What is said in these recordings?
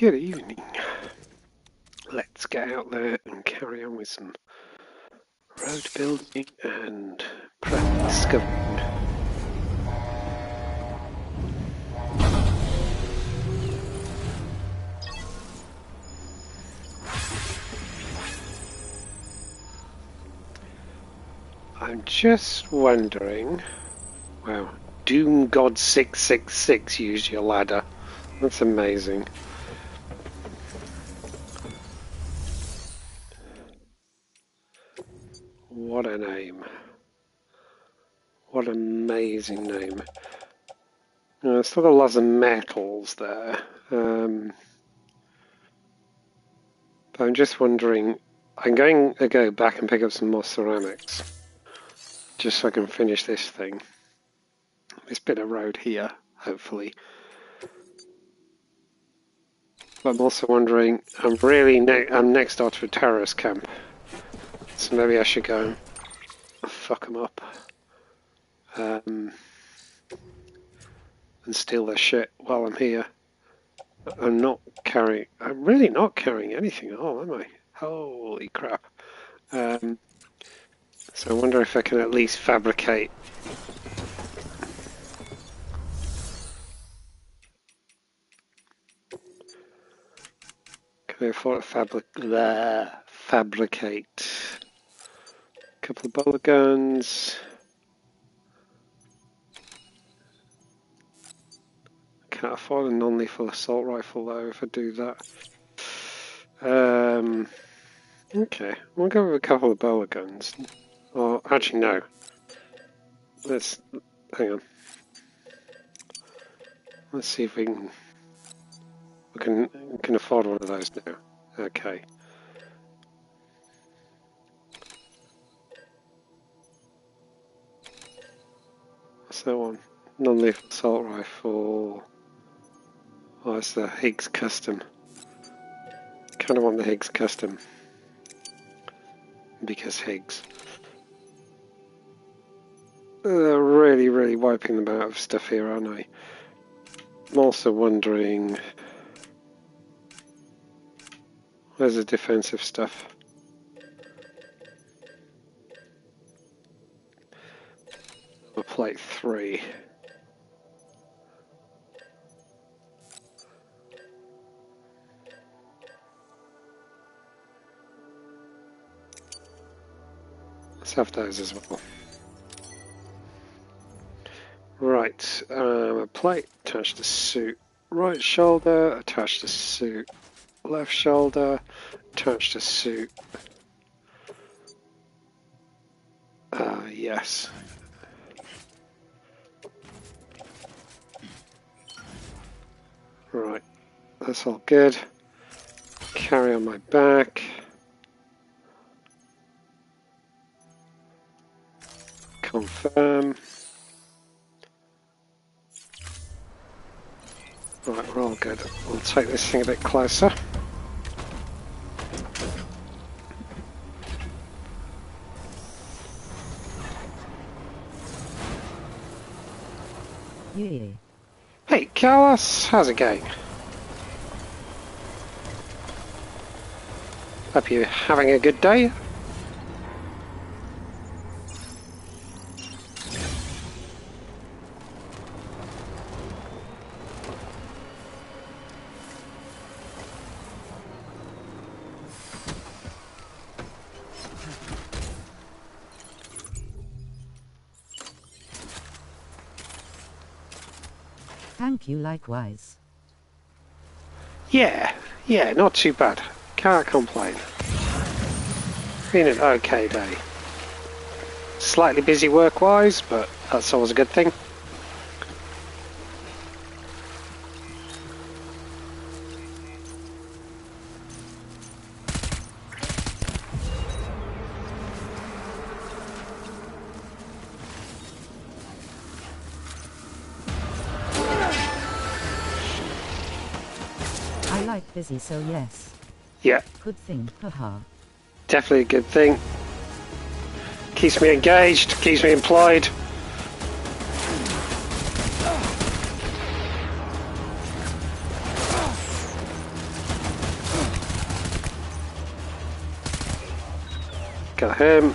Good evening. Let's get out there and carry on with some road building and discovering. I'm just wondering, wow, Doom God 666 used your ladder. That's amazing. What a name. What an amazing name. Still got lots of metals there. But I'm just wondering, I'm going to go back and pick up some more ceramics. Just so I can finish this thing. This bit of road here, hopefully. But I'm also wondering, I'm next door to a terrorist camp. So maybe I should go and fuck them up. And steal their shit while I'm here. I'm really not carrying anything at all, am I? Holy crap. So I wonder if I can at least fabricate. Can I afford to fabricate a couple of bullet guns? Can't afford a non-lethal assault rifle though if I do that. Okay, we'll go with a couple of bullet guns. Or actually no. Hang on. Let's see if we can afford one of those now. Okay. What's that one? Non-lethal assault rifle. Oh, it's the Higgs Custom. Kind of want the Higgs Custom. Because Higgs. Really, really wiping them out of stuff here, aren't I? I'm also wondering... Where's the defensive stuff? Plate 3. Let's have those as well. Right, a plate attached to suit. Right shoulder, attached to suit. Left shoulder, attached to suit. Yes. Right, that's all good. Carry on my back. Confirm. Right, we're all good. We'll take this thing a bit closer. Yeah. Hey, Carlos, how's it going? Hope you're having a good day. Thank you likewise. Yeah, not too bad. Can't complain. Been an okay day. Slightly busy work-wise, but that's always a good thing. I like busy, so yes. Yeah. Good thing, haha. Definitely a good thing. Keeps me engaged, keeps me employed. Got him.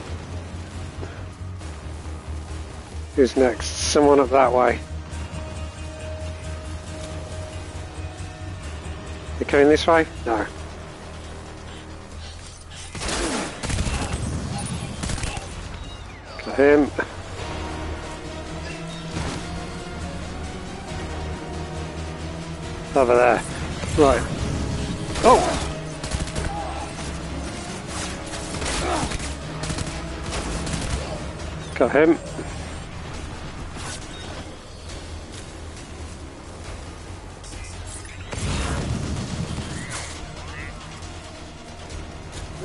Who's next? Someone up that way. They coming this way? No. Got him. Over there. Right. Oh! Got him.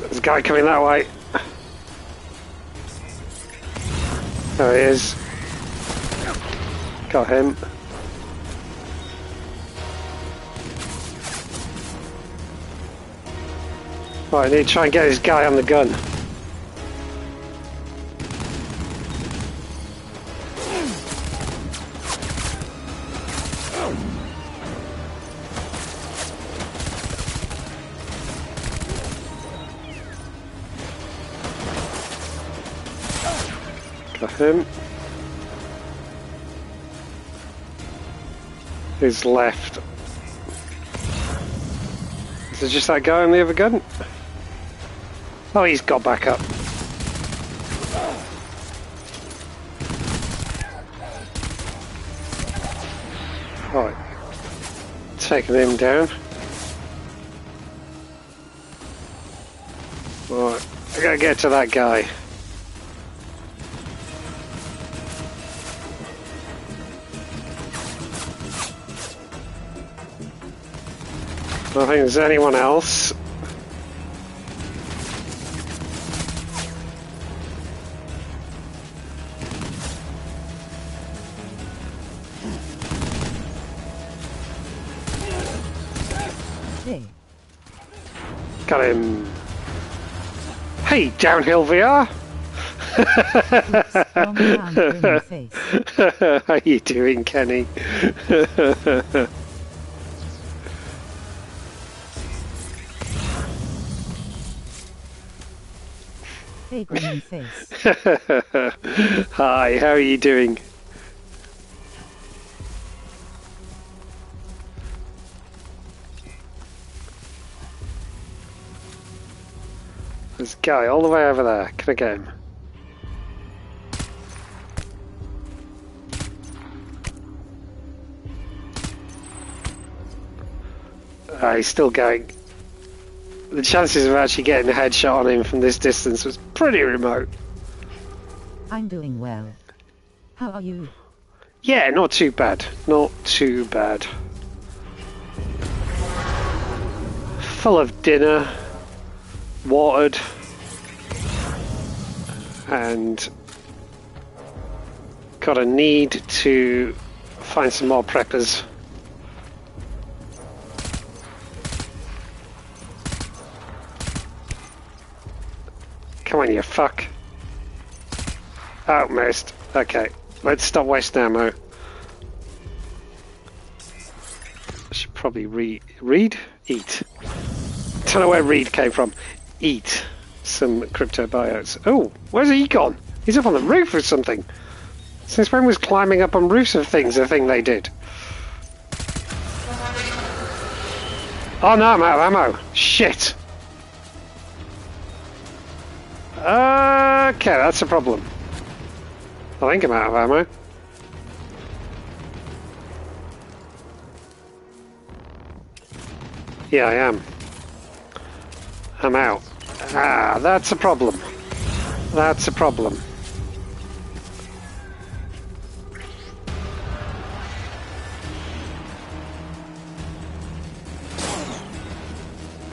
There's a guy coming that way. There he is. Got him. Right, I need to try and get this guy on the gun. Got him. Who's left? Is it just that guy on the other gun? Oh, he's got back up. Right. Taking him down. Right. I gotta get to that guy. I don't think there's anyone else. Hey. Got him. Hey, downhill VR. Strong hand in your face. How you doing, Kenny? Hey, green face. Hi, how are you doing? There's a guy all the way over there. Can I get him? He's still going. The chances of actually getting a headshot on him from this distance was pretty remote. I'm doing well. How are you? Yeah, not too bad. Not too bad. Full of dinner, watered, and got a need to find some more preppers. Come on, you fuck. Oh, missed. Okay, let's stop wasting ammo. I should probably read? Eat. Don't know where read came from. Eat some crypto biotes. Oh, where's he gone? He's up on the roof or something. Since when was climbing up on roofs of things a thing they did? Oh no, I'm out of ammo. Shit. Okay, that's a problem. I think I'm out of ammo. Yeah, I am. I'm out. Ah, that's a problem. That's a problem.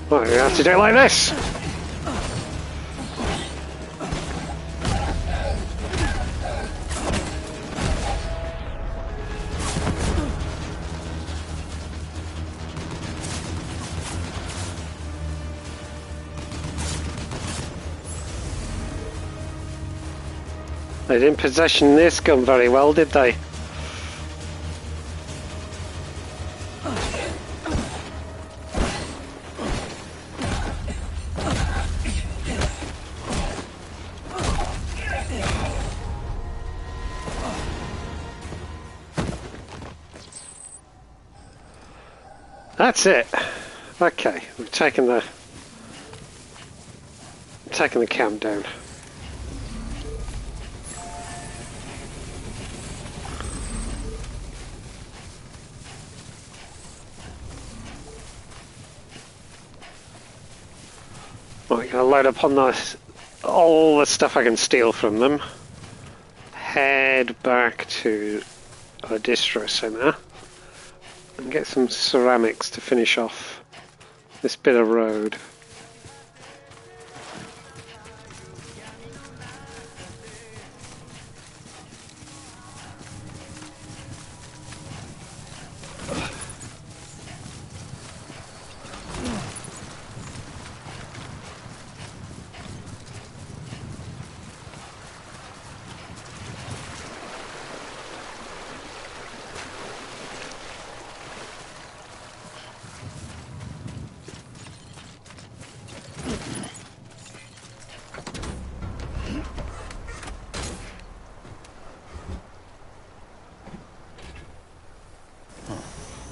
Well, you have to do it like this. They didn't position this gun very well, did they? That's it. Okay, we've taken the camp down. Right, gonna load up on all the stuff I can steal from them. Head back to a distro center and get some ceramics to finish off this bit of road.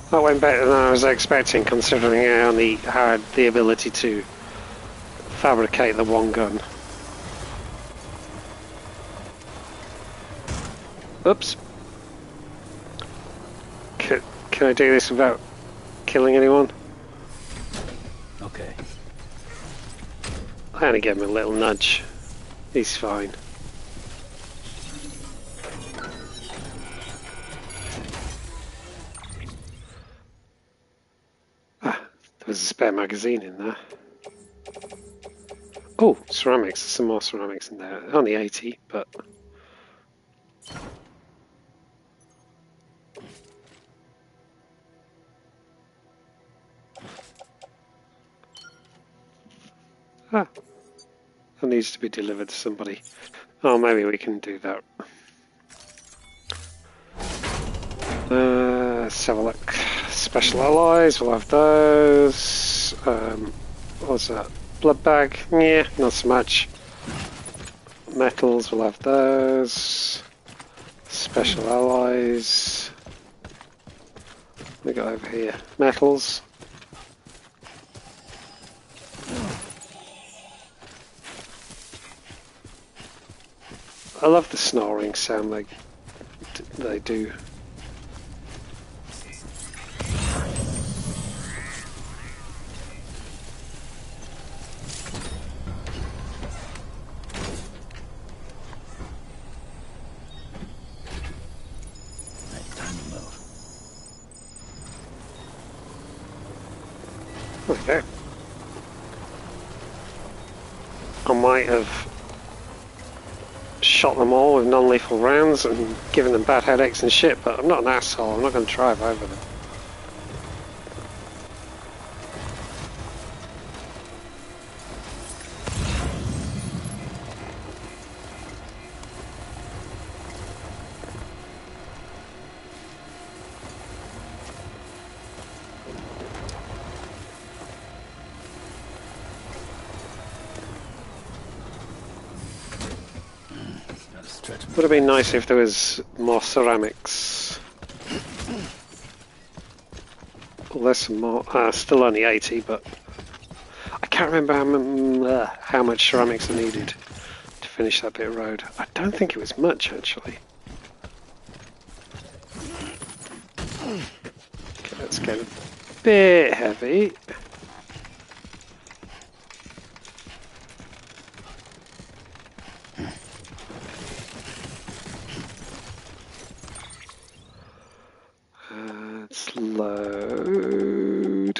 That went better than I was expecting, considering I only had the ability to fabricate the one gun. Oops. Can I do this without killing anyone? Okay. I only gave him a little nudge. He's fine. There's a spare magazine in there. Oh, ceramics. There's some more ceramics in there. Only 80, but... that needs to be delivered to somebody. Oh, maybe we can do that. Let's have a look. Special alloys, we'll have those. What's that? Blood bag? Yeah, not so much. Metals, we'll have those. Special alloys. What we got over here? Metals. I love the snoring sound they do. Okay. I might have shot them all with non-lethal rounds and given them bad headaches and shit, but I'm not an asshole. I'm not going to drive over them. Would have been nice if there was more ceramics. Well, there's some more. Still only 80, but I can't remember how much ceramics I needed to finish that bit of road. I don't think it was much, actually. Okay, let's get a bit heavy. Let's load.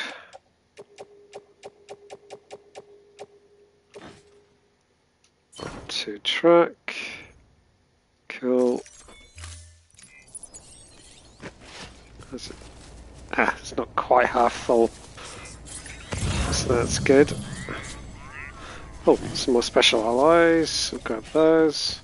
To truck. Cool. That's it. It's not quite half full. So that's good. Oh, some more special alloys. We'll grab those.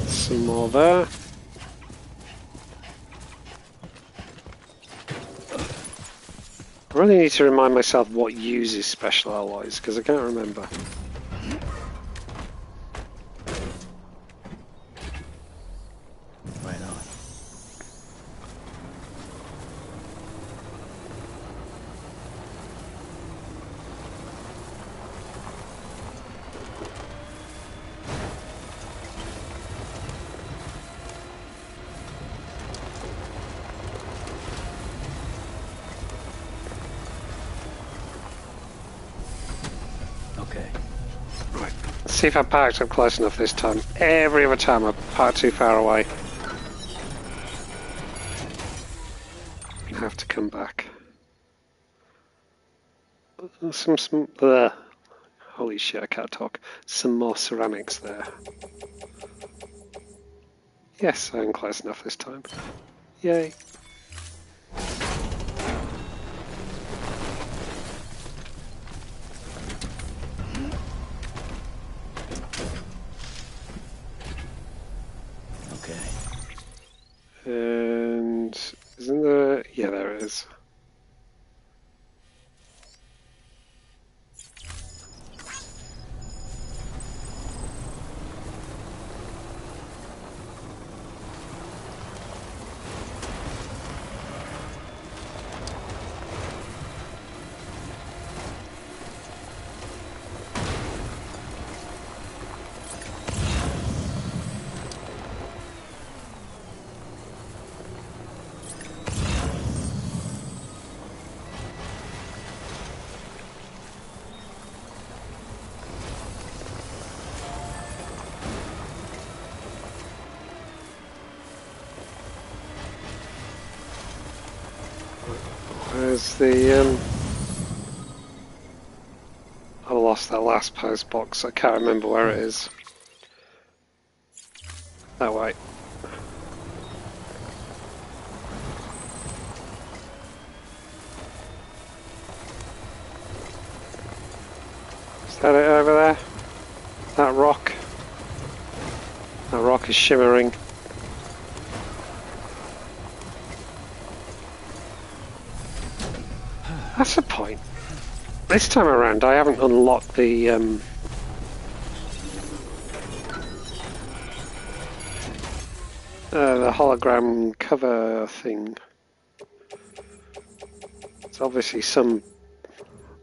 Some more there. I really need to remind myself what uses special alloys, because I can't remember. Right on. Okay. Right. Let's see if I parked up close enough this time. Every other time I park too far away. I have to come back. Holy shit, I can't talk. Some more ceramics there. Yes, I'm close enough this time. Yay. Okay. And isn't there... Yeah, there it is. Where's the... I lost that last post box. I can't remember where it is. Oh, wait. Is that it over there? That rock? That rock is shimmering. That's the point. This time around, I haven't unlocked the hologram cover thing. It's obviously some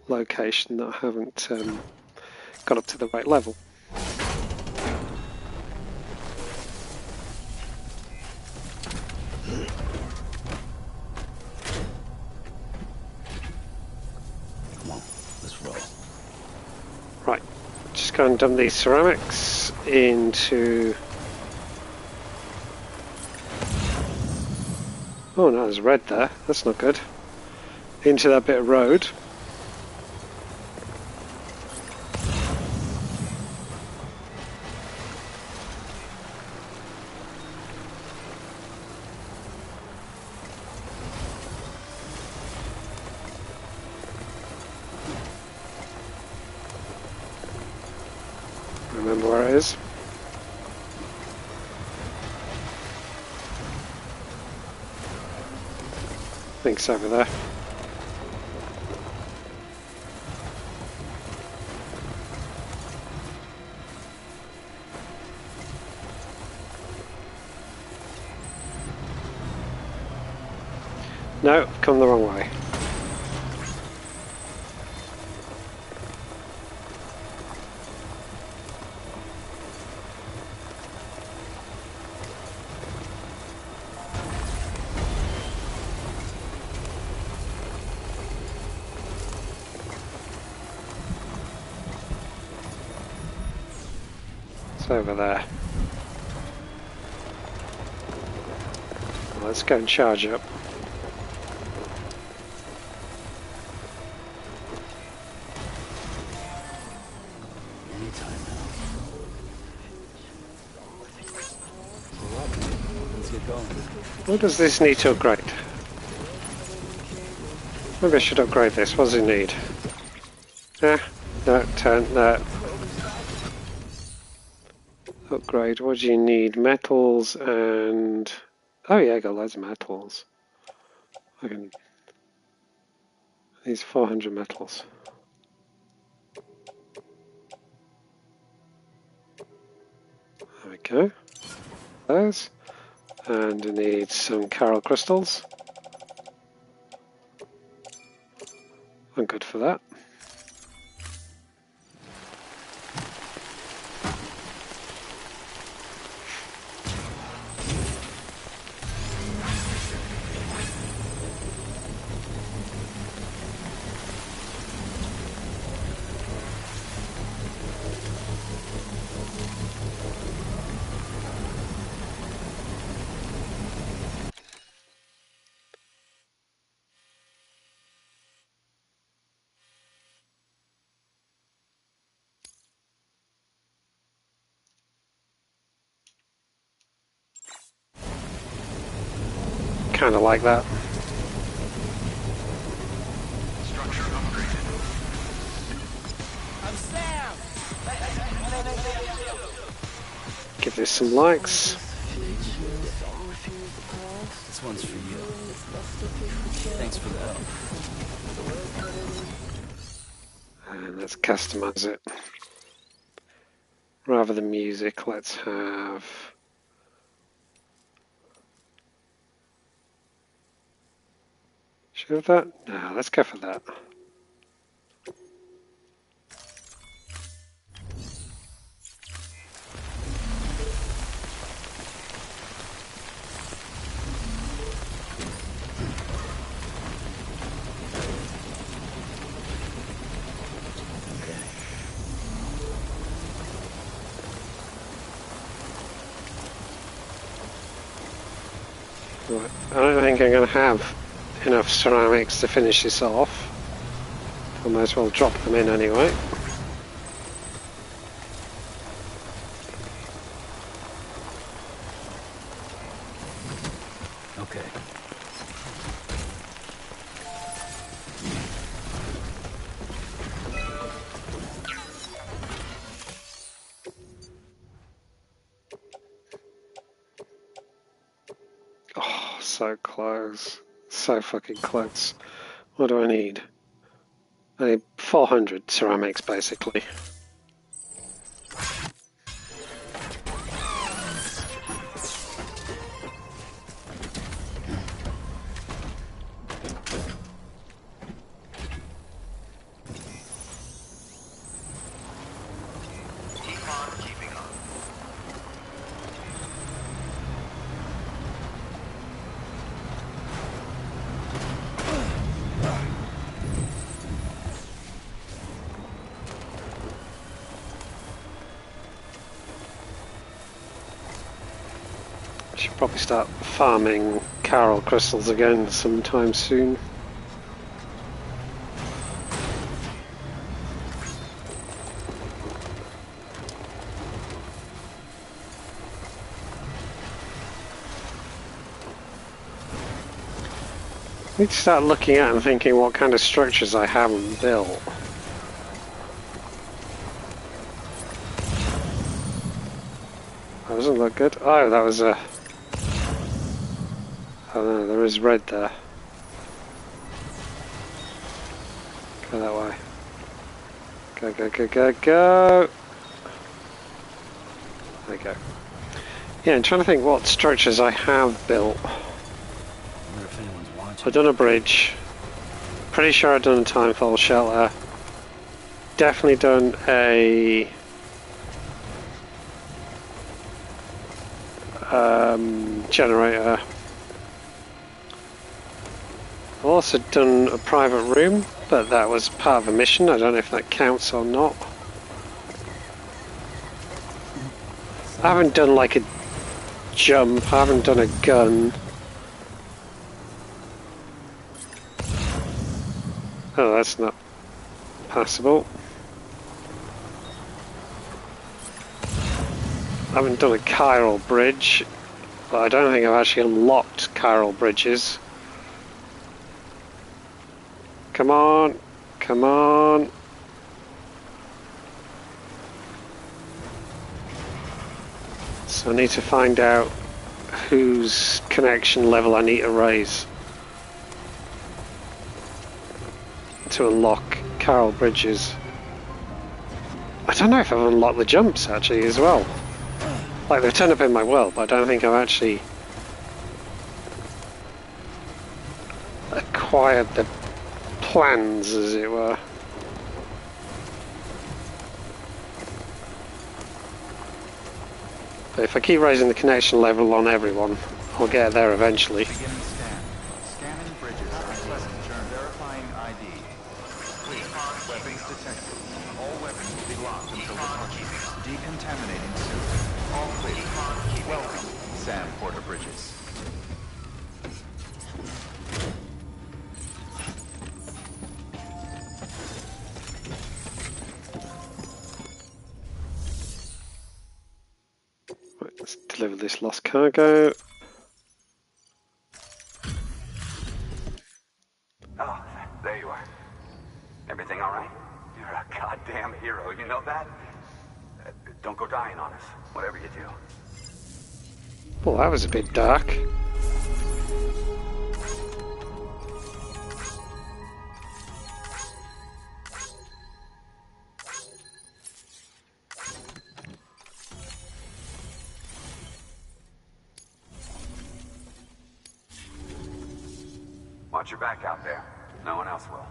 location that I haven't got up to the right level. Come on, let's roll. Right, just go and dump these ceramics into... Oh no, there's red there. That's not good. Into that bit of road. Remember where it is. I think it's over there. No, I've come the wrong way. It's over there. Well, let's go and charge up. Anytime now. Pull up. Let's get going. What does this need to upgrade? Maybe I should upgrade this. What does it need? No, turn that. Upgrade. What do you need? Metals and... Oh yeah, I got loads of metals. I can... These 400 metals. There we go. Those. And we need some coral crystals. I'm good for that. Kind of like that. Structure upgraded. I'm Sam. Give this some likes. This one's for you. Thanks for the help. And let's customize it. Rather than music, let's have... Should we have that? No, let's go for that. Right. I don't think I'm going to have enough ceramics to finish this off. I might as well drop them in anyway. Okay. Oh, so close. So fucking close. What do I need? I need 400 ceramics, basically. Keep on keeping on. I should probably start farming coral crystals again sometime soon. I need to start looking at and thinking what kind of structures I haven't built. That doesn't look good. Oh, that was a... Oh no, there is red there. Go that way. Go, go, go, go, go! There you go. Yeah, I'm trying to think what structures I have built. I wonder if anyone's watching. I've done a bridge. Pretty sure I've done a timefall shelter. Definitely done a... generator. I've also done a private room, but that was part of a mission. I don't know if that counts or not. I haven't done like a jump, I haven't done a gun. Oh, that's not passable. I haven't done a chiral bridge, but I don't think I've actually unlocked chiral bridges. Come on, come on. So I need to find out whose connection level I need to raise. to unlock Carol Bridges. I don't know if I've unlocked the jumps actually as well. Like they've turned up in my world, but I don't think I've actually acquired the plans, as it were. But if I keep raising the connection level on everyone, I'll get there eventually. Beginning scan. Scanning bridges. Unpleasant turn. Verifying ID. Clear. Weapons detected. All weapons will be locked until departure. Decontaminating soon. All clear. Welcome, Sam Porter Bridges. Right, let's deliver this lost cargo. Oh, there you are. Everything all right? You're a goddamn hero, you know that? Don't go dying on us, whatever you do. Well, that was a bit dark. Watch your back out there. No one else will.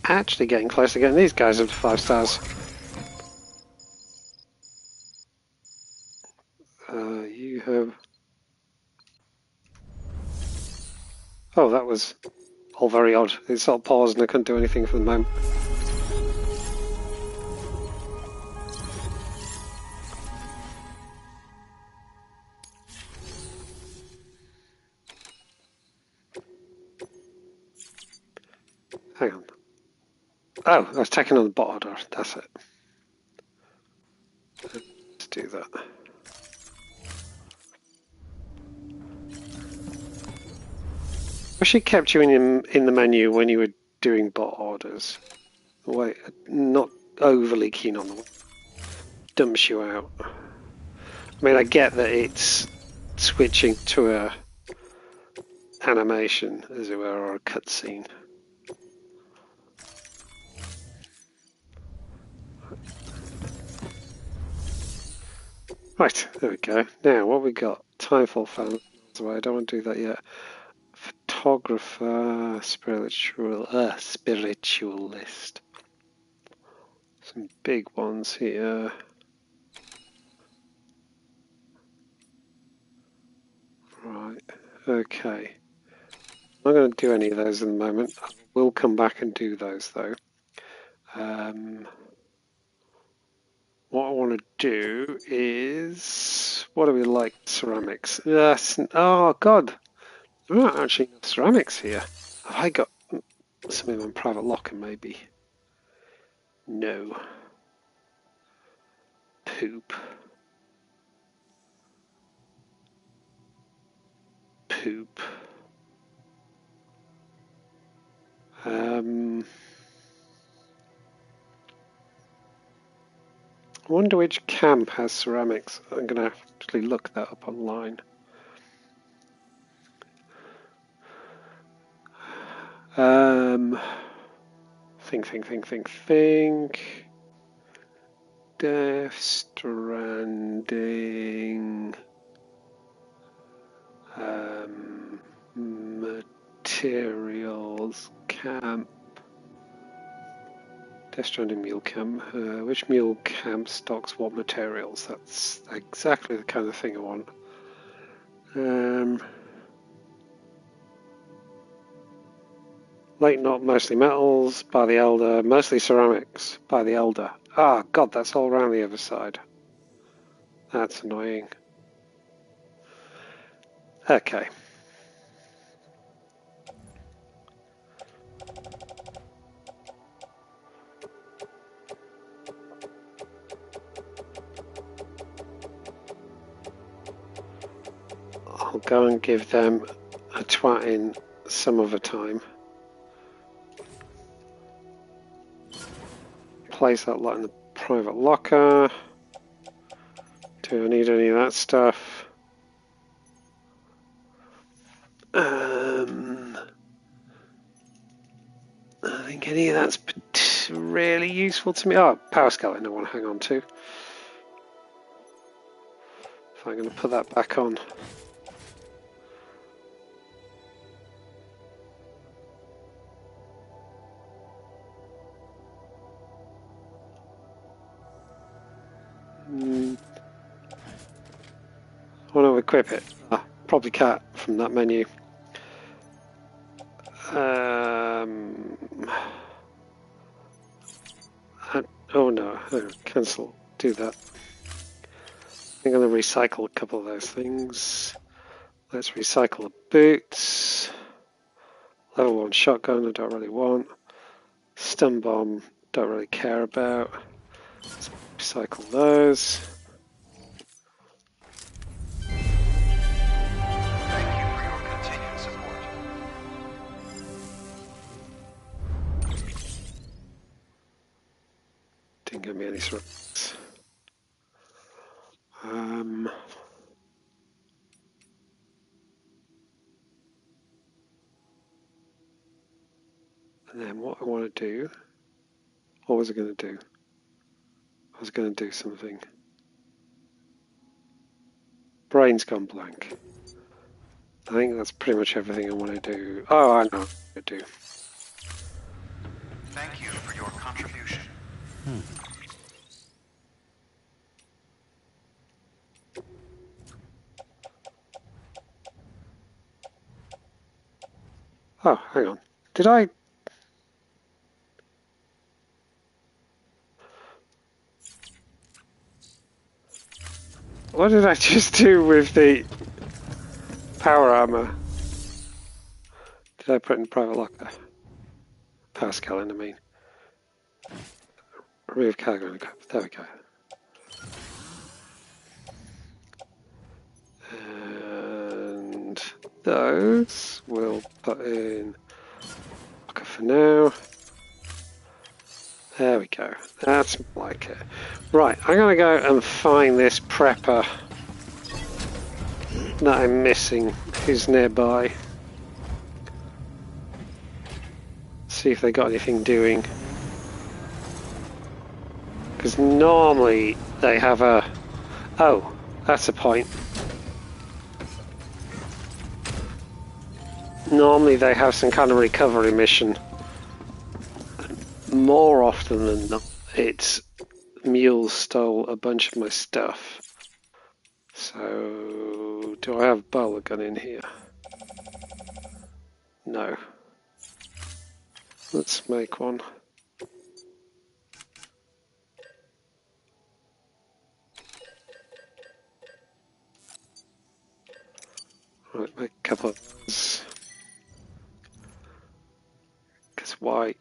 Actually getting close to getting these guys up to 5 stars. You have... Oh, that was all very odd. It sort of paused and I couldn't do anything for the moment. Hang on. Oh, I was taking on the bot order. That's it. Let's do that. Wish it kept you in the menu when you were doing bot orders. Wait, not overly keen on them. Dumps you out. I mean, I get that it's switching to a animation, as it were, or a cutscene. Right, there we go. Now, what we got? Timefall fan. I don't want to do that yet. Photographer, spiritualist. Some big ones here. Right, okay. I'm not going to do any of those in the moment. I will come back and do those though. What I want to do is... What do we like? Ceramics. Yes. Oh, God. There aren't actually enough ceramics here. Have I got some in my private locker, maybe? No. Poop. Poop. I wonder which camp has ceramics. I'm going to actually look that up online. Think. Death Stranding. Materials camp. Death Stranding mule camp. Which mule camp stocks what materials? That's exactly the kind of thing I want. Late knot, mostly metals, by the Elder, mostly ceramics, by the Elder. Ah, God, that's all around the other side. That's annoying. Okay. I'll go and give them a twatting some other time. Place that lot in the private locker. Do I need any of that stuff? I think any of that's really useful to me. Oh, power skeleton I want to hang on to. If I'm going to put that back on. I want to equip it. Probably can't from that menu. Oh no, cancel. Do that. I'm going to recycle a couple of those things. Let's recycle the boots. Level 1 shotgun I don't really want. Stun bomb don't really care about. Let's recycle those. Thank you for your continued support. Didn't give me any threats. And then what I want to do, what was I going to do? I was going to do something. Brain's gone blank. I think that's pretty much everything I want to do. Oh, I know what I'm going to do. Thank you for your contribution. Oh, hang on. Did I... What did I just do with the power armor? Did I put in private locker? Power skeleton, I mean. Remove cargo and equip. There we go. And those we'll put in locker for now. There we go. That's like it. Right, I'm going to go and find this prepper that I'm missing who's nearby. See if they got anything doing. Because normally they have a... Oh, that's a point. Normally they have some kind of recovery mission. More often than not, it's mules stole a bunch of my stuff. So, do I have a bowler gun in here? No. Let's make one. Right, make a couple of those. Because why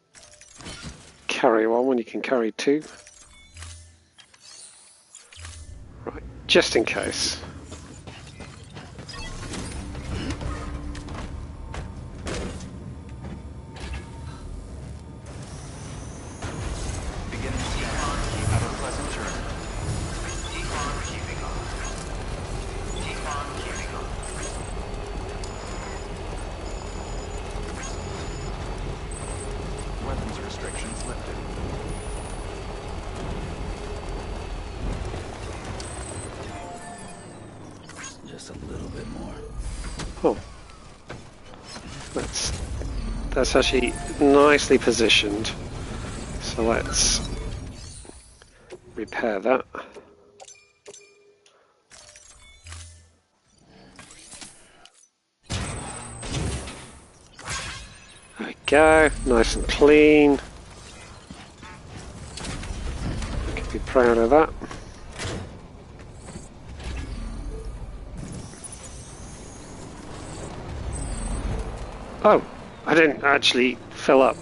carry one when you can carry two? Right, just in case. Beginning scan. Have a pleasant journey. Decon keeping on. Decon keeping on. Weapons restrictions lifted. Just a little bit more. Oh, that's actually nicely positioned. So let's repair that. There we go, nice and clean. I can be proud of that. Oh, I didn't actually fill up.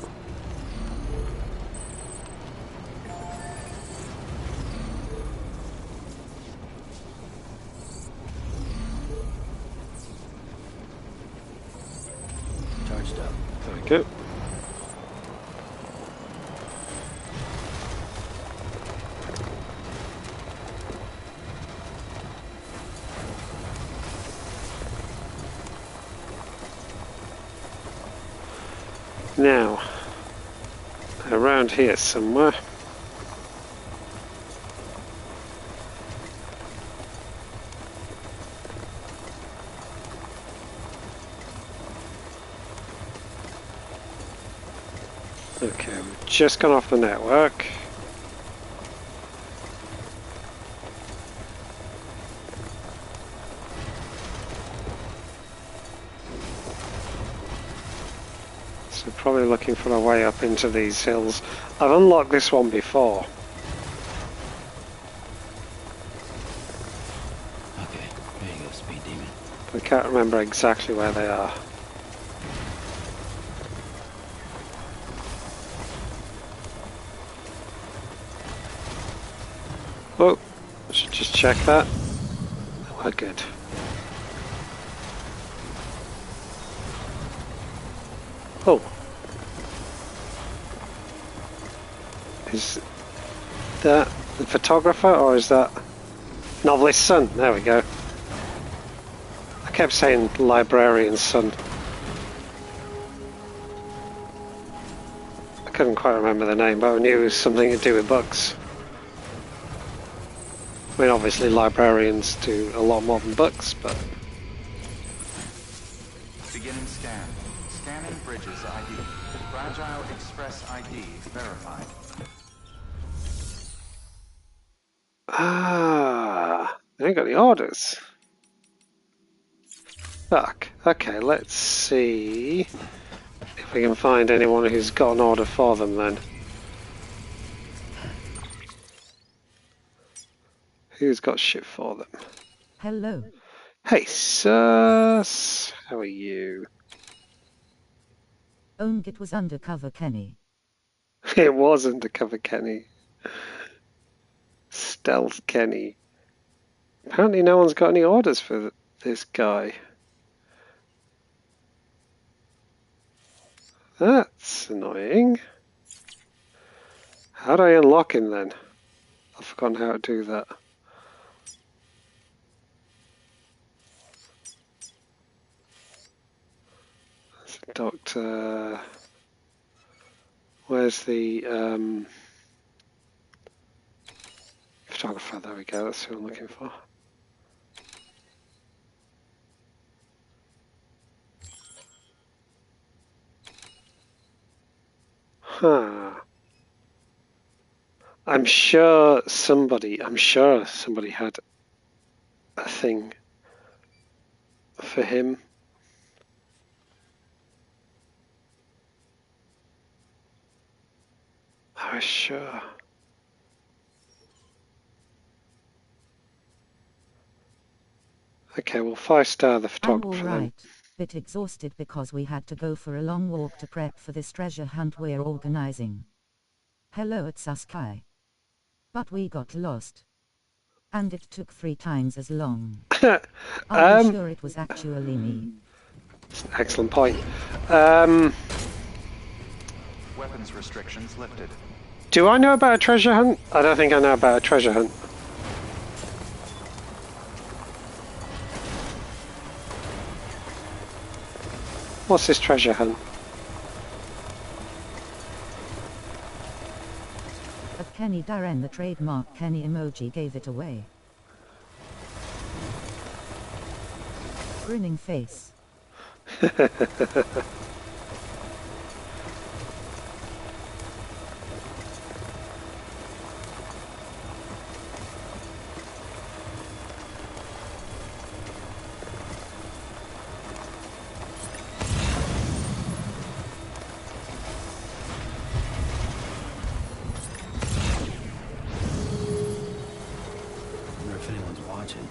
Charged up. There we go. Now, around here somewhere. Okay, we've just gone off the network. So probably looking for a way up into these hills. I've unlocked this one before. Okay, there you go, speed demon. I can't remember exactly where they are. Oh, I should just check that. We're good. Oh. Is that the photographer or is that novelist's son? There we go. I kept saying librarian's son. I couldn't quite remember the name, but I knew it was something to do with books. I mean, obviously librarians do a lot more than books, but... Beginning scan. Scanning bridges ID. Fragile Express ID verified. Ah, I ain't got any orders. Fuck. Okay, let's see if we can find anyone who's got an order for them then. Who's got shit for them? Hello. Hey, sus. How are you? It was undercover Kenny. It was undercover Kenny. Stealth Kenny. Apparently no one's got any orders for this guy. That's annoying. How do I unlock him then? I've forgotten how to do that. That's a doctor. Where's the photographer? There we go, that's who I'm looking for. Huh. I'm sure somebody had a thing for him. I was sure. Okay, well 5-star the I'm photographer then. alright. Bit exhausted because we had to go for a long walk to prep for this treasure hunt we're organizing. Hello at Saskai. But we got lost. And it took 3 times as long. Are you sure it was actually me? Excellent point. Weapons restrictions lifted. Do I know about a treasure hunt? I don't think I know about a treasure hunt. What's this treasure hunt? At Kenny Darren, the trademark Kenny emoji gave it away. Grinning face. I wonder if anyone's watching.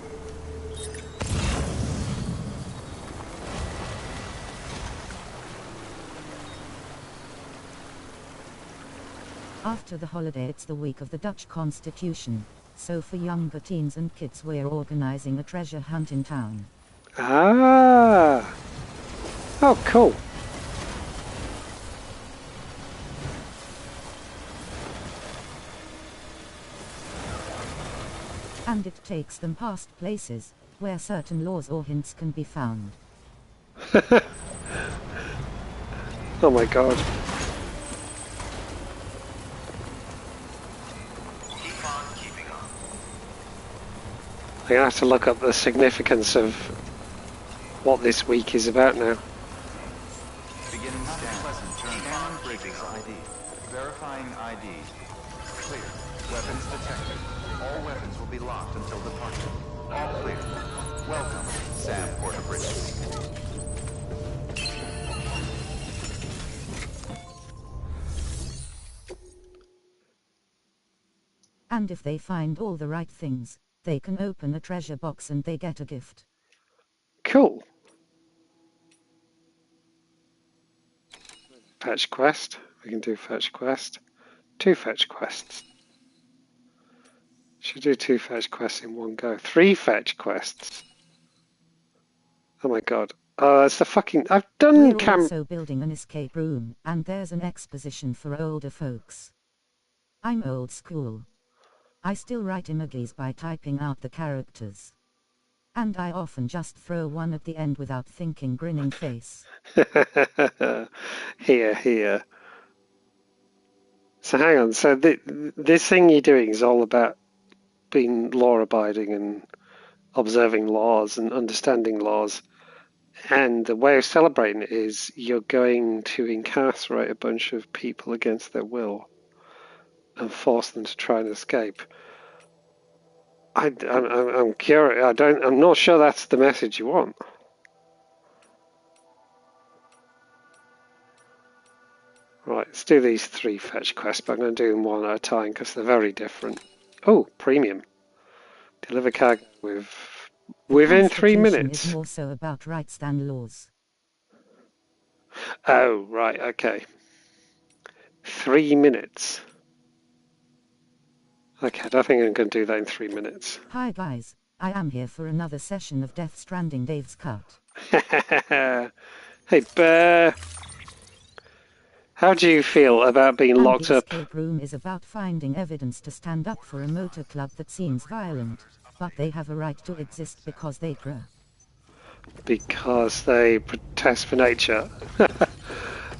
After the holiday, it's the week of the Dutch Constitution, so for younger teens and kids we're organizing a treasure hunt in town. Ah. Oh, cool. And it takes them past places, where certain laws or hints can be found. Oh my god. gonna have to look up the significance of what this week is about now. Beginning scan. Pleasant turn. Scanning bridges ID. Verifying ID. Clear. Weapons detected. All weapons will be locked until departure. All clear. Welcome, Sam Porter Bridges. And if they find all the right things, they can open a treasure box and they get a gift. Cool. Fetch quest. We can do fetch quest. 2 fetch quests. Should do 2 fetch quests in one go. 3 fetch quests. Oh my god. Oh, it's the fucking... I've done We're also building an escape room, and there's an exposition for older folks. I'm old school. I still write emojis by typing out the characters. And I often just throw one at the end without thinking, grinning face. Here. So hang on, so this thing you're doing is all about being law-abiding and observing laws and understanding laws. And the way of celebrating it is you're going to incarcerate a bunch of people against their will and force them to try and escape. I'm curious. I'm not sure that's the message you want. Right, let's do these 3 fetch quests, but I'm going to do them one at a time because they're very different. Oh, premium. Deliver cargo within 3 minutes. Is more so about rights than laws. Oh, right, okay. 3 minutes. Okay, I don't think I'm going to do that in 3 minutes. Hi guys, I am here for another session of Death Stranding Dave's Cut. Hey, Bear. How do you feel about being locked up? The escape room is about finding evidence to stand up for a motor club that seems violent, but they have a right to exist because they grow. Because they protest for nature.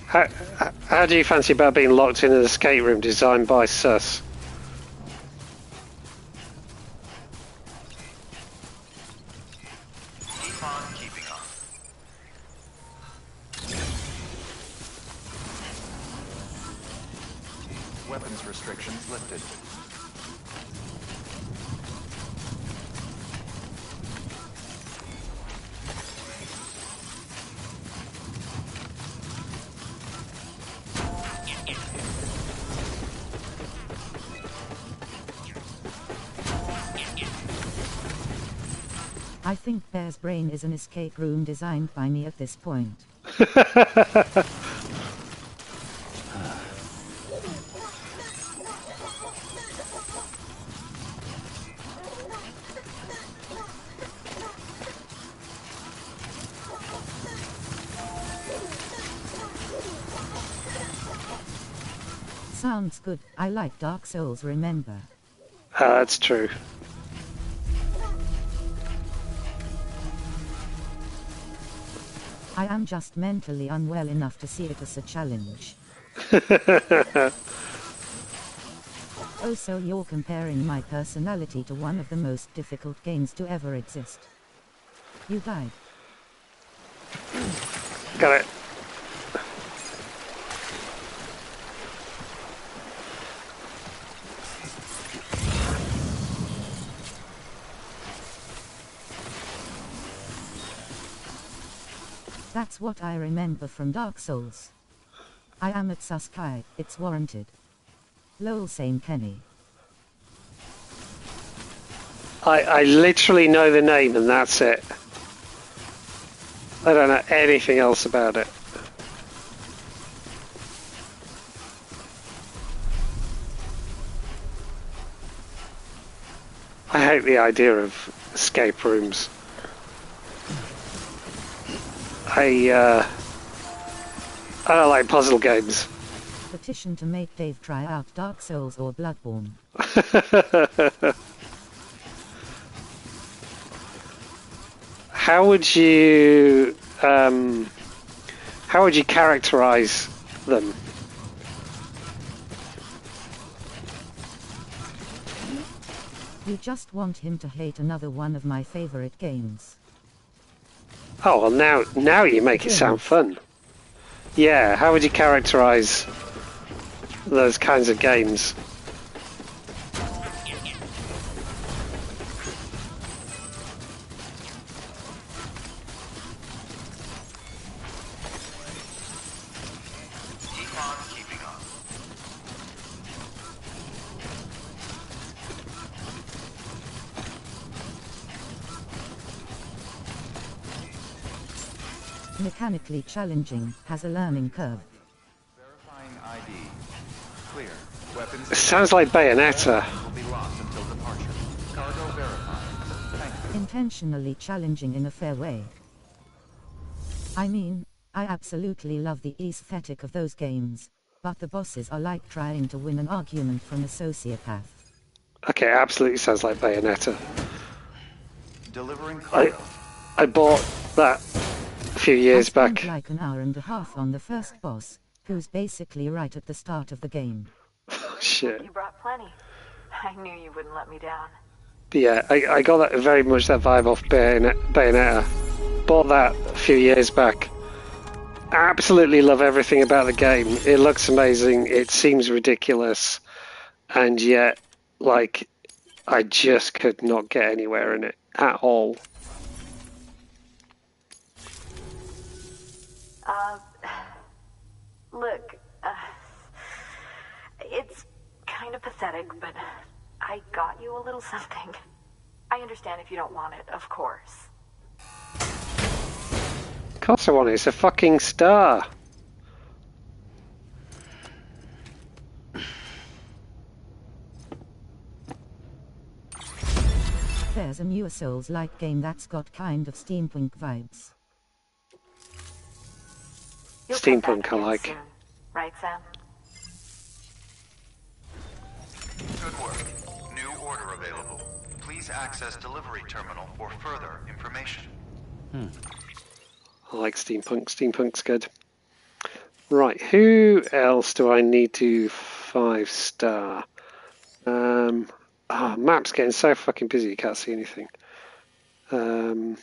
How do you fancy about being locked in an escape room designed by Sus? Weapons restrictions lifted. I think Bear's brain is an escape room designed by me at this point. Sounds good. I like Dark Souls, remember? That's true. I am just mentally unwell enough to see it as a challenge. Oh, so you're comparing my personality to one of the most difficult games to ever exist. You died. Got it. That's what I remember from Dark Souls. I am at Suskai, it's warranted. Lol, same Kenny. I literally know the name and that's it. I don't know anything else about it. I hate the idea of escape rooms. I don't like puzzle games. Petition to make Dave try out Dark Souls or Bloodborne. How would you characterize them? You just want him to hate another one of my favorite games. Oh, well now you make it sound fun. Yeah, how would you characterize those kinds of games? Keep on keeping on. Mechanically challenging, has a learning curve. Verifying ID. Clear. Weapons It sounds like Bayonetta. will be locked until departure. Cargo verified. Thank you. Intentionally challenging in a fair way. I mean, I absolutely love the aesthetic of those games, but the bosses are like trying to win an argument from a sociopath. Okay, absolutely sounds like Bayonetta. Delivering cargo. I bought that a few years I spent back. like an hour and a half on the first boss, who's basically right at the start of the game. Shit. You brought plenty. I knew you wouldn't let me down. But yeah, I got that very much that vibe off Bayonetta. Bought that a few years back. Absolutely love everything about the game. It looks amazing. It seems ridiculous, and yet, like, I just could not get anywhere in it at all. Look, it's kind of pathetic, but I got you a little something. I understand if you don't want it, of course. Of course I want it. It's a fucking star. There's a newer Souls-like game that's got kind of steampunk vibes. You'll come Steampunk, back I again like. soon, right, Sam? Good work. New order available. Please access delivery terminal for further information. I like steampunk. Steampunk's good. Right, who else do I need to 5-star? Map's getting so fucking busy you can't see anything. But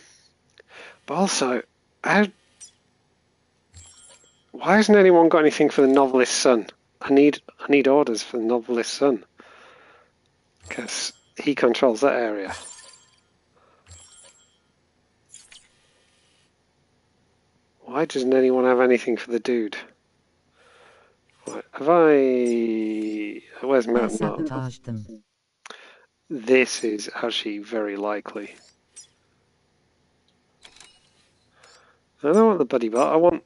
also, why hasn't anyone got anything for the Novelist's Son? I need orders for the Novelist's Son, because he controls that area. Why doesn't anyone have anything for the dude? Right, have I... Where's I Mountain? sabotaged them. This is actually very likely. I don't want the buddy bot. I want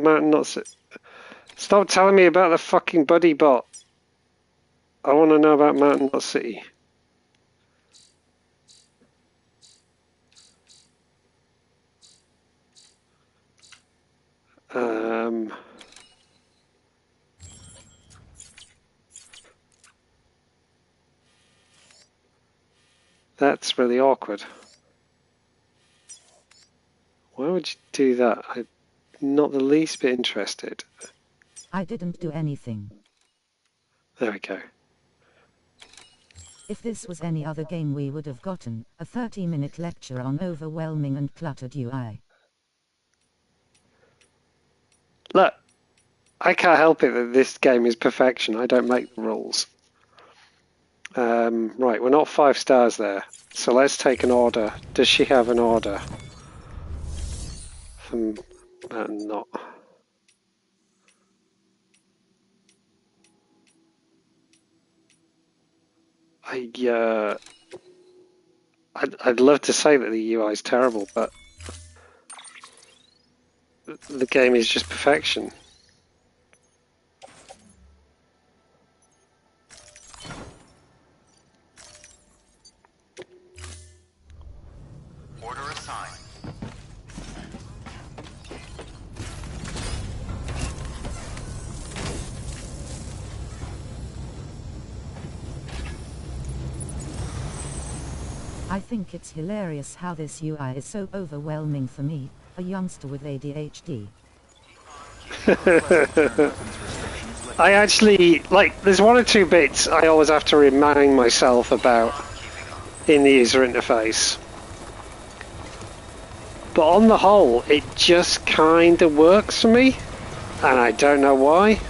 Mountain Not City. Stop telling me about the fucking buddy bot. I want to know about Mountain Not City. That's really awkward. Why would you do that? I'm not the least bit interested. I didn't do anything. There we go. If this was any other game we would have gotten a 30-minute lecture on overwhelming and cluttered UI. Look, I can't help it that this game is perfection. I don't make the rules. Right, we're not 5 stars there. So let's take an order. Does she have an order? From not. I'd love to say that the UI is terrible, but the game is just perfection. Order assigned. I think it's hilarious how this UI is so overwhelming for me, a youngster with ADHD. I actually, like, there's one or two bits I always have to remind myself about in the user interface. But on the whole, it just kind of works for me, and I don't know why.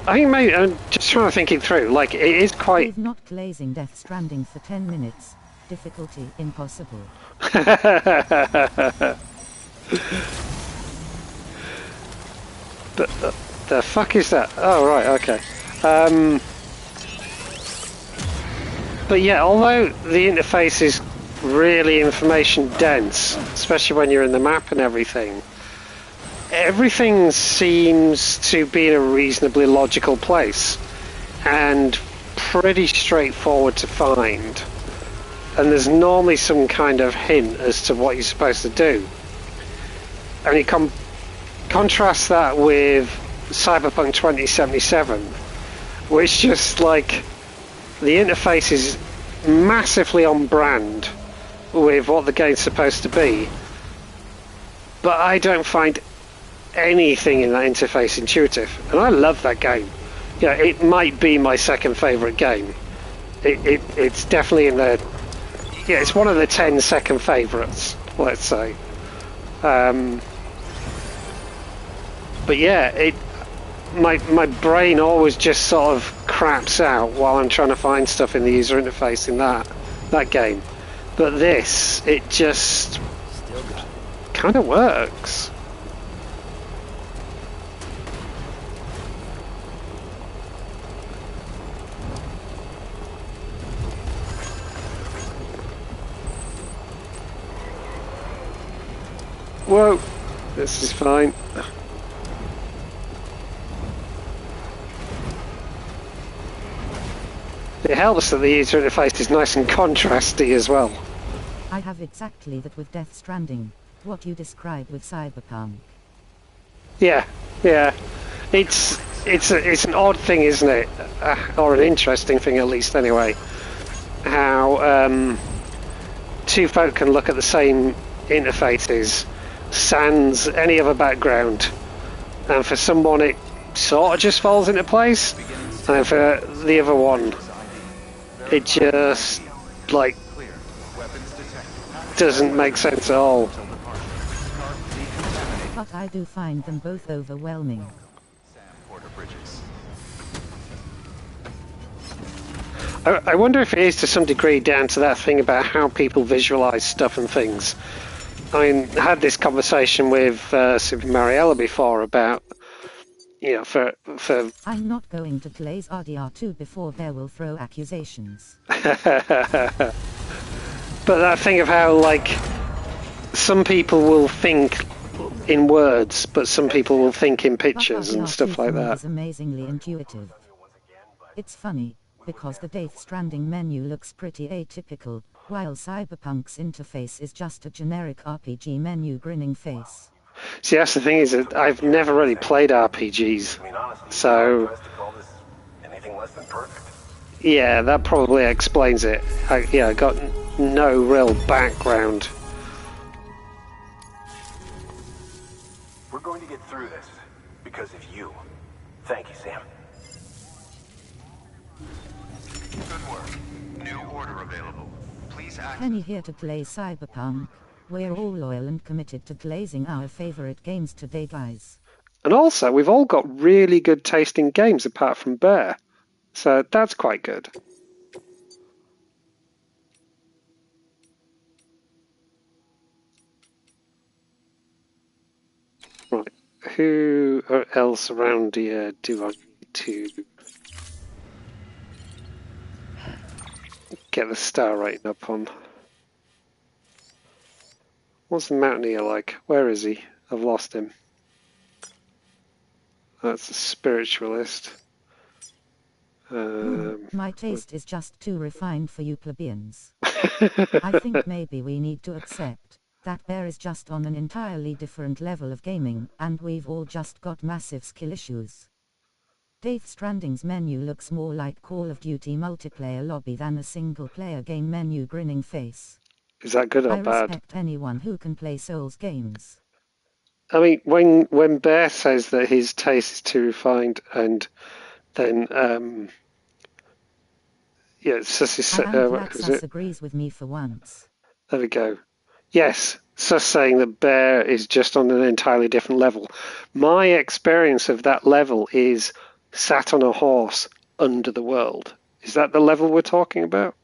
I think maybe I'm just trying to think it through. Like, it is quite. We've not glazing Death Stranding for 10 minutes. Difficulty impossible. The fuck is that? Oh right, okay. But yeah, although the interface is really information dense, especially when you're in the map and everything, everything seems to be in a reasonably logical place and pretty straightforward to find. And there's normally some kind of hint as to what you're supposed to do. And you contrast that with Cyberpunk 2077, which just like the interface is massively on brand with what the game's supposed to be, but I don't find anything in that interface intuitive, and I love that game. Yeah, it might be my second favourite game. It's definitely in the it's one of the 10 second favourites, let's say. But yeah, my brain always just sort of craps out while I'm trying to find stuff in the user interface in that game. But this, it just kind of works. Whoa, this is fine. It helps that the user interface is nice and contrasty as well. I have exactly that with Death Stranding, what you describe with Cyberpunk. Yeah. It's an odd thing, isn't it? Or an interesting thing, at least, anyway. How two folk can look at the same interfaces, sans any other background, and for someone it sort of just falls into place, and for the other one it just like doesn't make sense at all. But I do find them both overwhelming. I wonder if it is to some degree down to that thing about how people visualize stuff and things. I mean, I had this conversation with Super Mariella before about, you know, for I'm not going to glaze RDR2 before Bear will throw accusations. but that thing of how, like, some people will think in words, but some people will think in pictures and stuff like that. It's amazingly intuitive. It's funny, because the Death Stranding menu looks pretty atypical, while Cyberpunk's interface is just a generic RPG menu grinning face. See, that's the thing, is that I've never really played RPGs, so yeah, that probably explains it. I got no real background. We're going to get through this because of you. Thank you, Sam. Good work. New order available. Please act. Penny here to glaze Cyberpunk. We're all loyal and committed to glazing our favorite games today, guys. And also, we've all got really good tasting games apart from Bear, so that's quite good. Right, who else around here do I need to get the star rating up on? What's the mountaineer like? Where is he? I've lost him. That's a spiritualist. My taste is just too refined for you plebeians. I think maybe we need to accept that Bear is just on an entirely different level of gaming, and we've all just got massive skill issues. Death Stranding's menu looks more like Call of Duty multiplayer lobby than a single-player game menu. Grinning face. Is that good or I bad? respect anyone who can play Souls games. I mean, when Bear says that his taste is too refined, and then yeah, I am glad Sus agrees with me for once. there we go. Yes, Sus saying that Bear is just on an entirely different level. My experience of that level is sat on a horse under the world. Is that the level we're talking about?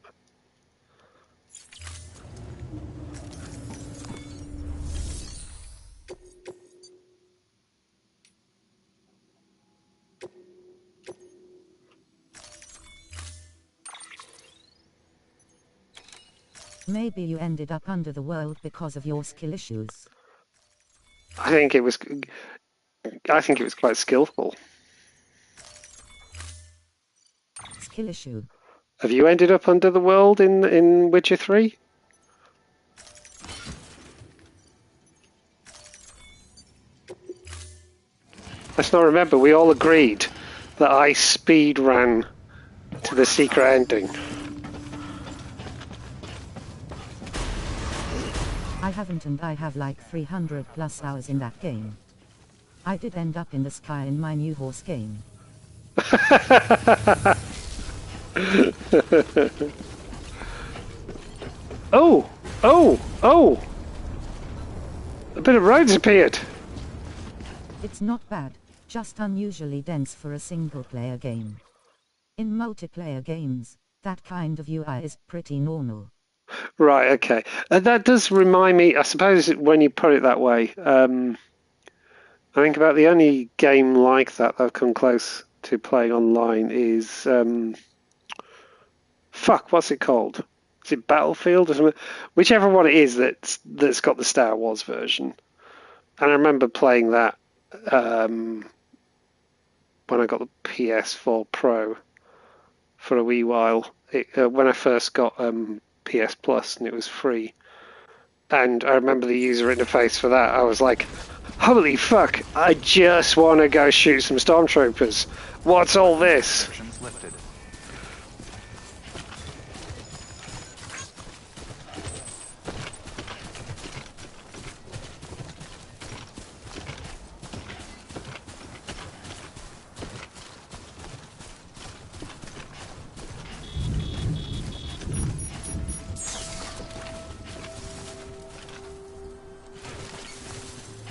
Maybe you ended up under the world because of your skill issues. I think it was quite skillful. Skill issue. Have you ended up under the world in Witcher 3? Let's not remember, we all agreed that I speed ran to the secret ending. I haven't, and I have like 300 plus hours in that game. I did end up in the sky in my new horse game. Oh! A bit of roads appeared. It's not bad, just unusually dense for a single-player game. In multiplayer games, that kind of UI is pretty normal. Right, okay. That does remind me, I suppose, when you put it that way, I think about the only game like that I've come close to playing online is, what's it called? Is it Battlefield or something? Whichever one it is that's got the Star Wars version. And I remember playing that when I got the PS4 Pro for a wee while. When I first got PS Plus and it was free. And I remember the user interface for that. I was like, holy fuck, I just want to go shoot some stormtroopers. What's all this? Restrictions lifted.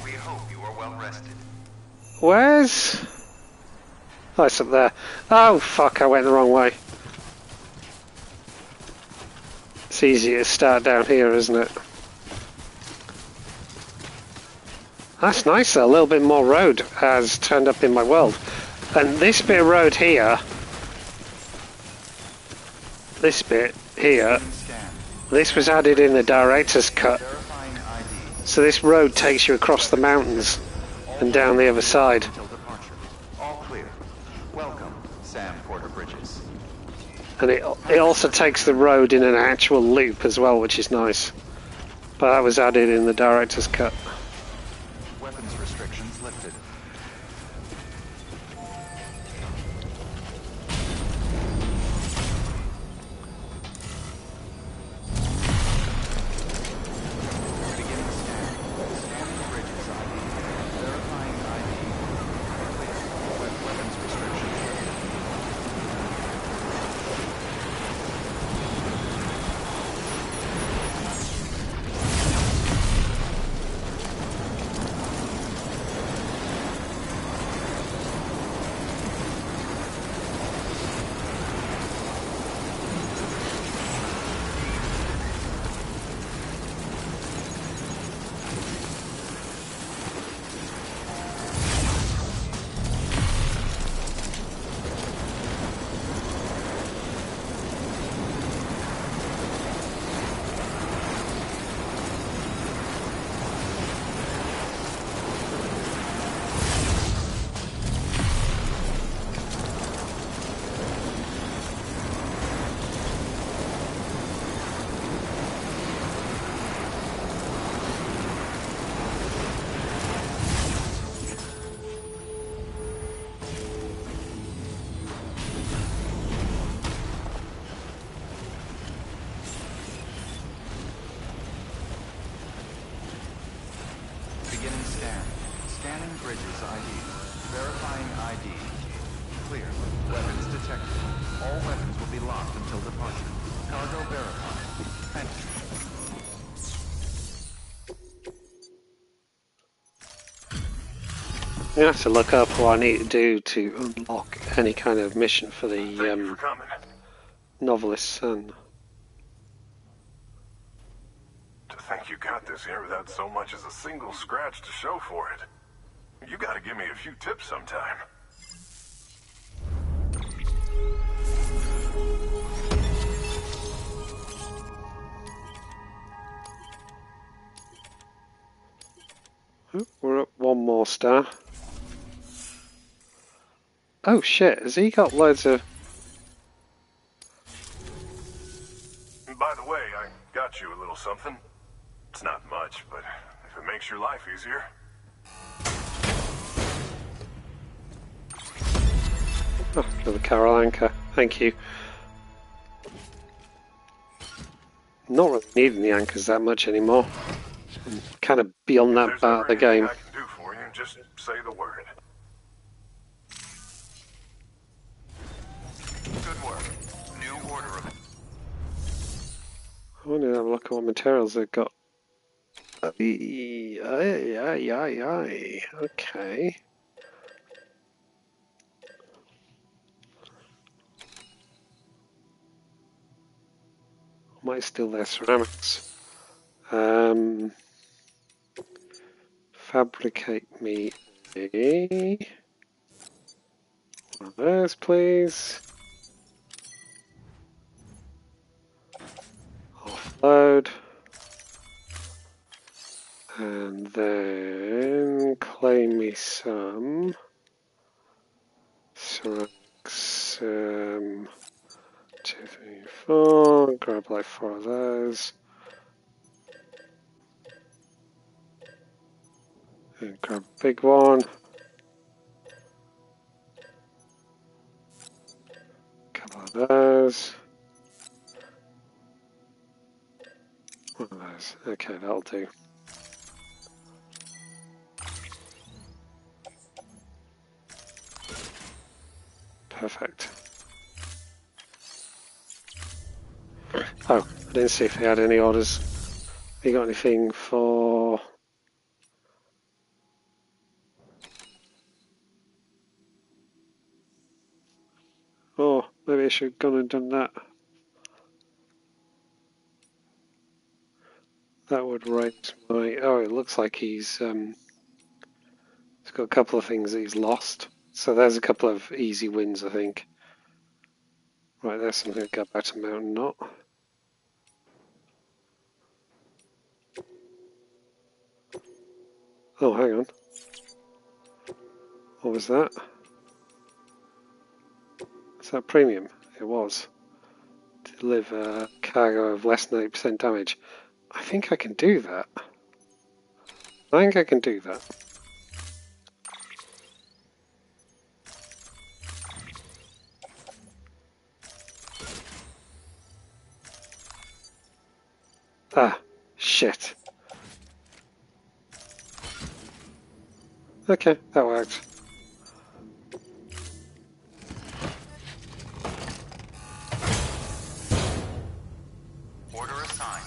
We hope you are well rested. Where's... Oh, it's up there. Oh, fuck, I went the wrong way. It's easier to start down here, isn't it? That's nice, though. A little bit more road has turned up in my world. And this bit of road here... This bit here... This was added in the director's cut. Verifying ID. So this road takes you across the mountains and down the other side. Until departure. All clear. Welcome, Sam Porter Bridges. And it also takes the road in an actual loop as well, which is nice. But that was added in the director's cut. Weapons restrictions lifted. Beginning scan. Scanning bridges ID. Verifying ID. Clear. Weapons restrictions lifted. Beginning scan. Scanning bridges ID. Verifying ID. Clear. Weapons detected. All weapons will be locked until departure. Cargo verified. Entry. I'm gonna have to look up what I need to do to unlock any kind of mission for Thank you the for coming. novelist's son. To think you got this here without so much as a single scratch to show for it. You gotta give me a few tips sometime. Oh, we're up one more star. Oh shit, has he got loads of... And by the way, I got you a little something. It's not much, but if it makes your life easier. Oh, another Carol anchor. Thank you. Not really needing the anchors that much anymore. I'm kind of beyond that If there's part ever of the anything game. I can do for you, just say the word. Good work. New order of... I want to have a look at what materials they've got. Aye, aye, aye, aye, aye. Okay. Might steal their ceramics. Fabricate me a... one of those, please. Offload. And then claim me some ceramics. 2, 3, 4. Grab like 4 of those. And grab a big one. Couple of those. One of those. Okay, that'll do. Perfect. Oh, I didn't see if he had any orders. He got anything for... Oh, maybe I should have gone and done that. That would raise my... Oh, it looks like he's got a couple of things that he's lost. So there's a couple of easy wins, I think. Right, there's something to go back to Mountain Knot. Oh, hang on. What was that? Is that premium? It was. Deliver cargo of less than 8% damage. I think I can do that. I think I can do that. Ah, shit. Okay, that worked. Order assigned.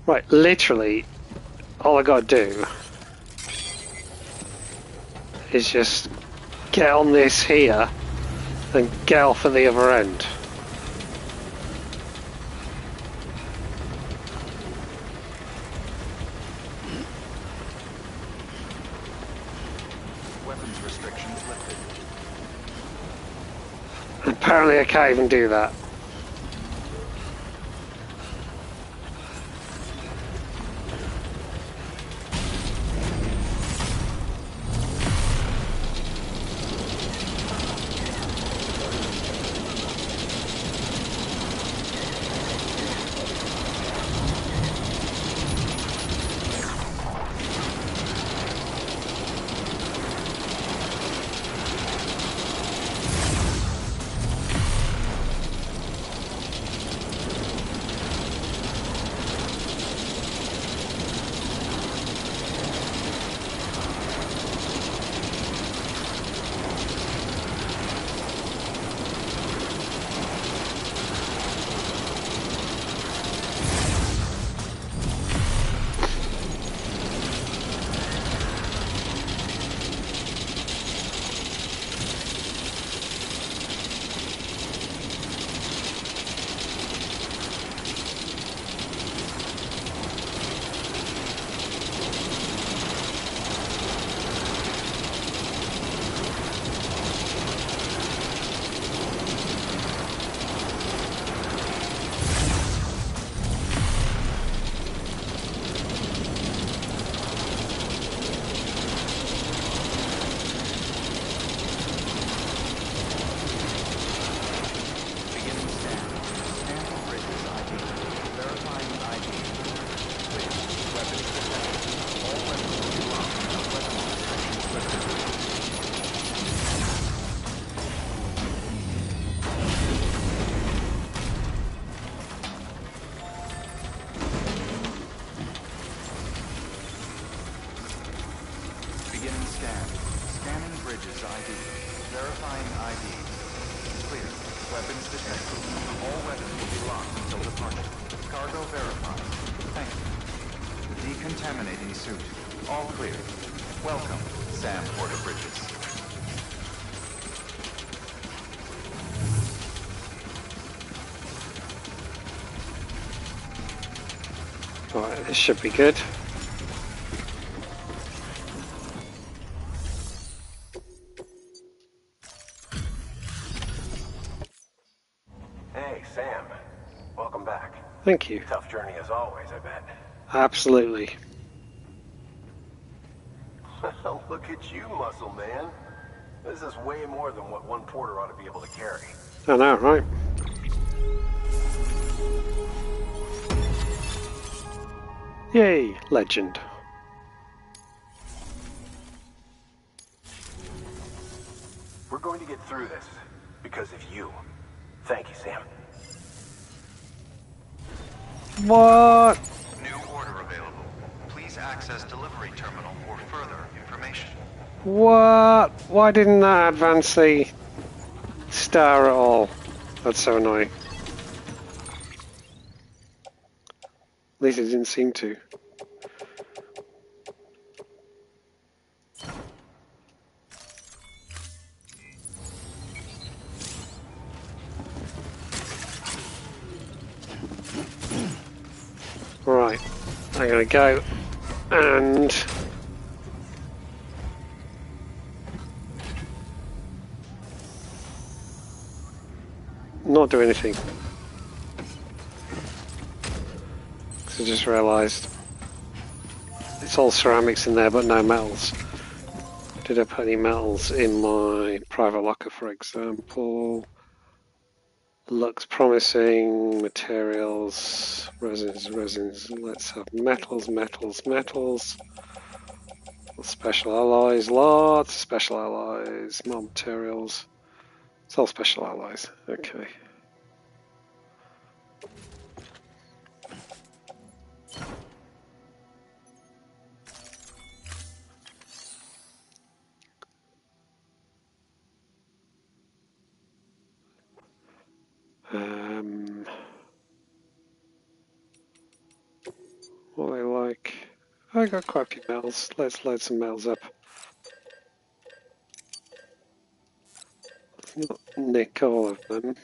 Right, literally, all I gotta do is just get on this here and get off at the other end. Weapons restrictions lifted. Apparently I can't even do that. ID. Verifying ID. Clear. Weapons detected. All weapons will be locked until departure. Cargo verified. Thank you. Decontaminating suit. All clear. Welcome, Sam Porter Bridges. Alright, this should be good. Hey, Sam. Welcome back. Thank you. Tough journey as always, I bet. Absolutely. Look at you, muscle man. This is way more than what one porter ought to be able to carry. I know, right? Yay, legend. We're going to get through this because of you. Thank you, Sam. What? New order available. Please access delivery terminal for further information. What? Why didn't that advance the star at all? That's so annoying. At least it didn't seem to. Right, I'm gonna go and not do anything. So I just realised it's all ceramics in there but no metals. Did I put any metals in my private locker, for example? Looks promising. Materials, resins. Let's have metals. Special alloys, lots of special alloys. More materials. It's all special alloys. Okay. What do I like? I got quite a few metals. Let's load some metals up. Let's not nick all of them.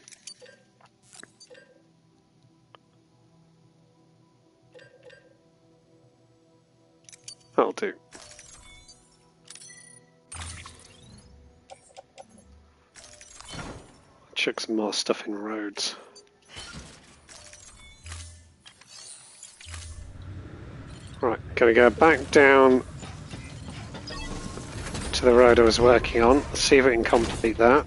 That'll do. Chuck some more stuff in roads. Right, gonna go back down to the road I was working on, see if we can complete that.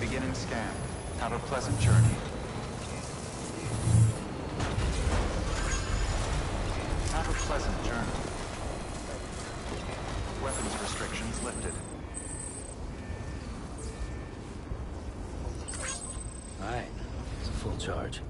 Beginning scan. Have a pleasant journey. Have a pleasant journey. Weapons restrictions lifted. Alright, it's a full charge.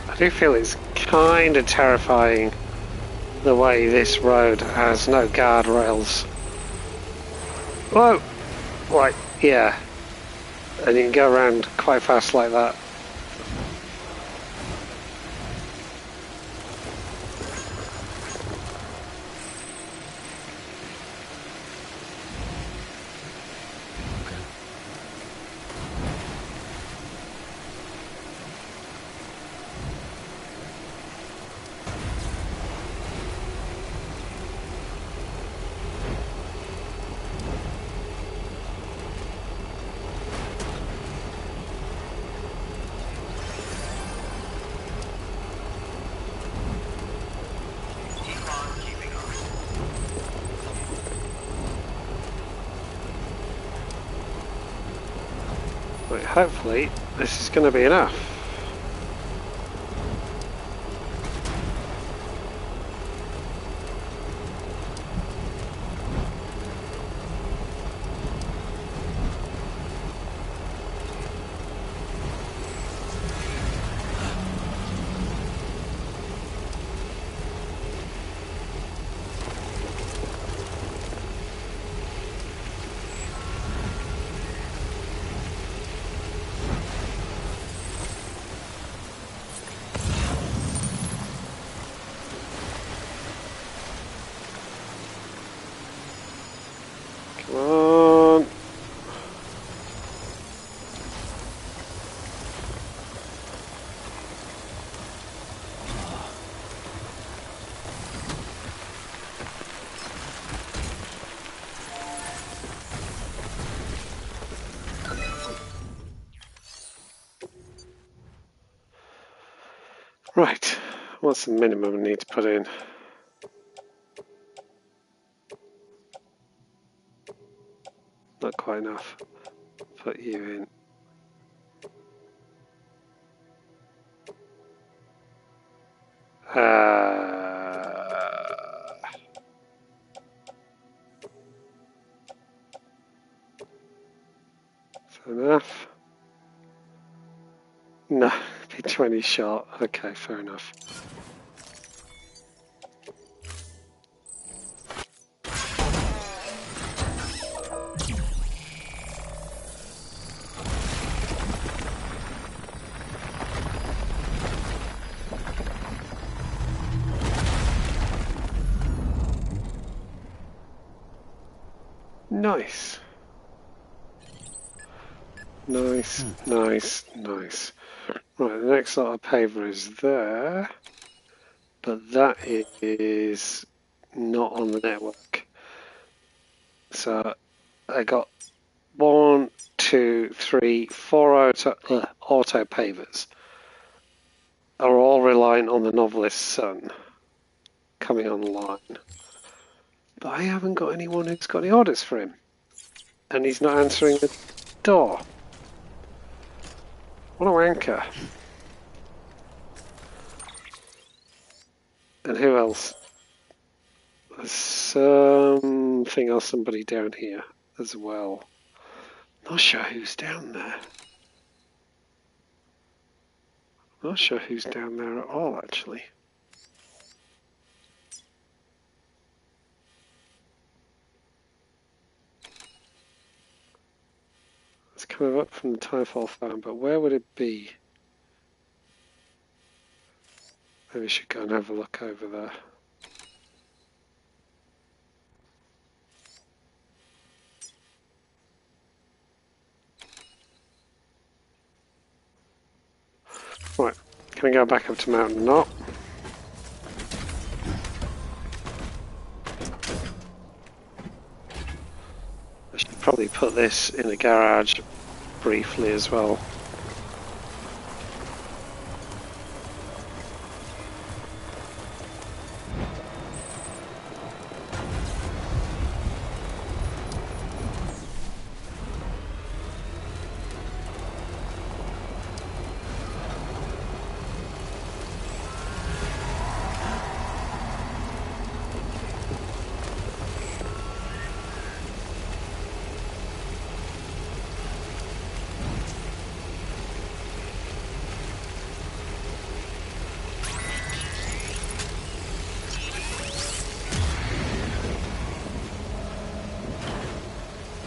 I do feel it's kind of terrifying the way this road has no guardrails. Whoa! Right, yeah. And you can go around quite fast like that. Right, hopefully this is going to be enough. Come on. Right, what's the minimum I need to put in? Not quite enough. Put you in. Is that enough? No, be 20 short. Okay, fair enough. Nice. Nice, nice, nice. Right, the next lot of paver is there, but that is not on the network. So I got 1, 2, 3, 4 auto pavers. Are all reliant on the novelist's son coming online. But I haven't got anyone who's got any orders for him. And he's not answering the door. What a wanker. And who else? There's something else, somebody down here as well. Not sure who's down there. Not sure who's down there at all, actually. It's coming up from the Timefall farm, but where would it be? Maybe we should go and have a look over there. Right, can we go back up to Mountain Knot? I should probably put this in the garage briefly as well.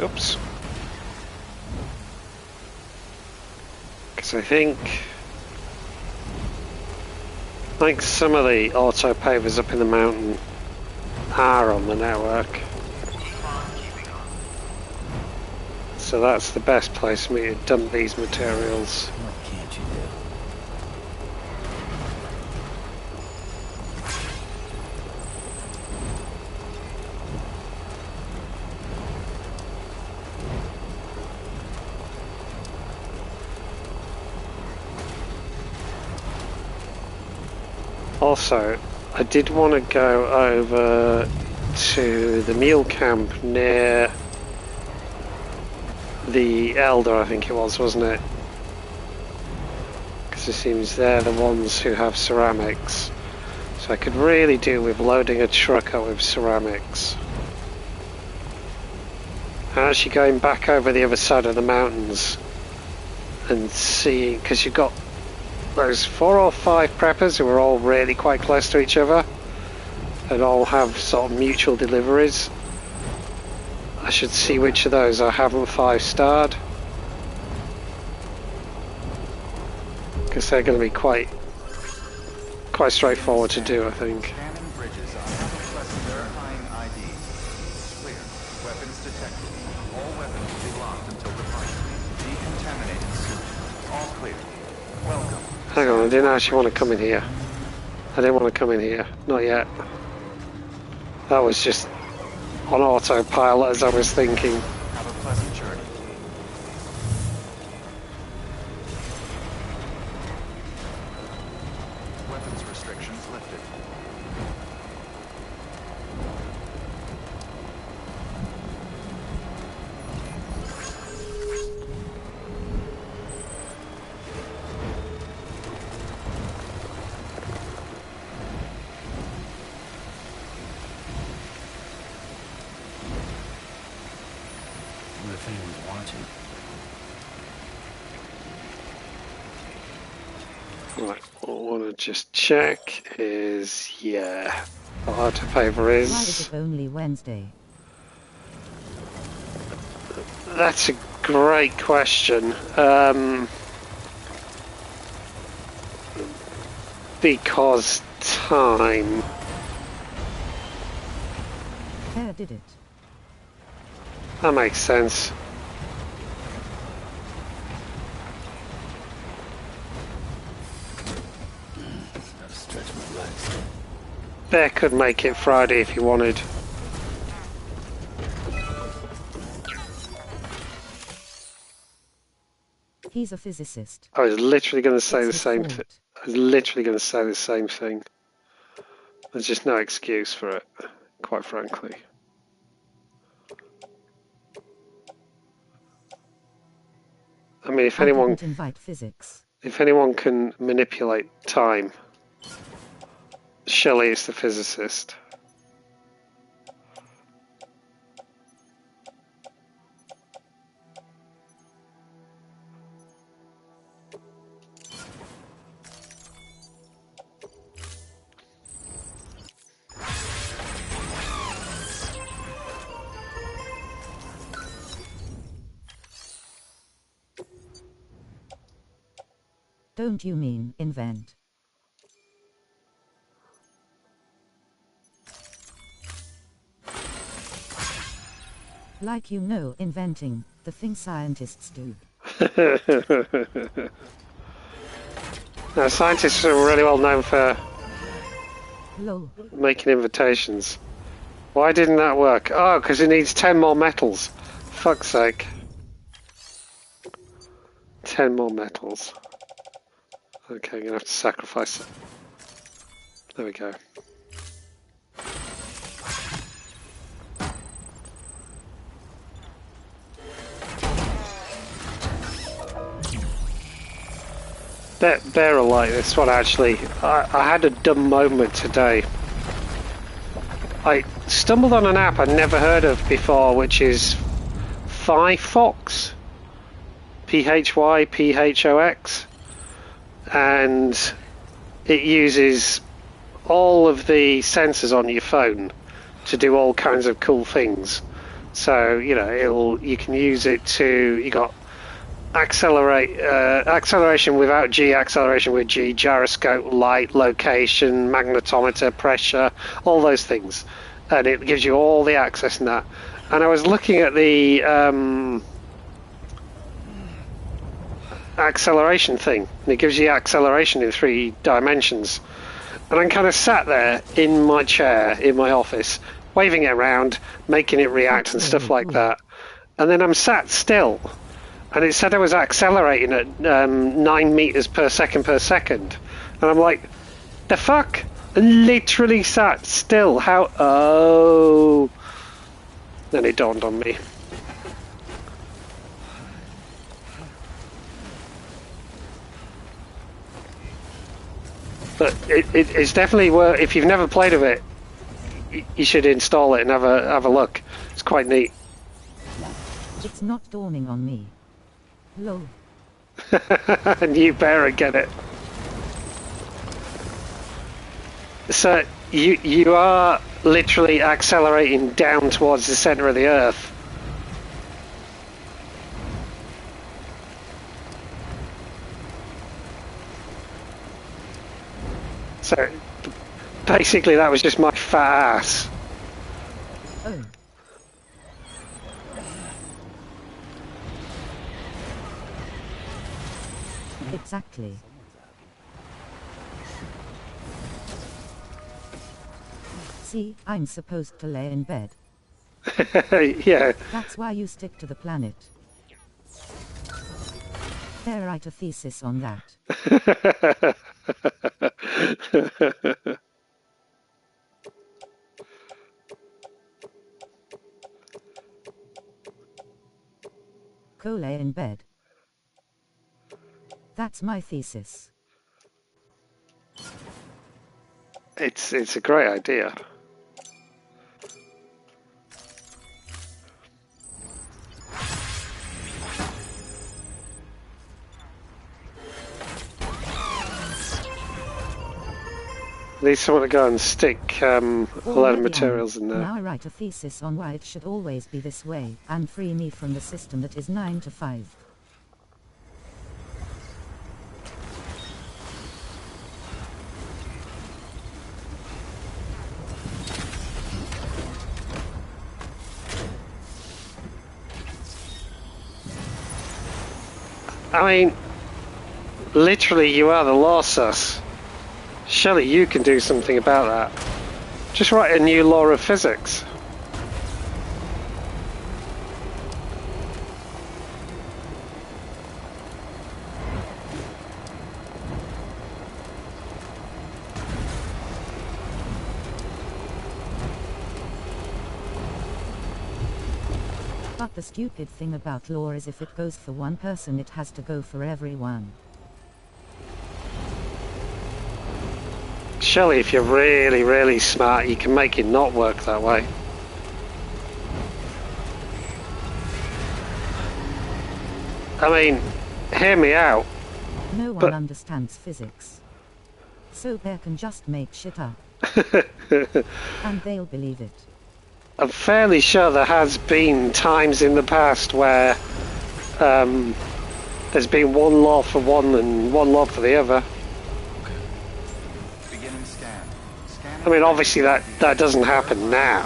Oops. Because I think some of the auto pavers up in the mountain are on the network. So that's the best place for me to dump these materials. What can't you do? Also, I did want to go over to the meal camp near the Elder, I think it was, wasn't it? Because it seems they're the ones who have ceramics. So I could really do with loading a truck up with ceramics. And actually going back over the other side of the mountains and seeing, because you've got those 4 or 5 preppers who are all really quite close to each other and all have sort of mutual deliveries. I should see which of those I haven't 5-starred, because they're going to be quite straightforward to do, I think. Scanning bridges. Verifying ID. Clear. Weapons detected. All weapons will be locked until departure. Decontaminating soon. All clear. Welcome. Hang on, I didn't actually want to come in here. I didn't want to come in here. Not yet. That was just on autopilot as I was thinking. Have a pleasant journey. Weapons restrictions lifted. What if anyone's watching? Right, what I want to just check is, yeah, the autopaper is... Why is it only Wednesday? That's a great question. Because time. Where did it? That makes sense. Gotta stretch my legs. Bear could make it Friday if you wanted. He's a physicist. I was literally going to say It's the his same fault. thing. I was literally going to say the same thing. There's just no excuse for it, quite frankly. I mean, if I anyone didn't invite physics. can manipulate time, Shelley is the physicist. Don't you mean invent? Like you know, inventing, the thing scientists do. Now, scientists are really well known for Lol. making invitations. Why didn't that work? Oh, because it needs 10 more metals. Fuck's sake. 10 more metals. Okay, I'm gonna have to sacrifice it. There we go. Bear will like this one actually. I had a dumb moment today. I stumbled on an app I'd never heard of before, which is Phyphox. Phyphox. And it uses all of the sensors on your phone to do all kinds of cool things. So, you know, you can use it to, you got acceleration without G, acceleration with G, gyroscope, light, location, magnetometer, pressure, all those things. And it gives you all the access in that. And I was looking at the acceleration thing, and it gives you acceleration in 3 dimensions. And I'm kind of sat there in my chair in my office, waving it around, making it react and stuff like that. And then I'm sat still, and it said I was accelerating at 9 meters per second. And I'm like, the fuck? And literally sat still. How? Oh. Then it dawned on me. But it's definitely worth. If you've never played with it, you should install it and have a look. It's quite neat. It's not dawning on me. Lol. And you better get it. So you are literally accelerating down towards the center of the Earth. So basically, that was just my fat ass. Oh. Exactly. See, I'm supposed to lay in bed. Yeah. That's why you stick to the planet. There, write a thesis on that. Go lay in bed. That's my thesis. It's a great idea. Need someone to go and stick a lot of materials in there. Now I write a thesis on why it should always be this way, and free me from the system that is 9 to 5. I mean, literally, you are the law, sus. Surely you can do something about that. Just write a new law of physics. But the stupid thing about law is if it goes for one person, it has to go for everyone. Surely, if you're really, really smart, you can make it not work that way. I mean, hear me out. No one understands physics. So they can just make shit up. And they'll believe it. I'm fairly sure there has been times in the past where there's been one law for one and one law for the other. Beginning scan. I mean, obviously that doesn't happen now.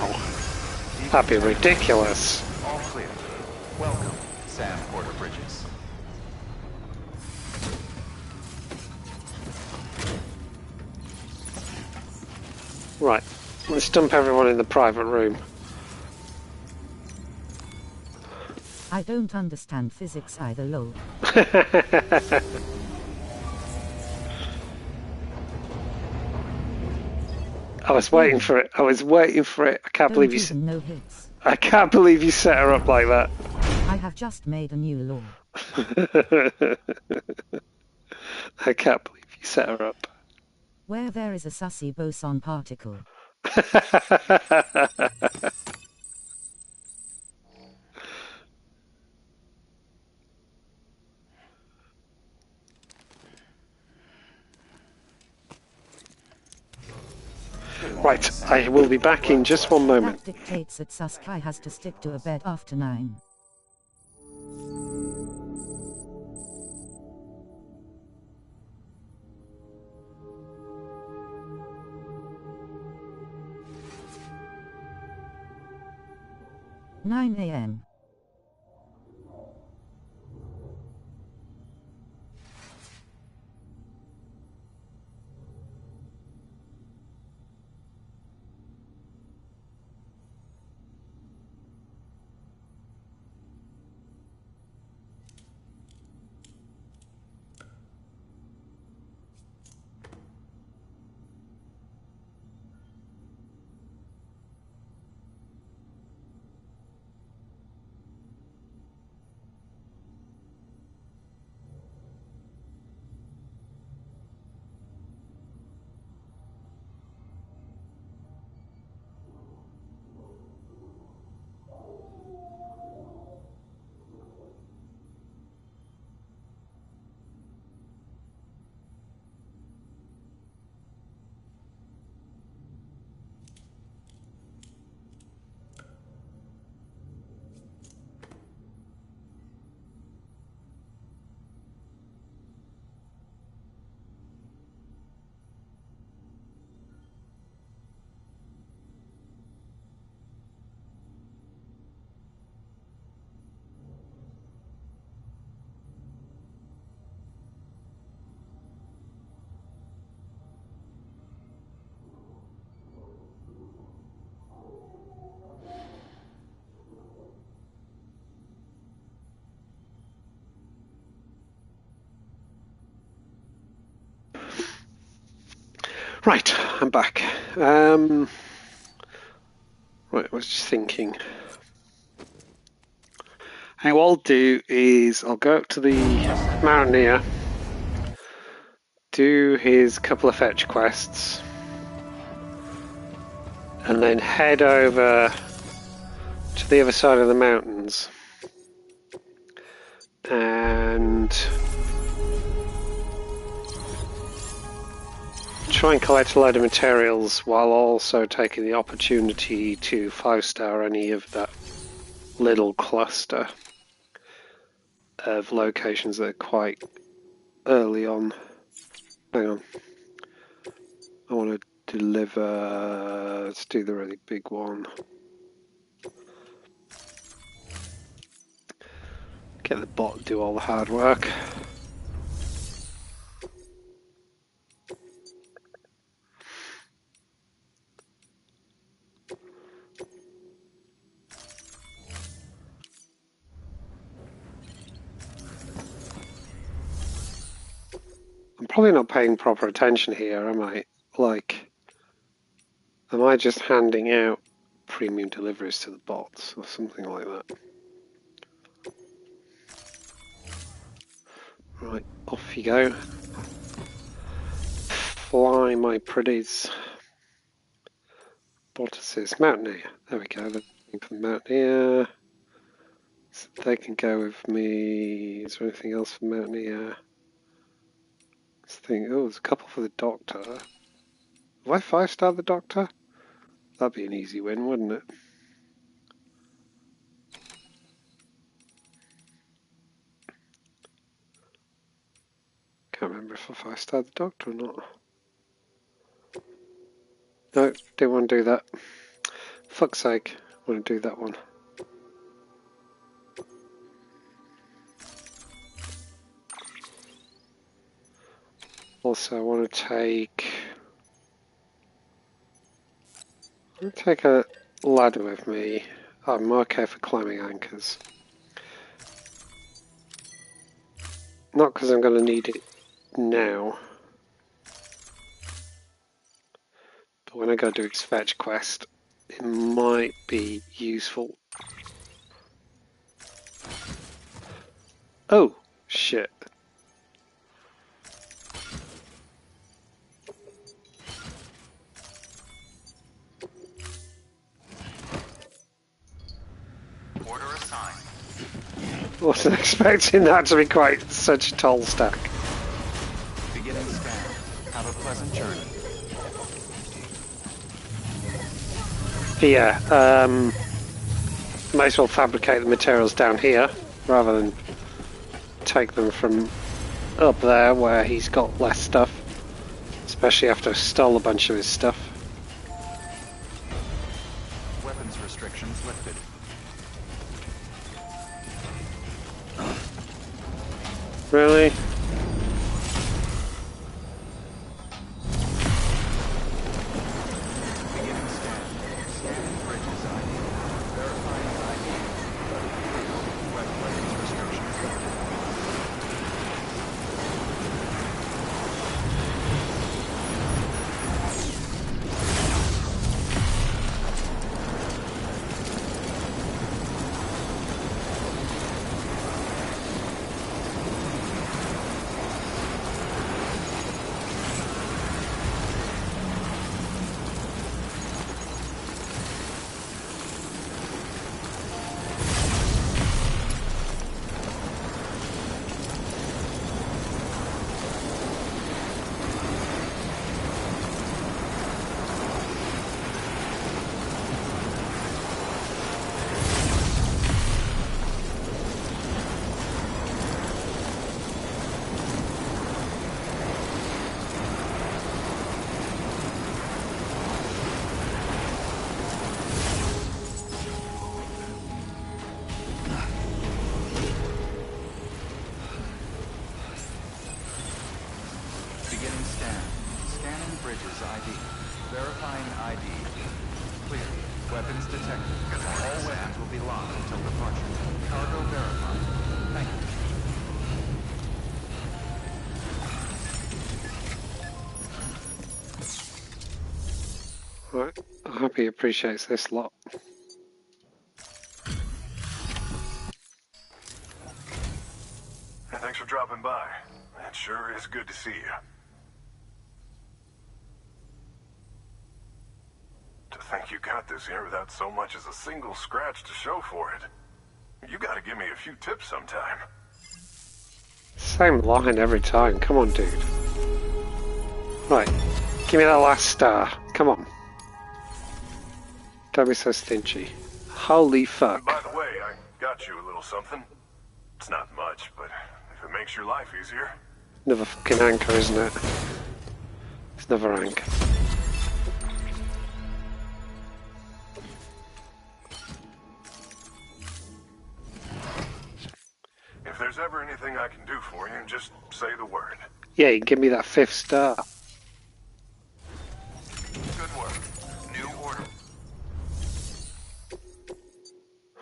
That'd be ridiculous. All clear. Welcome, Sam Porter Bridges. Right, let's dump everyone in the private room. I don't understand physics either, lol. I was waiting for it. I was waiting for it. I can't believe you. No hits. I can't believe you set her up like that. I have just made a new law. I can't believe you set her up. Where there is a sussy boson particle. Right, I will be back in just one moment. That dictates that Sasuke has to stick to a bed after 9. "9 a.m. Right, I'm back. Right, I was just thinking. Hey, what I'll do is I'll go up to the Mountaineer, do his couple of fetch quests, and then head over to the other side of the mountains and try and collect a load of materials while also taking the opportunity to 5-star any of that little cluster of locations that are quite early on. Hang on. I want to deliver... Let's do the really big one. Get the bot to do all the hard work. I'm probably not paying proper attention here, am I? Like, am I just handing out premium deliveries to the bots or something like that? Right, off you go. Fly, my pretties. Bottices. Mountaineer. There we go. Looking for Mountaineer. So they can go with me. Is there anything else for Mountaineer? Let's think. Oh, there's a couple for the Doctor. Have I 5-starred the Doctor? That'd be an easy win, wouldn't it? Can't remember if I 5-starred the Doctor or not. No, didn't want to do that. Fuck's sake, I want to do that one. Also, I want to take a ladder with me. I'm okay for climbing anchors. Not because I'm going to need it now. But when I go do its fetch quest, it might be useful. Oh, shit. Order assigned. Wasn't expecting that to be quite such a tall stack. Beginning scan. Have a pleasant journey. Yeah, might as well fabricate the materials down here rather than take them from up there where he's got less stuff, especially after I stole a bunch of his stuff. Weapons restrictions lifted. Really? Beginning scan. Scanning bridges ID. Verifying ID. Weapons restrictions lifted. Beginning scan. Scanning bridges ID. Verifying ID. Clear. Weapons detected. All weapons will be locked until departure. Cargo verified. Thank you. hope he appreciates this lot. Thanks for dropping by. It sure is good to see you. To think you got this here without so much as a single scratch to show for it. You gotta give me a few tips sometime. Same line every time. Come on, dude. Right. Give me that last star. Come on. Don't be so stingy. Holy fuck. By the way, I got you a little something. It's not much, but if it makes your life easier. Another fucking anchor, isn't it? It's another anchor. If there's ever anything I can do for you, just say the word. Yeah, you can give me that 5th star. Good work. New order.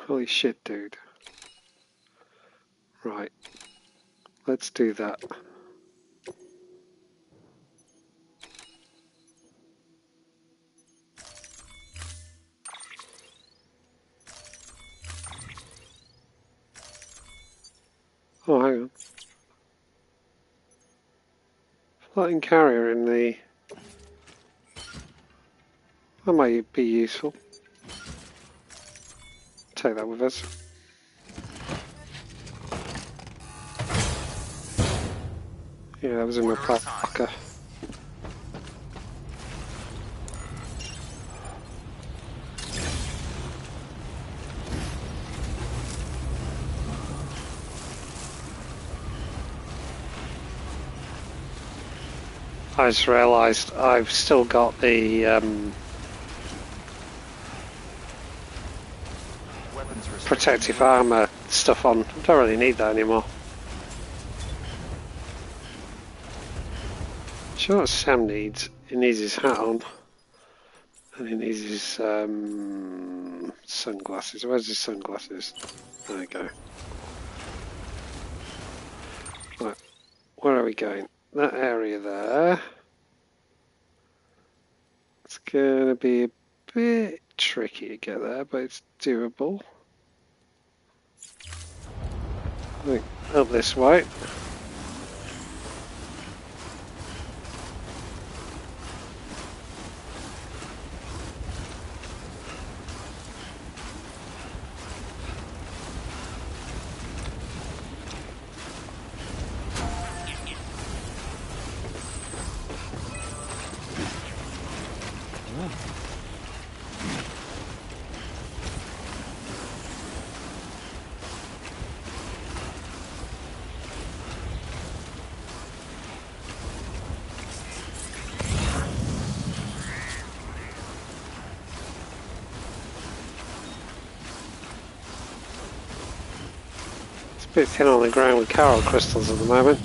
Holy shit, dude. Right. Let's do that. Oh, hang on. Floating carrier in the... That might be useful. Take that with us. Yeah, that was in my pocket. I just realised I've still got the protective armour stuff on. I don't really need that anymore. Sure what Sam needs. He needs his hat on. And he needs his sunglasses. Where's his sunglasses? There we go. Right. Where are we going? That area there. It's going to be a bit tricky to get there, but it's doable. I think up this way. A bit thin on the ground with coral crystals at the moment.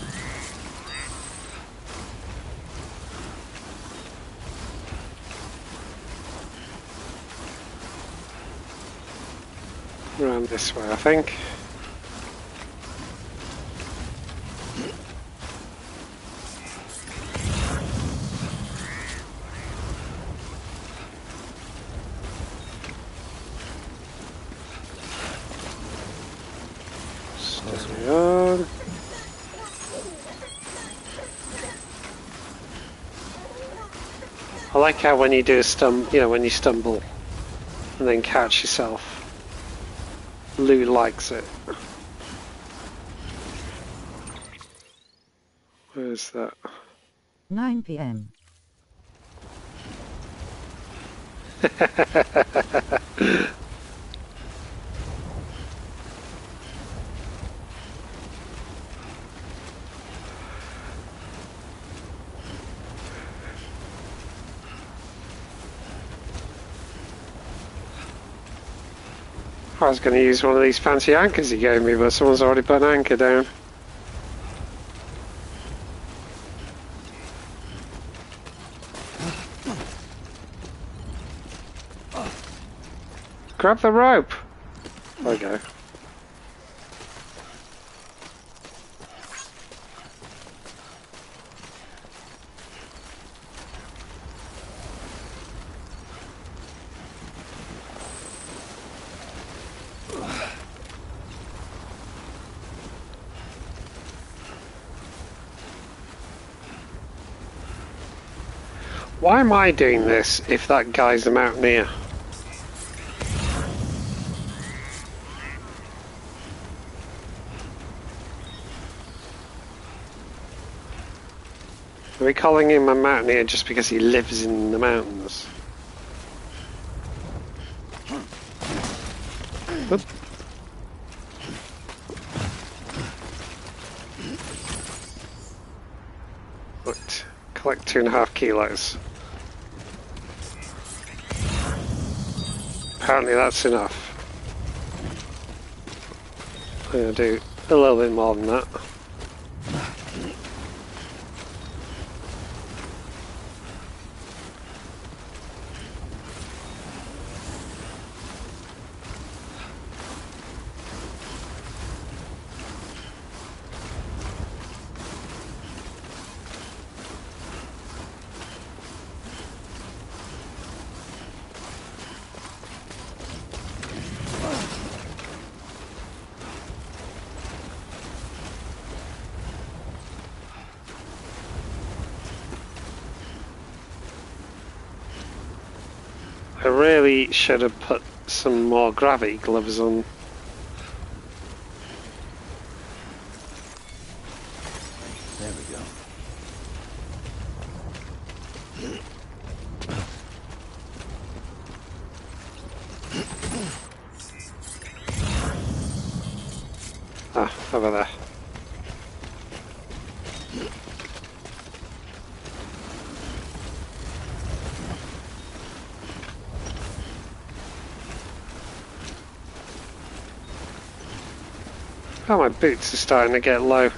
Around this way, I think. Steady on. I like how when you do when you stumble and then catch yourself, Lou likes it. Where's that? 9 p.m. I was going to use one of these fancy anchors he gave me, but someone's already put an anchor down. Grab the rope! There we go. Why am I doing this if that guy's a mountaineer? Are we calling him a mountaineer just because he lives in the mountains? Oop. Right. Collect 2.5 kilos. Apparently that's enough. I'm going to do a little bit more than that. I really should have put some more gravity gloves on. There we go. Ah, over there. Oh, my boots are starting to get low.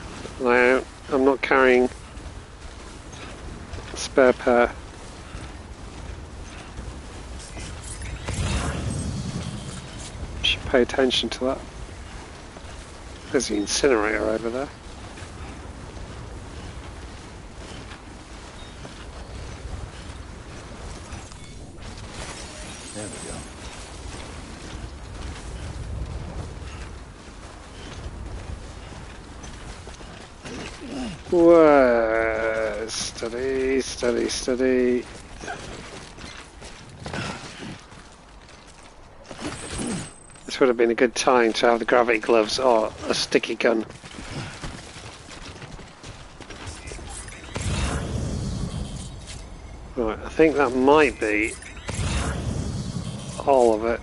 I'm not carrying a spare pair. Should pay attention to that. There's the incinerator over there. There we go. Whoa, steady, steady, steady. This would have been a good time to have the gravity gloves or a sticky gun. Right, I think that might be all of it.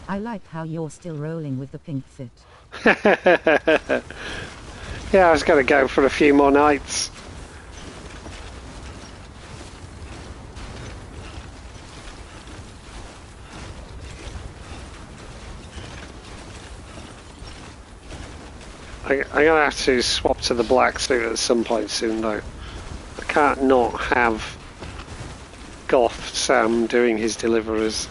I like how you're still rolling with the pink fit. Yeah, I was going to go for a few more nights. I'm going to have to swap to the black suit at some point soon though. I can't not have Goth Sam doing his deliveries.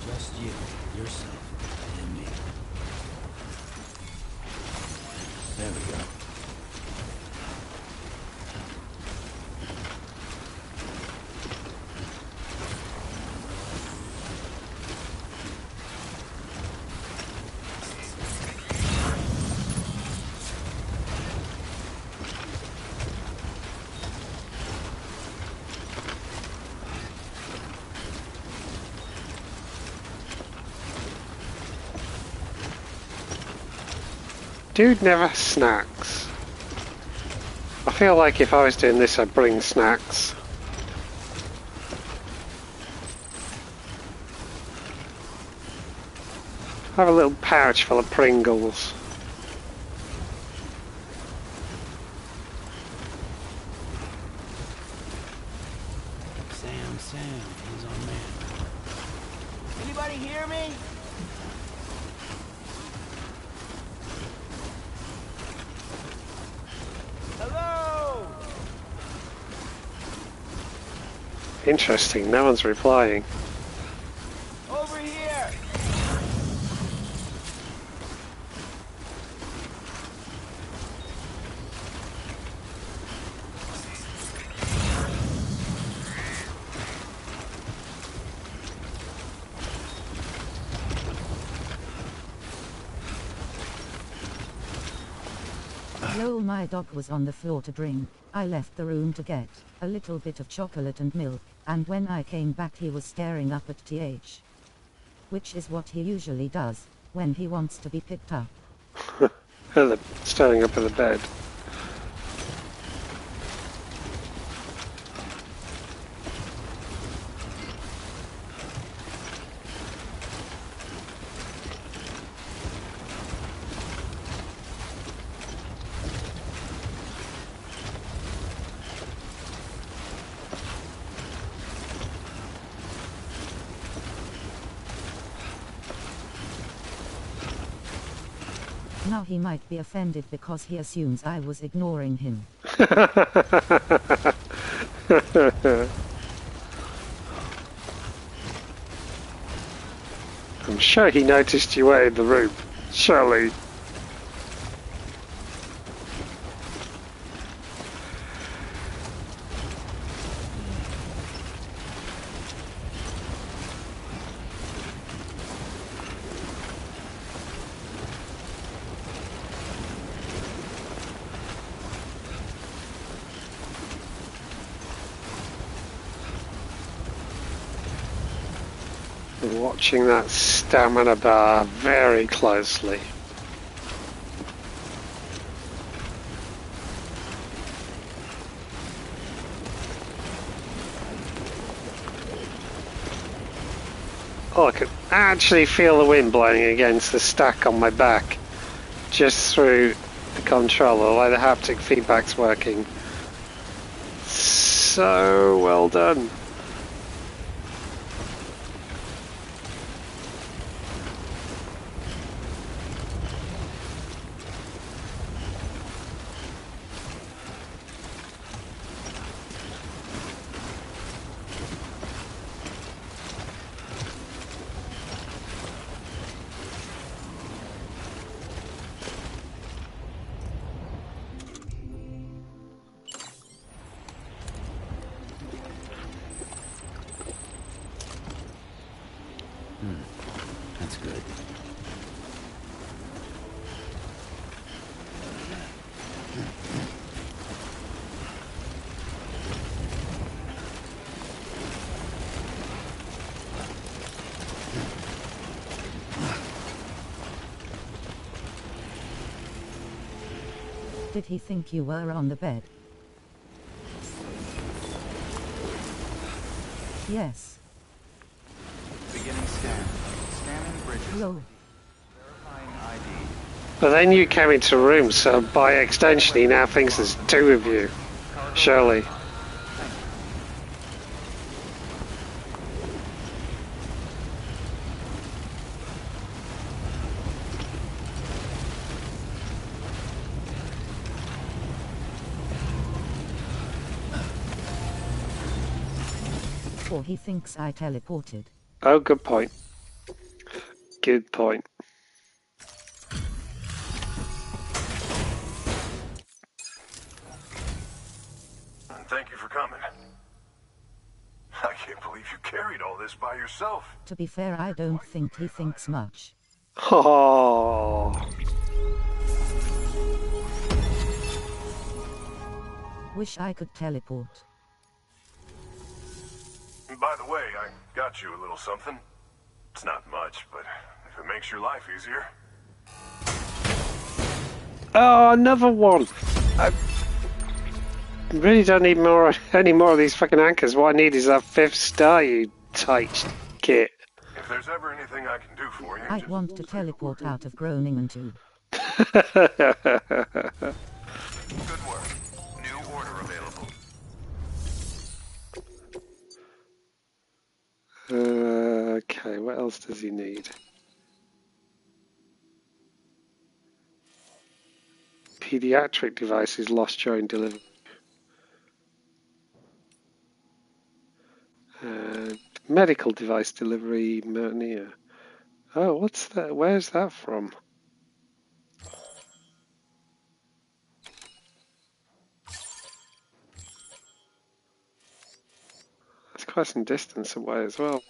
Just you, yourself, and me. There we go. Dude never snacks. I feel like if I was doing this I'd bring snacks. I have a little pouch full of Pringles. Sam, he's on man. Anybody hear me? Hello? Interesting, no one's replying. Over here! Joel, my dog was on the floor to drink. I left the room to get a little bit of chocolate and milk, and when I came back he was staring up at TH. Which is what he usually does when he wants to be picked up. Staring up at the bed. Now he might be offended because he assumes I was ignoring him. I'm sure he noticed you were in the room. Surely. Watching that stamina bar very closely. Oh, I can actually feel the wind blowing against the stack on my back just through the controller, like the haptic feedback's working. So well done. That's good. Did he think you were on the bed? Yes. Beginning scan. Scanning bridges. Low. Verifying ID. But then you came into the room, so by extension he now thinks there's two of you. Surely. Or he thinks I teleported. Oh, good point. Good point. Thank you for coming. I can't believe you carried all this by yourself. To be fair, I don't think he thinks much. Oh. Wish I could teleport. By the way, I got you a little something. It's not much, but if it makes your life easier. Oh, another one. I really don't need any more of these fucking anchors. What I need is that 5th star, you tight kit. If there's ever anything I can do for you, I'd want to teleport out of Groningen too. Good work. New order available. Okay, what else does he need? Pediatric devices lost during delivery. And medical device delivery, Mountaineer. Oh, what's that? Where's that from? That's quite some distance away as well.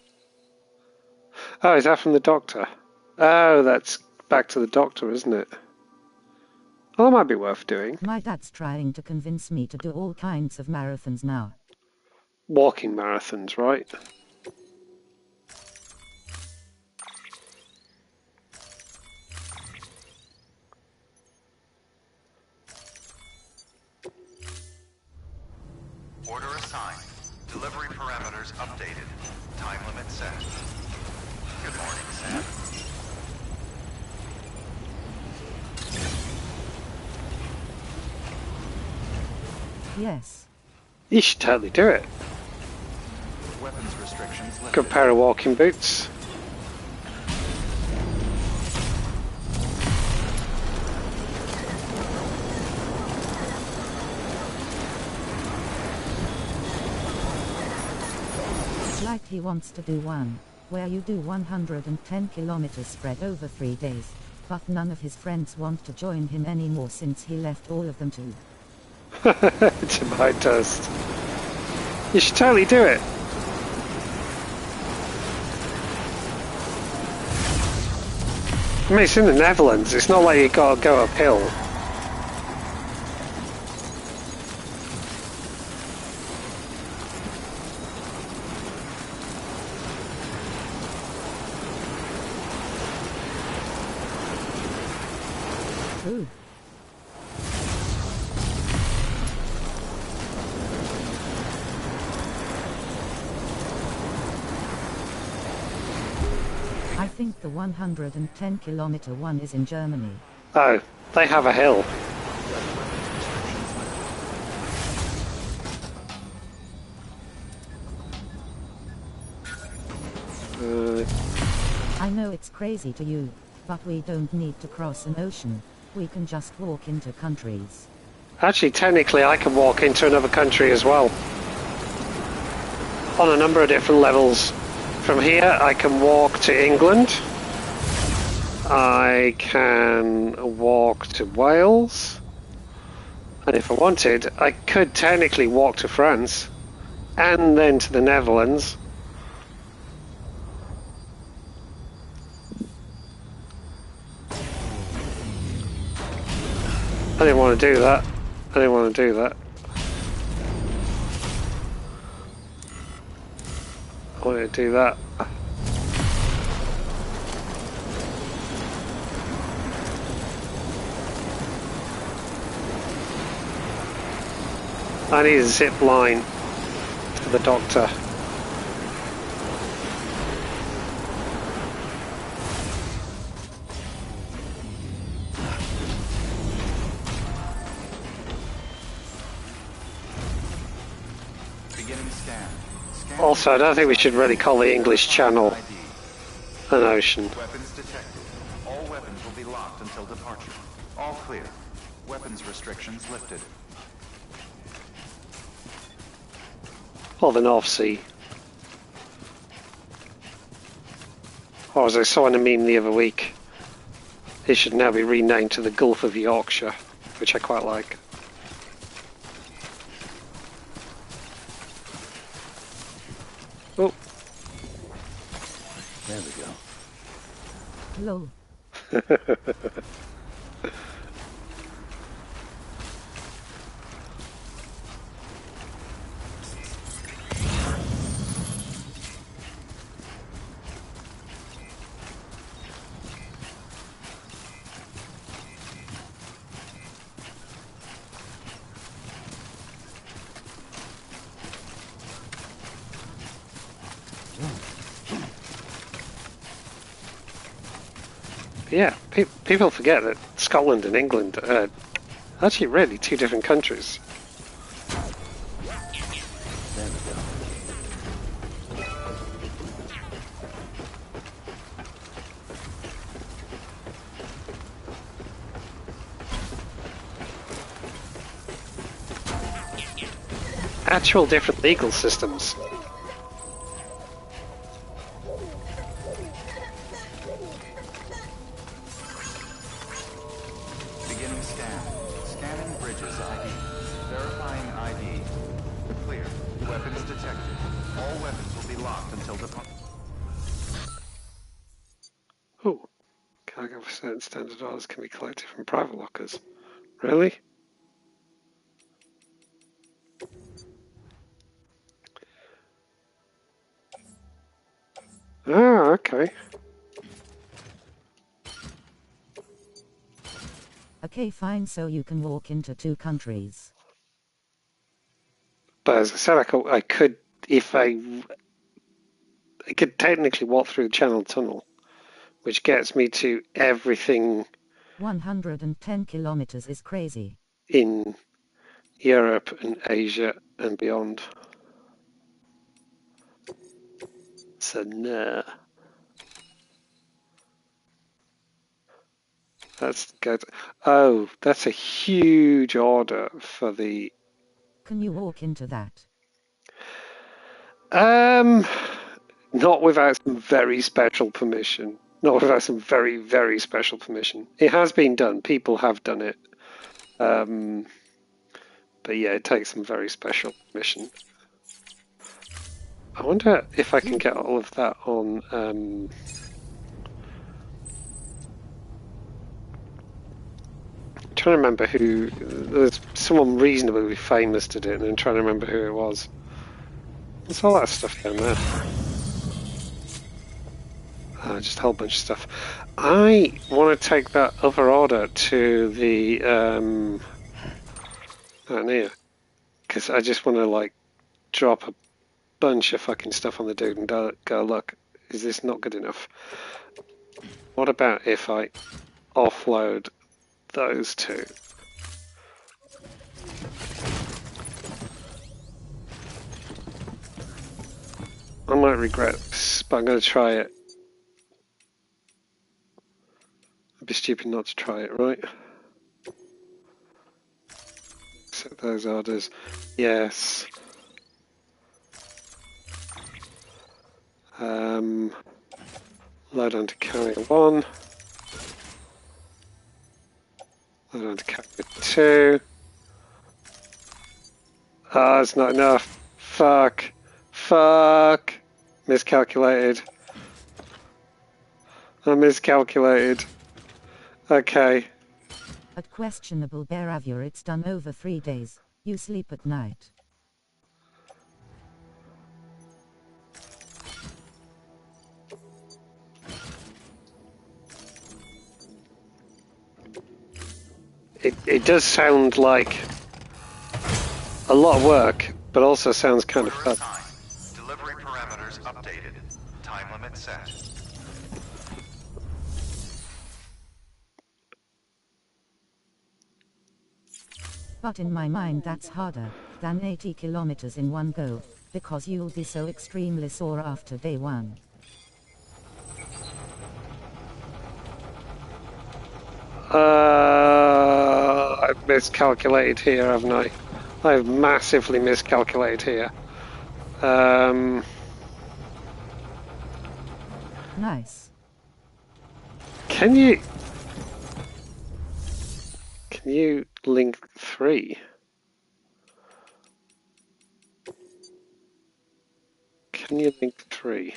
Oh, is that from the doctor? Oh, that's back to the doctor, isn't it? Well, that might be worth doing. My dad's trying to convince me to do all kinds of marathons now. Walking marathons, right? Order assigned. Delivery parameters updated. Time limit set. Good morning, Sam. Yes. You should totally do it. Weapons restrictions lifted. Good pair of walking boots. It's like he wants to do one, where you do 110 kilometers spread over 3 days, but none of his friends want to join him anymore since he left all of them too. To my toast. You should totally do it. I mean, it's in the Netherlands. It's not like you gotta go uphill. True. I think the 110 kilometer one is in Germany. Oh, they have a hill. I know it's crazy to you, but we don't need to cross an ocean. We can just walk into countries. Actually, technically, I can walk into another country as well. On a number of different levels. From here, I can walk to England. I can walk to Wales. And if I wanted, I could technically walk to France. And then to the Netherlands. I didn't want to do that. I didn't want to do that. I wanted to do that. I need a zip line to the doctor. Beginning scan. Also, I don't think we should really call the English Channel an ocean. Weapons detected. All weapons will be locked until departure. All clear. Weapons restrictions lifted. Or the North Sea. Or as I saw in a meme the other week, it should now be renamed to the Gulf of Yorkshire, which I quite like. Oh. There we go. Lol. Yeah, people forget that Scotland and England are actually really two different countries. There we go. Actual different legal systems. Beginning scan. Scanning bridges ID. Verifying ID. Clear. Weapons detected. All weapons will be locked until departure. Oh, cargo for certain standard orders can be collected from private lockers. Really? Ah, okay. Okay, fine, so you can walk into 2 countries. But as I said, I could, if I could technically walk through the Channel Tunnel, which gets me to everything 110 kilometers is crazy. in Europe and Asia and beyond. So nah. That's good. Oh, that's a huge order for the Can you walk into that? not without some very special permission. Not without some very, very special permission. It has been done. People have done it. But yeah, it takes some very special permission. I wonder if I can get all of that on. I'm trying to remember who. There's someone reasonably famous did it, and I'm trying to remember who it was. There's all that stuff down there. Just a whole bunch of stuff. I want to take that other order to the down here, because I just want to like drop a bunch of fucking stuff on the dude and go, look, is this not good enough? What about if I offload those two? I might regret this, but I'm going to try it. It'd be stupid not to try it, right? Accept those orders. Yes. Load onto carrier 1. Load onto carrier 2. Ah, it's not enough. Fuck. Fuck. Miscalculated. I miscalculated. Okay. At questionable behavior, it's done over 3 days. You sleep at night. It does sound like a lot of work, but also sounds kind of fun. Delivery parameters updated. Time limit set. But in my mind that's harder than 80 kilometers in one go, because you'll be so extremely sore after day 1. I've miscalculated here, haven't I? I've massively miscalculated here. Nice. Can you link 3? Can you link 3?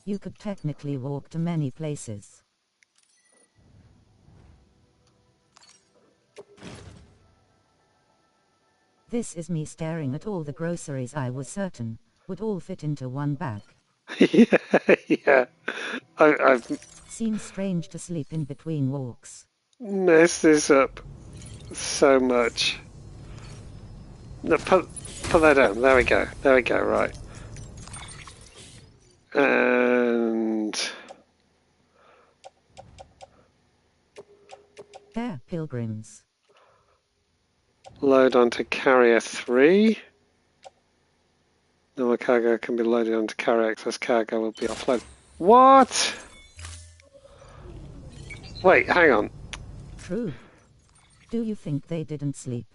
You could technically walk to many places. This is me staring at all the groceries I was certain would all fit into one bag. yeah. I've Seems strange to sleep in between walks. messed this up so much. No, put that down. There we go. There we go. Right. And Air pilgrims. load onto carrier 3. Normal cargo can be loaded onto carrier. Excess cargo will be offloaded. What? Wait, hang on. True. Do you think they didn't sleep?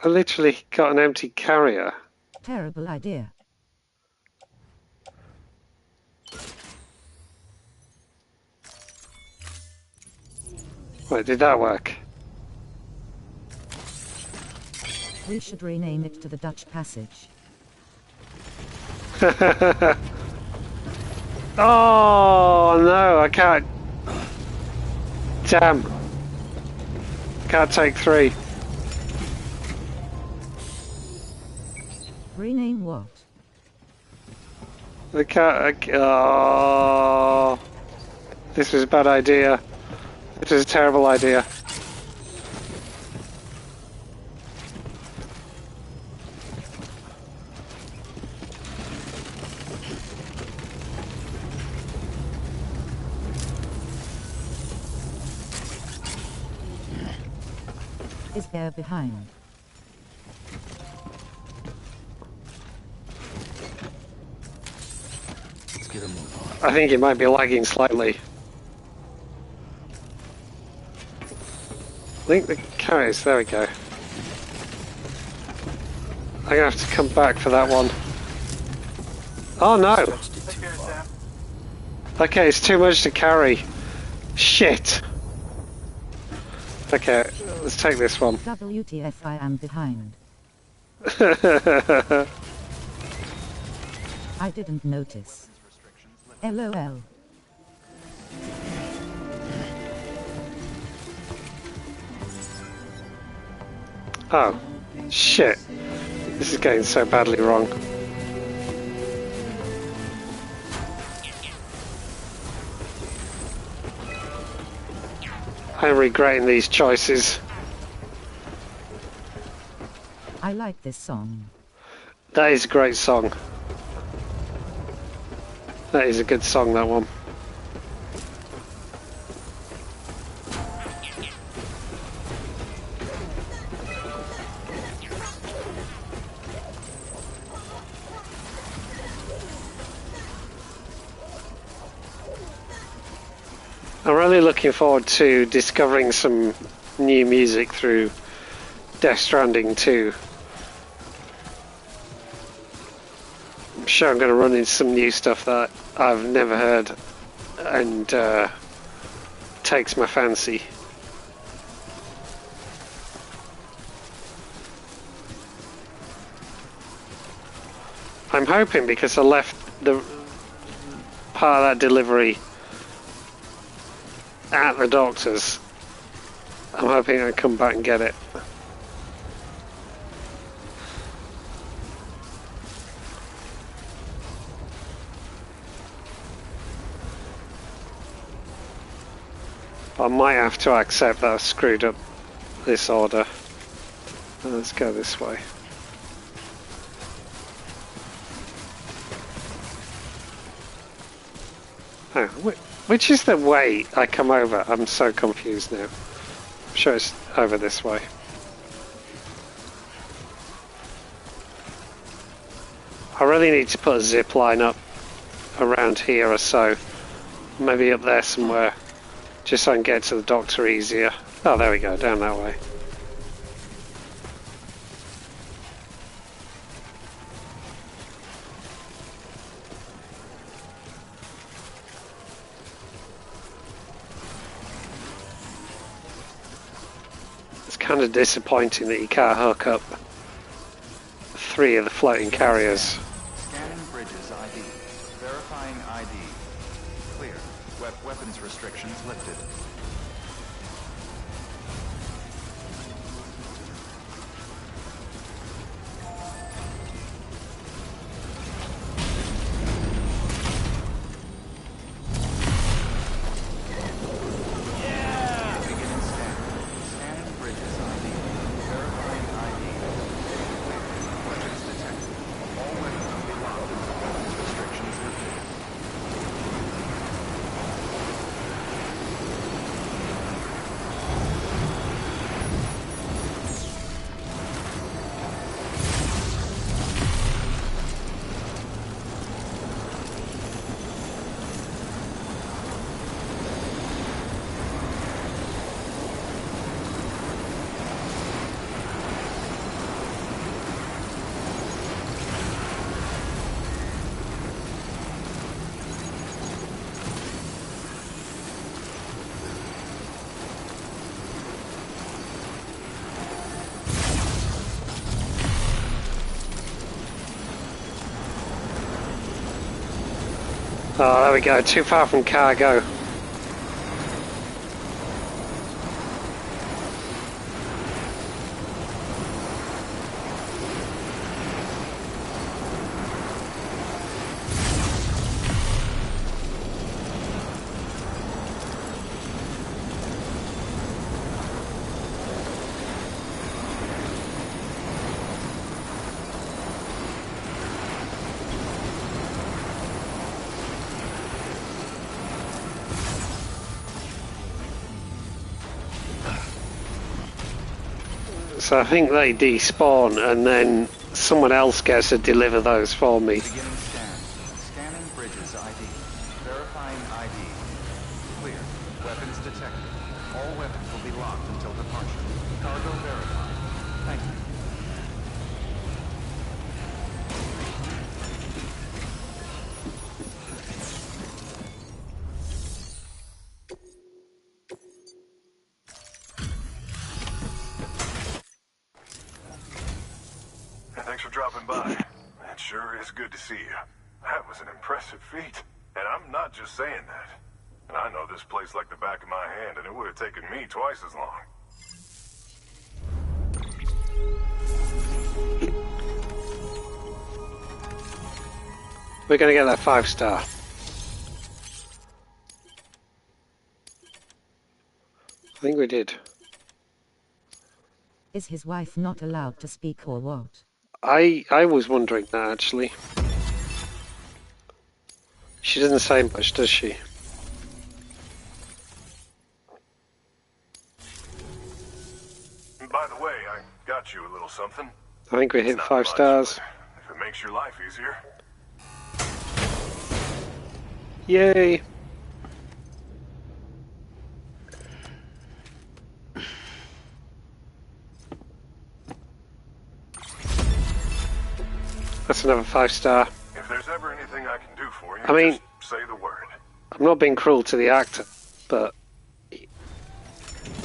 I literally got an empty carrier. Terrible idea. Wait, did that work? We should rename it to the Dutch Passage. Oh no, I can't. Damn. Can't take 3. Rename what? I can't. Oh. This was a bad idea. This was a terrible idea. Is there behind? Let's get a move I think it might be lagging slightly. Link the carriers, there we go. I'm gonna have to come back for that one. Oh no! Okay, it's too much to carry. Shit! Okay, let's take this one. WTF, I am behind. I didn't notice. LOL. Oh, shit. This is getting so badly wrong. I'm regretting these choices. I like this song. That is a great song. That is a good song, that one. I'm really looking forward to discovering some new music through Death Stranding 2. I'm sure I'm going to run into some new stuff that I've never heard and takes my fancy. I'm hoping, because I left the part of that delivery at the doctor's, I'm hoping I come back and get it. I might have to accept that I've screwed up this order. Let's go this way. Oh, which is the way I come over? I'm so confused now. I'm sure it's over this way. I really need to put a zip line up around here or so. Maybe up there somewhere. Just so I can get to the doctor easier. Oh, there we go, down that way. It's kind of disappointing that you can't hook up 3 of the floating carriers. Scanning bridges ID. Verifying ID. Clear. Weapons restrictions lifted. Beginning scan. Scanning bridges ID. Verifying ID. Clear. Weapons detected. All weapons will be locked until weapons restrictions lifted. Oh, there we go. Too far from cargo. So I think they despawn and then someone else gets to deliver those for me. Beginning scan. Scanning bridges ID. Verifying ID. Clear. Weapons detected. All weapons will be locked until departure. Cargo verified. Thank you. Thanks for dropping by. It sure is good to see you. That was an impressive feat. And I'm not just saying that. And I know this place like the back of my hand, and it would have taken me twice as long. We're going to get that 5-star. I think we did. Is his wife not allowed to speak or what? I was wondering that, actually. She doesn't say much, does she? By the way, I got you a little something. I think we hit Not 5 much, stars. but if it makes your life easier. Yay! That's another 5-star. If there's ever anything I can do for you, I mean, just say the word. I'm not being cruel to the actor, but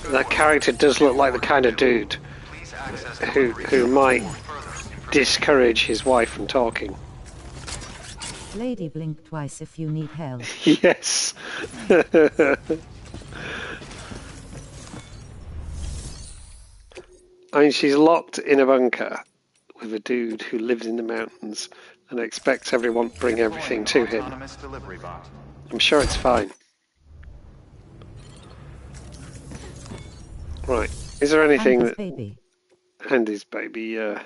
that character does look like the kind of dude who might discourage his wife from talking. Lady, blink twice if you need help. Yes. I mean, she's locked in a bunker with a dude who lives in the mountains and expects everyone to bring everything to him. Autonomous delivery bot. I'm sure it's fine. Right. Is there anything And his that... baby. And his baby, yeah.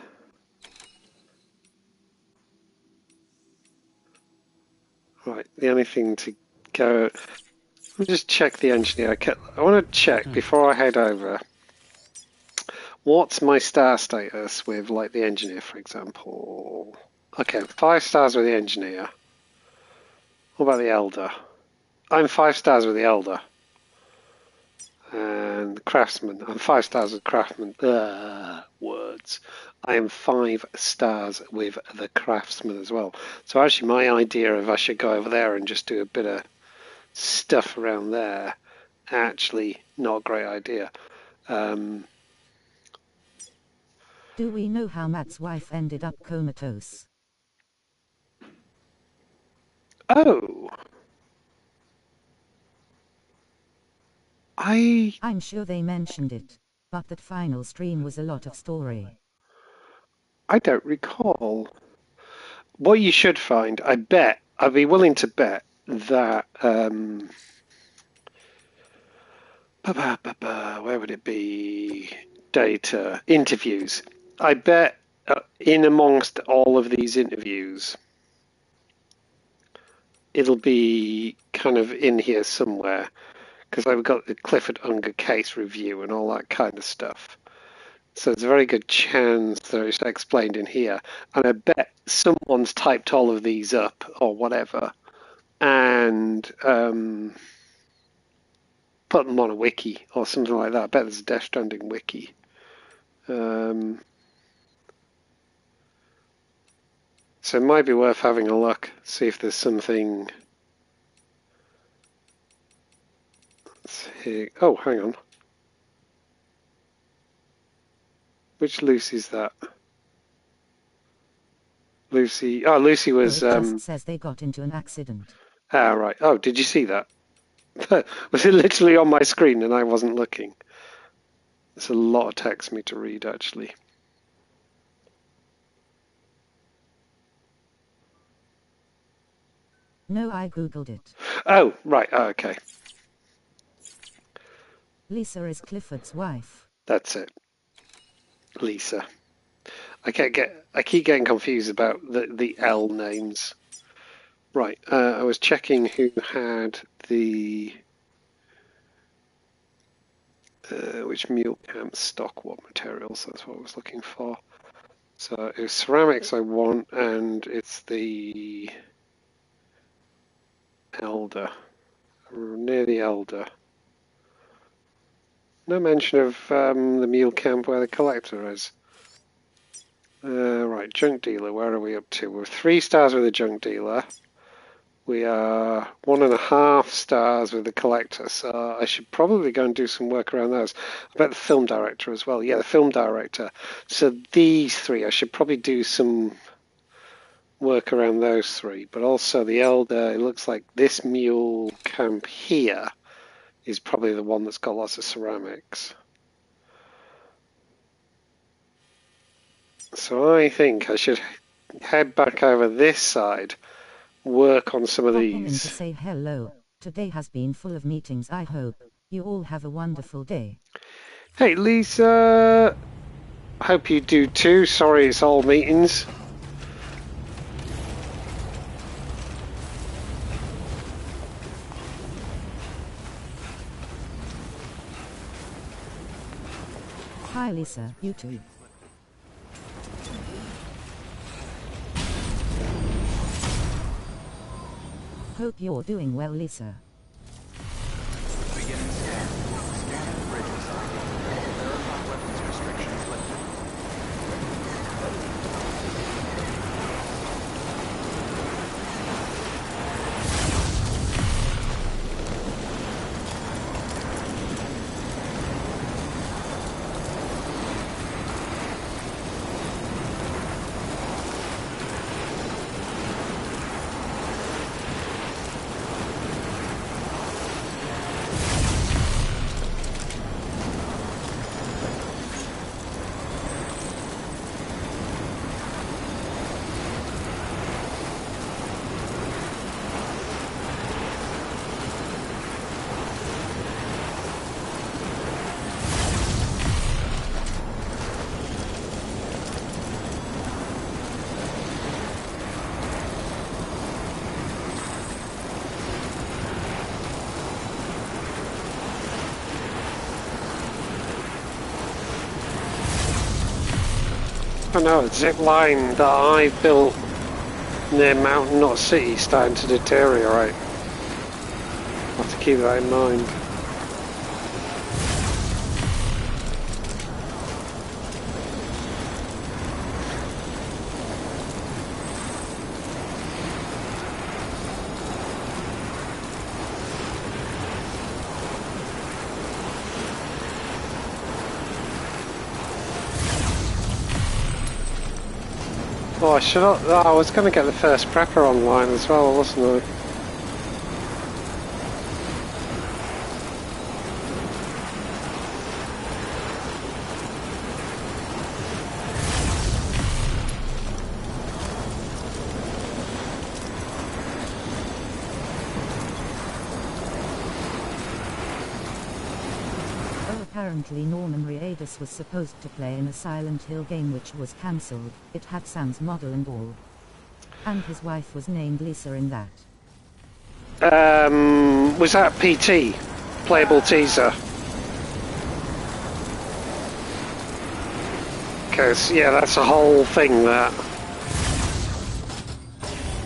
Right, the only thing to go... Let me just check the engineer. I want to check before I head over. What's my star status with, like, the engineer, for example? Okay, 5 stars with the engineer. What about the elder? I'm 5 stars with the elder. And the craftsman. I'm 5 stars with craftsman. Words. I am 5 stars with the craftsman as well. So actually my idea of I should go over there and just do a bit of stuff around there, actually not a great idea. Do we know how Matt's wife ended up comatose? Oh. I'm sure they mentioned it, but that final stream was a lot of story. I don't recall. What you should find, I'd be willing to bet that, where would it be? Data, interviews. I bet in amongst all of these interviews, it'll be kind of in here somewhere, because I've got the Clifford Unger case review and all that kind of stuff. So there's a very good chance that it's explained in here. And I bet someone's typed all of these up or whatever and put them on a wiki or something like that. I bet there's a Death Stranding wiki. So it might be worth having a look, see if there's something. Let's see. Oh, hang on. Which Lucy's that? Lucy. Oh, Lucy was. It just says they got into an accident. Ah, right. Oh, did you see that? Was it literally on my screen and I wasn't looking? It's a lot of text for me to read, actually. No, I googled it. Oh, right. Oh, okay. Lisa is Clifford's wife. That's it. Lisa. I keep getting confused about the L names. Right. I was checking who had the which mule camp stock what materials. That's what I was looking for. So it was ceramics I want, and it's the Elder. Near the Elder. No mention of the mule camp where the collector is. Right, junk dealer, where are we up to? We're 3 stars with the junk dealer. We are 1.5 stars with the collector, so I should probably go and do some work around those. I bet the film director as well. Yeah, the film director. So these 3, I should probably do some work around those 3. But also the Elder, it looks like this mule camp here is probably the one that's got lots of ceramics. So I think I should head back over this side, work on some of Popping in to these. say hello. Today has been full of meetings. I hope you all have a wonderful day. Hey Lisa, hope you do too. Sorry it's all meetings. Hi Lisa, you too. Hope you're doing well, Lisa. Beginning scan. Scanning bridges. Verify weapons restrictions lifted. I know, a zip line that I built near Mountain Knot City starting to deteriorate. I'll have to keep that in mind. Oh, I was going to get the first prepper online as well, wasn't I? Apparently Norman Reedus was supposed to play in a Silent Hill game which was cancelled. It had Sam's model and all. And his wife was named Lisa in that. Was that PT? Playable teaser? Because, yeah, that's a whole thing, that.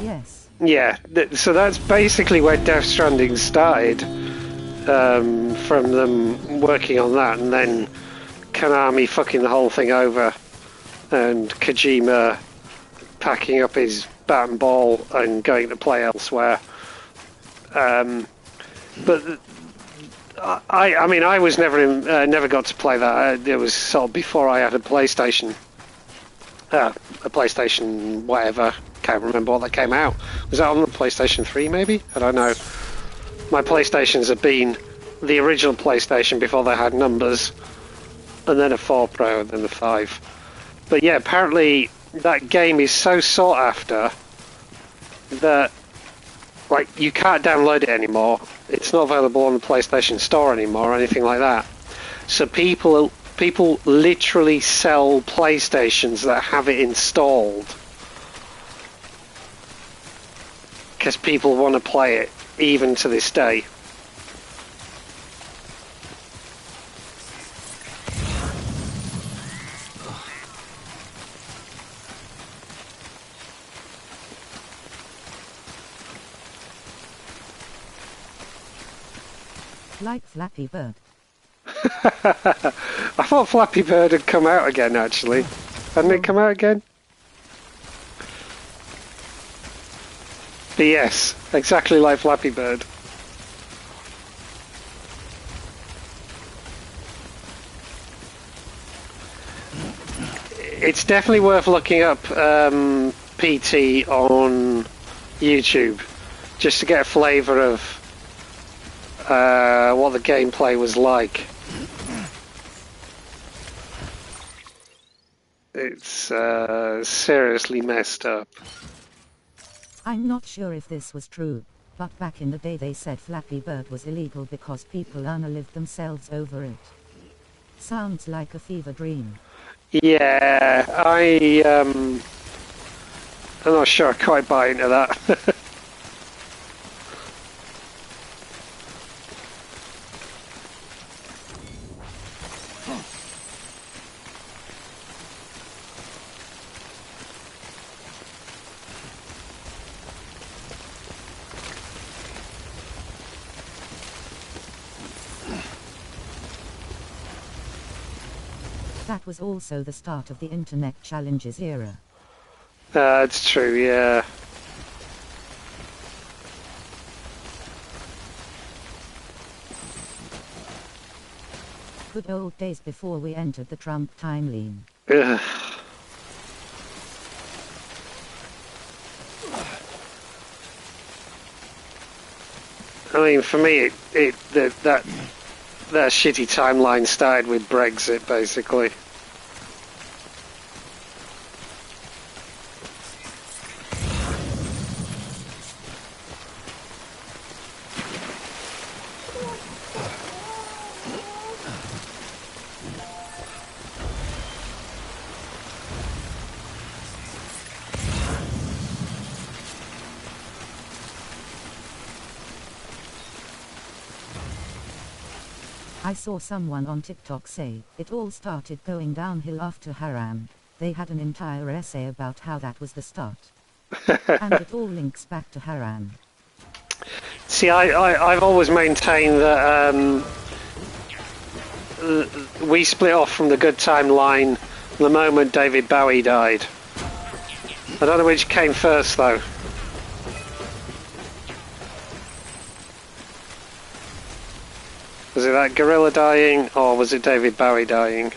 Yes. Yeah, so that's basically where Death Stranding started, from them working on that, and then Konami fucking the whole thing over, and Kojima packing up his bat and ball and going to play elsewhere. But I mean, I was never got to play that. It was before I had a PlayStation whatever, can't remember what that came out. Was that on the PlayStation 3 maybe? I don't know. My PlayStations have been the original PlayStation before they had numbers, and then a 4 Pro, and then the 5. But yeah, apparently that game is so sought after that like you can't download it anymore. It's not available on the PlayStation Store anymore or anything like that. So people literally sell PlayStations that have it installed because people want to play it even to this day. Like Flappy Bird. I thought Flappy Bird had come out again, actually. Hadn't it come out again? But yes, exactly like Flappy Bird. It's definitely worth looking up PT on YouTube, just to get a flavour of what the gameplay was like. It's seriously messed up. I'm not sure if this was true, but back in the day they said Flappy Bird was illegal because people unalived themselves over it. Sounds like a fever dream. Yeah, I'm not sure I quite buy into that. That was also the start of the internet challenges era. It's true, yeah. Good old days before we entered the Trump timeline. Ugh. I mean, for me, that shitty timeline started with Brexit, basically. I saw someone on TikTok say, it all started going downhill after Haram. They had an entire essay about how that was the start. And it all links back to Haram. See, I've always maintained that we split off from the good timeline the moment David Bowie died. I don't know which came first, though. Was it that gorilla dying, or was it David Bowie dying?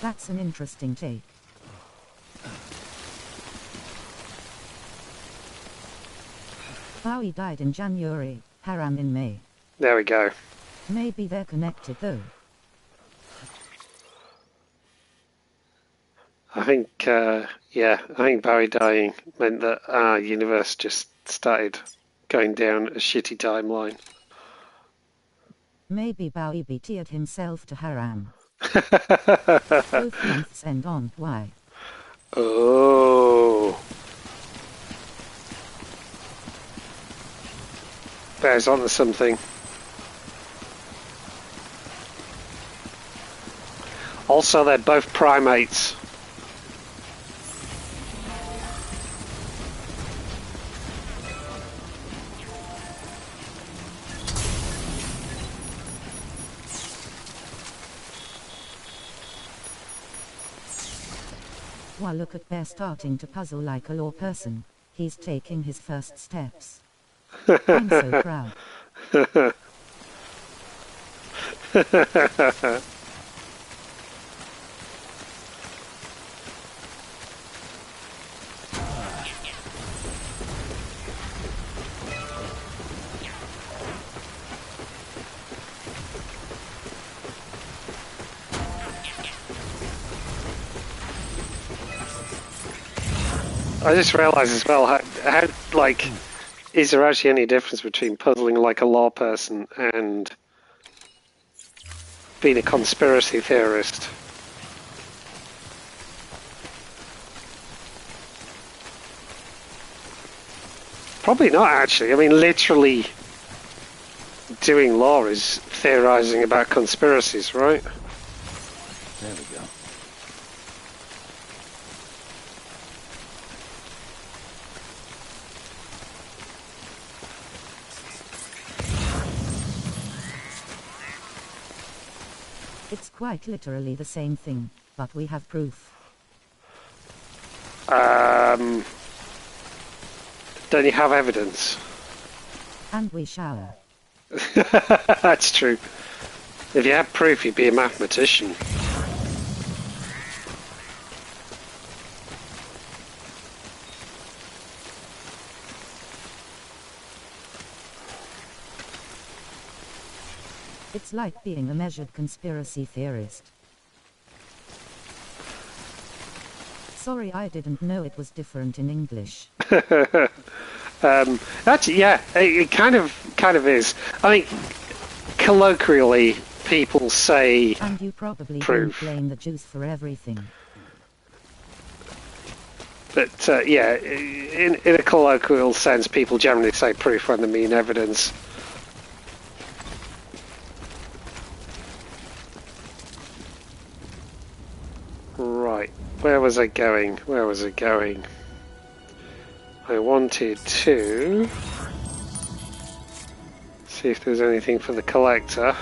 That's an interesting take. Bowie died in January, Haram in May. There we go. Maybe they're connected though. I think, yeah, I think Bowie dying meant that our universe just started going down a shitty timeline. Maybe Bowie BT'd himself to Haram. Both months end on Y. Oh. Bears onto something. Also, they're both primates. Well, look at Bear starting to puzzle like a law person. He's taking his first steps. I'm so proud. I just realised as well how like is there actually any difference between puzzling like a law person and being a conspiracy theorist? Probably not actually. I mean literally doing law is theorising about conspiracies, right? There we go. It's quite literally the same thing, but we have proof. Don't you have evidence? And we shower. That's true. If you had proof, you'd be a mathematician. It's like being a measured conspiracy theorist. Sorry, I didn't know it was different in English. Actually, yeah, it kind of is. I mean, colloquially, people say And you probably proof. don't blame the Jews for everything. But yeah, in a colloquial sense, people generally say proof when they mean evidence. Right, where was I going? Where was I going? I wanted to see if there's anything for the collector.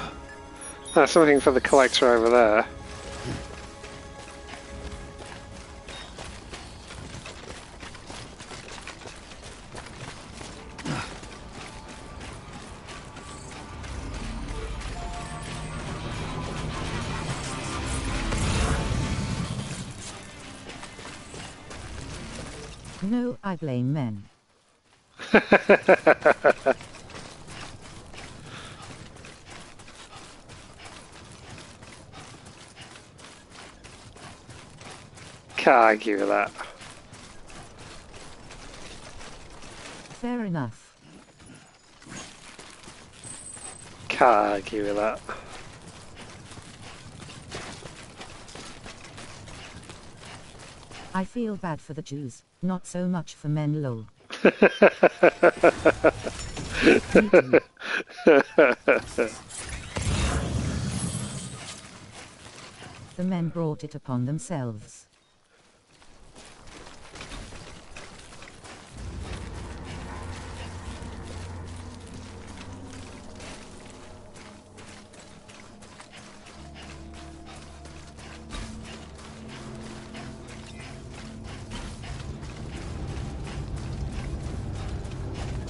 Ah, something for the collector over there. No, I blame men. Can't argue with that. Fair enough. Can't argue with that. I feel bad for the Jews, not so much for men, lol. Me too. The men brought it upon themselves.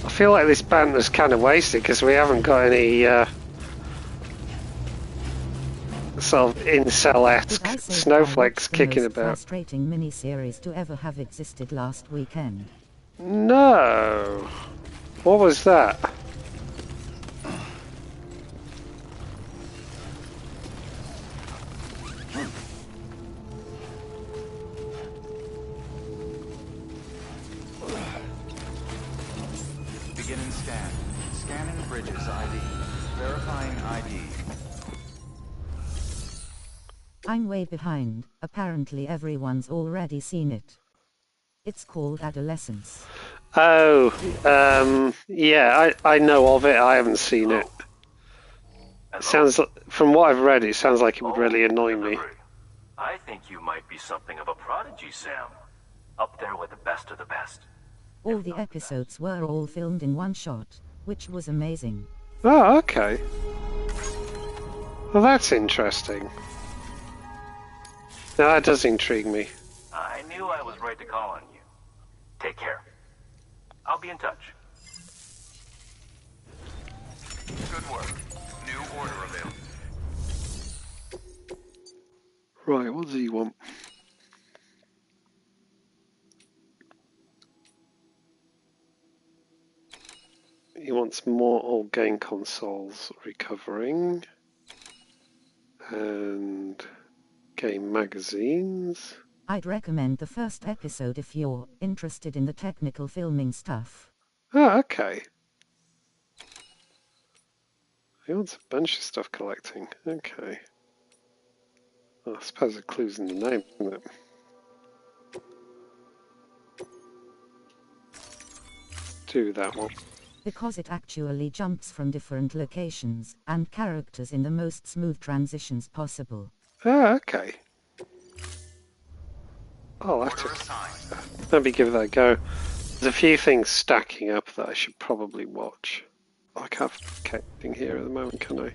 I feel like this band was kind of wasted because we haven't got any sort of Did I incel-esque say that I snowflakes watched the kicking most about. frustrating miniseries to ever have existed last weekend? No. What was that? Beginning scan. Scanning bridges ID. Verifying ID. I'm way behind, apparently everyone's already seen it. It's called Adolescence. Oh, yeah, I know of it. I haven't seen it. Sounds, from what I've read, it sounds like it would really annoy me. I think you might be something of a prodigy, Sam. Up there with the best of the best. All the episodes were all filmed in one shot, which was amazing. Oh, okay. Well, that's interesting. Now that does intrigue me. I knew I was right to call on you. Take care. I'll be in touch. Good work. New order available. Right, what does he want? He wants more old game consoles recovering and game magazines. I'd recommend the first episode if you're interested in the technical filming stuff. Oh, okay. He wants a bunch of stuff collecting. Okay. Well, I suppose a clue's in the name, isn't it? Do that one. Because it actually jumps from different locations and characters in the most smooth transitions possible. Ah, okay. I'll have Order to assigned. maybe give that a go. There's a few things stacking up that I should probably watch. I can't find anything here at the moment, can I?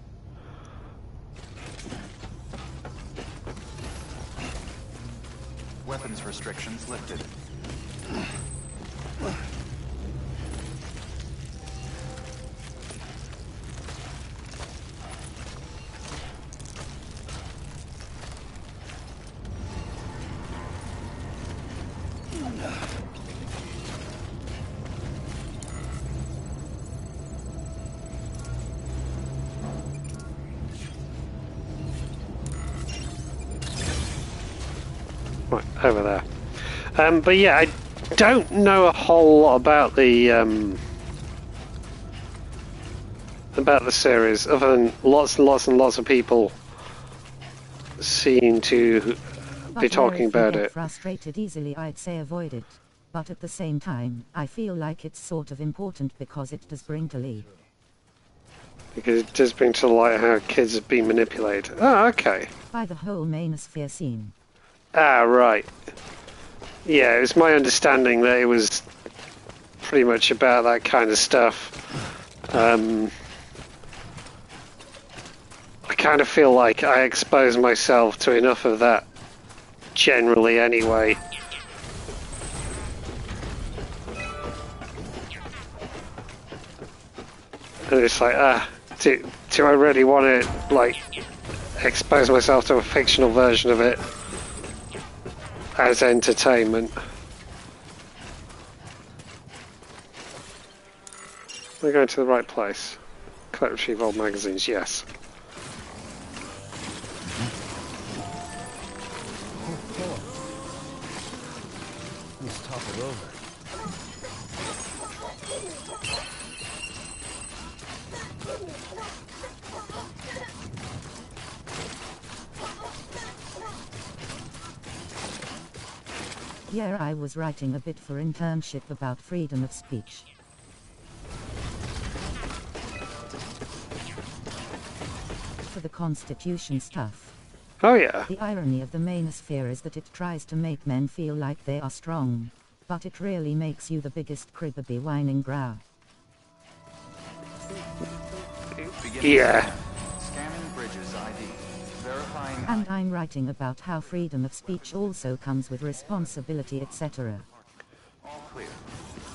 Weapons restrictions lifted. Right, over there. But yeah, I don't know a whole lot about the series, other than lots and lots and lots of people seem to be talking about it. Frustrated easily, I'd say avoid it. But at the same time, I feel like it's sort of important because it does bring to light. Because it does bring to light how kids have been manipulated. Oh, okay. By the whole manosphere scene. Ah, right. Yeah, it was my understanding that it was pretty much about that kind of stuff. I kind of feel like I expose myself to enough of that generally anyway. And it's like, do I really want to, like, expose myself to a fictional version of it as entertainment? We're going to the right place. Collect, retrieve old magazines, yes. Let's topple over. Yeah, I was writing a bit for internship about freedom of speech. For the Constitution stuff. Oh yeah. The irony of the manosphere is that it tries to make men feel like they are strong, but it really makes you the biggest cribberby whining brow. Yeah. Scanning Bridges ID. Verifying. And I'm writing about how freedom of speech also comes with responsibility, etc. All clear.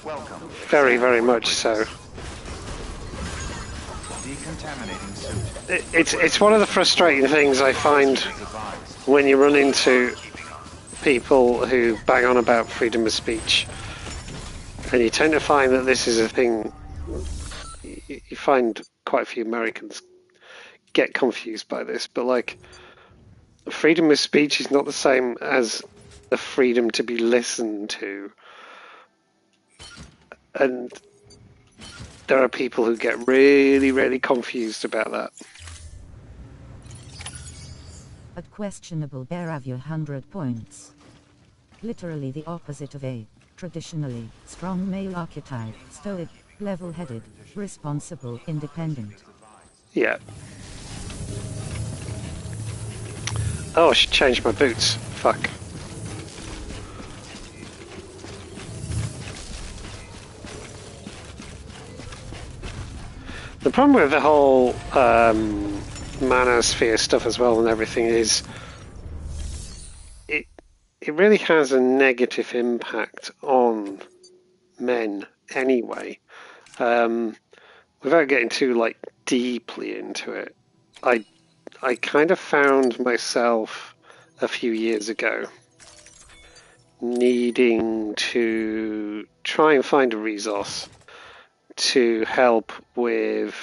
Welcome. Very, very much so. Decontaminating suit. It's one of the frustrating things I find when you run into people who bang on about freedom of speech, and you tend to find that this is a thing. You find quite a few Americans get confused by this, but like, freedom of speech is not the same as the freedom to be listened to, and there are people who get really, really confused about that. At questionable bear have your 100 points. Literally the opposite of a traditionally strong male archetype, stoic, level-headed, responsible, independent. Yeah. Oh, I should change my boots. Fuck. The problem with the whole manosphere stuff as well and everything is it really has a negative impact on men anyway. Without getting too like deeply into it, I kind of found myself a few years ago needing to try and find a resource to help with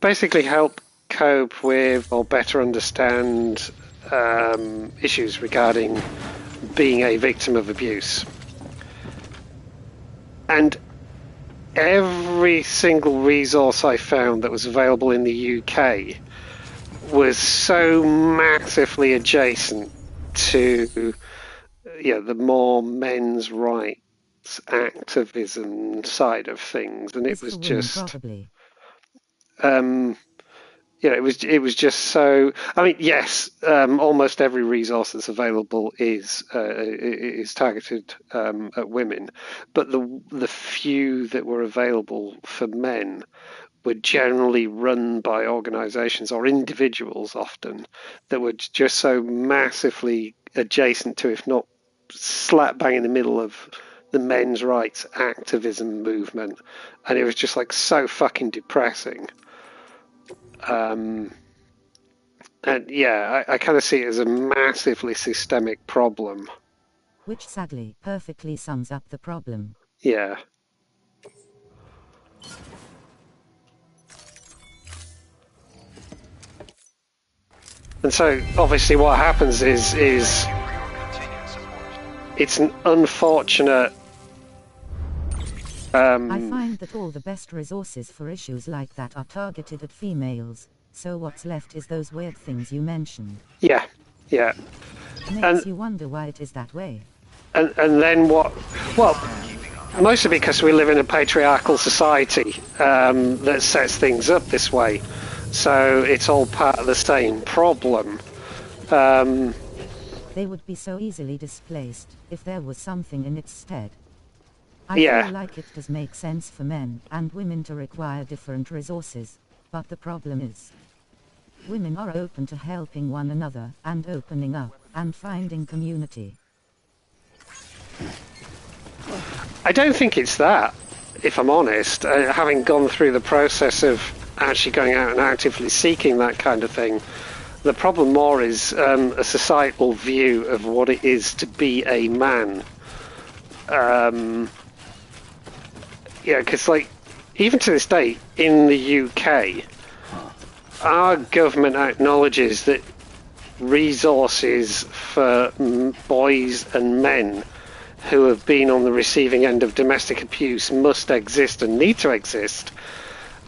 basically help cope with or better understand issues regarding being a victim of abuse. And every single resource I found that was available in the UK was so massively adjacent to the more men's rights activism side of things, and it was just probably. it was just so. I mean, yes, almost every resource that's available is targeted at women, but the few that were available for men were generally run by organisations or individuals often that were just so massively adjacent to, if not slap bang in the middle of the men's rights activism movement, and it was just like so fucking depressing. And yeah, I kind of see it as a massively systemic problem. Which sadly perfectly sums up the problem. Yeah. And so obviously what happens is it's an unfortunate I find that all the best resources for issues like that are targeted at females, so what's left is those weird things you mentioned. Yeah. Makes you wonder why it is that way. And then what? Well, mostly because we live in a patriarchal society that sets things up this way. So it's all part of the same problem. They would be so easily displaced if there was something in its stead. I feel like it does make sense for men and women to require different resources, but the problem is women are open to helping one another and opening up and finding community. I don't think it's that, if I'm honest. Having gone through the process of actually going out and actively seeking that kind of thing, the problem more is a societal view of what it is to be a man. Because like even to this day in the UK, our government acknowledges that resources for boys and men who have been on the receiving end of domestic abuse must exist and need to exist,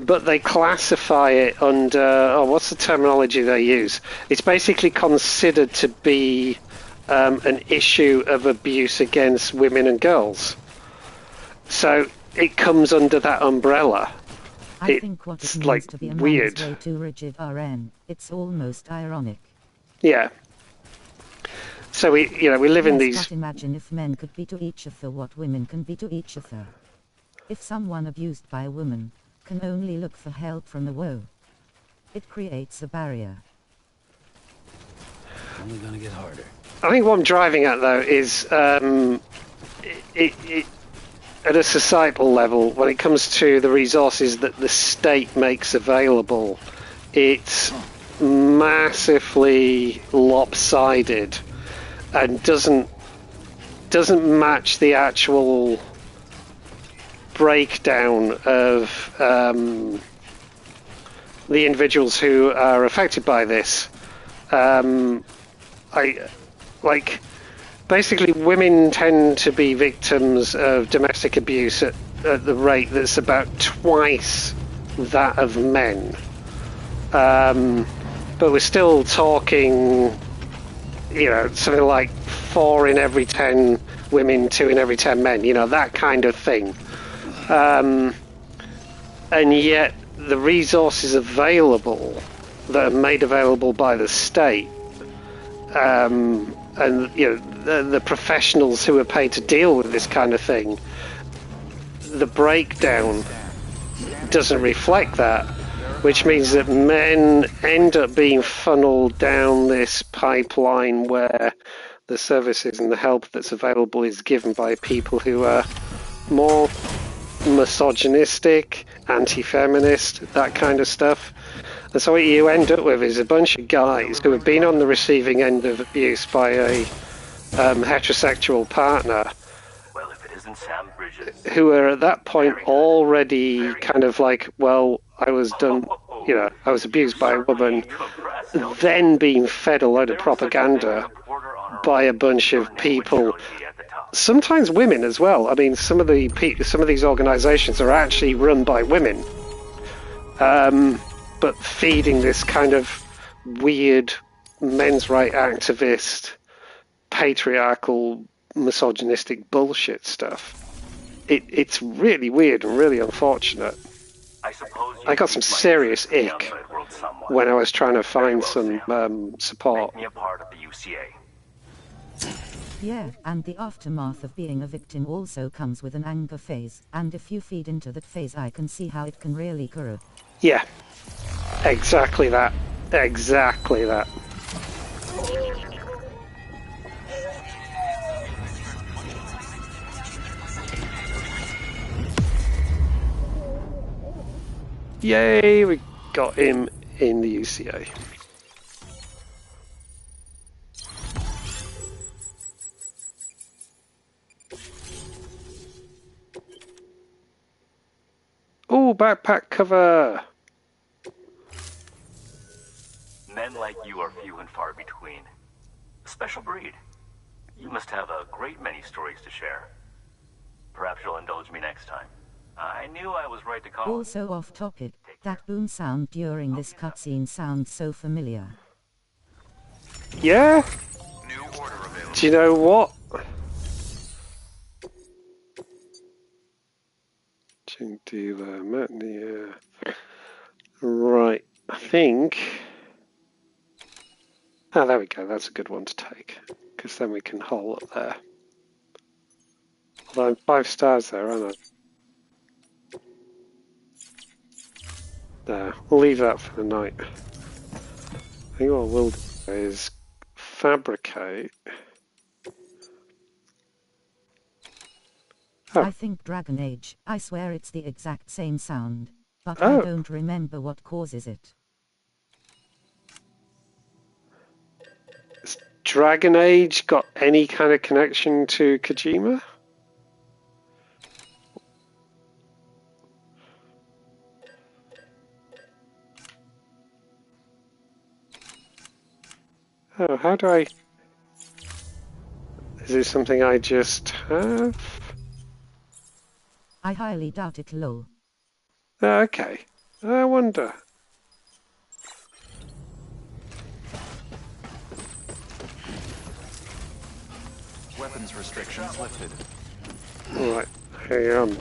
but they classify it under, what's the terminology they use? It's basically considered to be an issue of abuse against women and girls. So it comes under that umbrella. I think what it means like to be a weird. man's way too rigid RN, it's almost ironic. Yeah. So we live in these. But imagine if men could be to each other what women can be to each other. If someone abused by a woman can only look for help from a woe, it creates a barrier. Only gonna get harder. I think what I'm driving at though is at a societal level, when it comes to the resources that the state makes available, it's massively lopsided and doesn't match the actual breakdown of the individuals who are affected by this. Basically, women tend to be victims of domestic abuse at the rate that's about twice that of men. But we're still talking, something like 4 in every 10 women, 2 in every 10 men, that kind of thing. And yet the resources available that are made available by the state, and the professionals who are paid to deal with this kind of thing, the breakdown doesn't reflect that, which means that men end up being funneled down this pipeline where the services and the help that's available is given by people who are more misogynistic, anti-feminist, that kind of stuff. And so what you end up with is a bunch of guys who have been on the receiving end of abuse by a heterosexual partner, Well, if it isn't Sam Bridges. who are at that point already kind of like, well, I was done, you know, I was abused by a woman, then being fed a load of propaganda by a bunch of people, sometimes women as well. I mean, some of these organisations are actually run by women, but feeding this kind of weird men's rights activist, patriarchal, misogynistic bullshit stuff. It's really weird and really unfortunate. I got some serious ick when I was trying to find some support. Make me a part of the UCA. Yeah, and the aftermath of being a victim also comes with an anger phase, and if you feed into that phase, I can see how it can really grow. Yeah, exactly that. Exactly that. Yay, we got him in the UCA. Oh, backpack cover! Men like you are few and far between. A special breed. You must have a great many stories to share. Perhaps you'll indulge me next time. I knew I was right to call. Also off topic, that boom sound during this cutscene sounds so familiar. Yeah? New order available. Do you know what? Dealer, Matnia. Right, I think. Oh, there we go. That's a good one to take, because then we can hole up there. Although I'm 5 stars there, aren't I? There, we'll leave that for the night. I think what we'll do is fabricate. Oh. I think Dragon Age, I swear it's the exact same sound, but Oh. I don't remember what causes it. Has Dragon Age got any kind of connection to Kojima? Oh, how do I... Is this something I just have? I highly doubt it, lol. Oh, okay. I wonder. Weapons restrictions lifted. Right, hang on.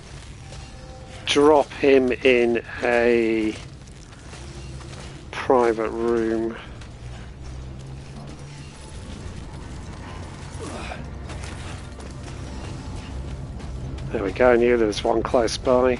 Drop him in a private room. There we go, I knew there was one close by.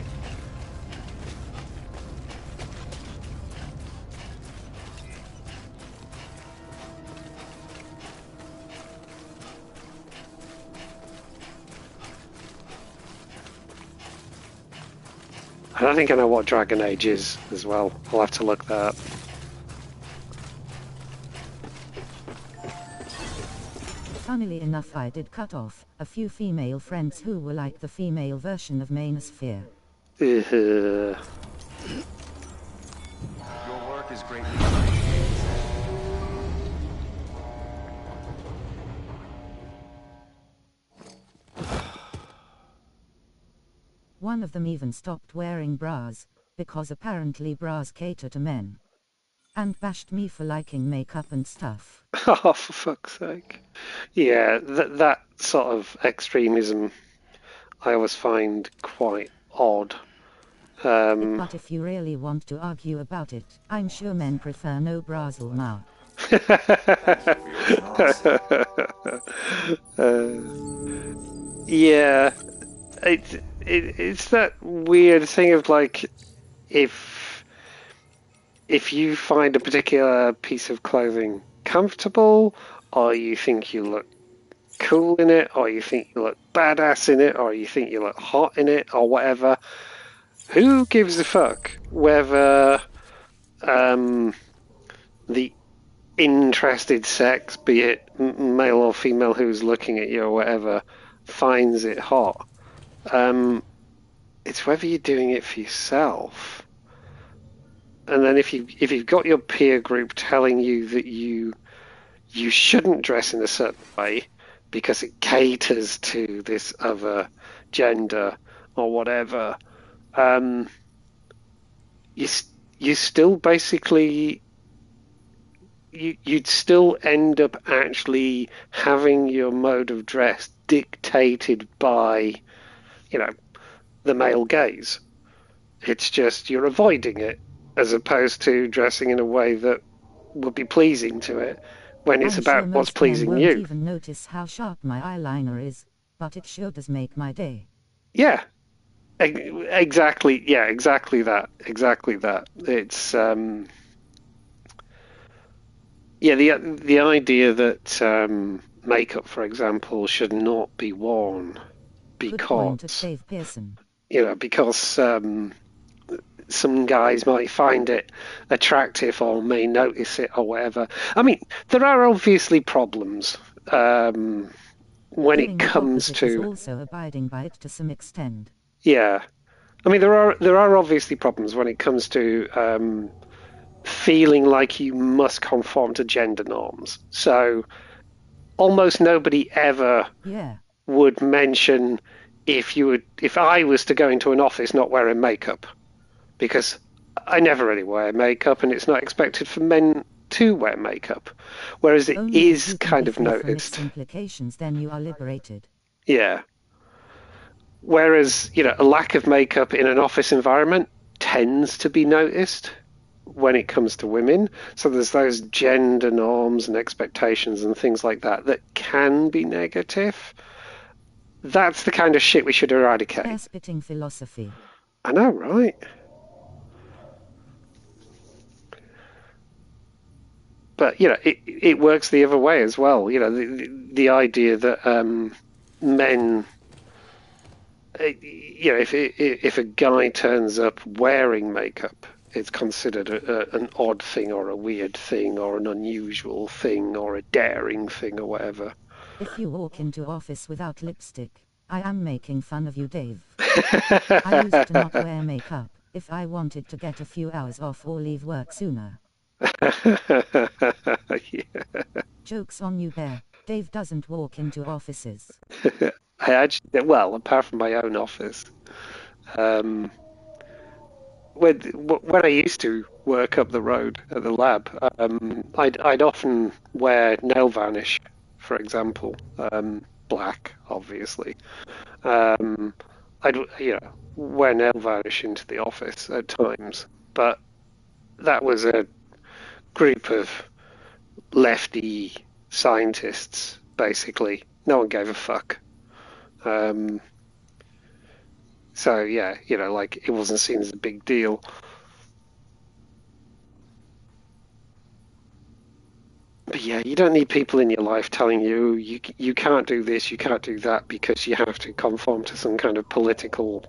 I don't think I know what Dragon Age is as well. I'll have to look that up. Funnily enough, I did cut off a few female friends who were like the female version of Manosphere. Ugh. Your work is greatly appreciated. One of them even stopped wearing bras, because apparently bras cater to men. And bashed me for liking makeup and stuff. Oh, for fuck's sake. Yeah, that sort of extremism I always find quite odd. But if you really want to argue about it, I'm sure men prefer no bras or now. Yeah, it's that weird thing of like, if you find a particular piece of clothing comfortable, or you think you look cool in it, or you think you look badass in it, or you think you look hot in it, or whatever. Who gives a fuck whether the interested sex, be it male or female who's looking at you or whatever, finds it hot? It's whether you're doing it for yourself. And then if you've got your peer group telling you that you shouldn't dress in a certain way because it caters to this other gender or whatever, you still basically you'd still end up actually having your mode of dress dictated by, the male gaze. It's just you're avoiding it as opposed to dressing in a way that would be pleasing to it when it's I'm about sure what's most men pleasing won't you. even notice how sharp my eyeliner is, but it sure does make my day. Yeah, exactly. Yeah, exactly that. Exactly that. It's yeah, the idea that makeup, for example, should not be worn Good point of because Dave Pearson. because some guys might find it attractive or may notice it or whatever. I mean, there are obviously problems when it Doing the comes opposite is to also abiding by it to some extent. yeah. I mean, there are obviously problems when it comes to feeling like you must conform to gender norms. So almost nobody ever Yeah. would mention if I was to go into an office not wearing makeup, because I never really wear makeup and it's not expected for men to wear makeup, whereas it Only if is you can kind be of free from its noticed. implications, then you are liberated. Yeah. Whereas, a lack of makeup in an office environment tends to be noticed when it comes to women. So there's those gender norms and expectations and things like that that can be negative. That's the kind of shit we should eradicate. Hair-spitting philosophy. I know, right? But it works the other way as well. The idea that men, if a guy turns up wearing makeup, it's considered an odd thing or a weird thing or an unusual thing or a daring thing or whatever. If you walk into office without lipstick, I am making fun of you, Dave. I used to not wear makeup if I wanted to get a few hours off or leave work sooner. Yeah. Joke's on you there. Dave doesn't walk into offices. I actually, well, apart from my own office, when I used to work up the road at the lab, I'd often wear nail varnish, for example, black, obviously. I'd wear nail varnish into the office at times, but that was a group of lefty scientists, basically. No one gave a fuck. So yeah, like it wasn't seen as a big deal. But yeah, you don't need people in your life telling you can't do this, you can't do that because you have to conform to some kind of political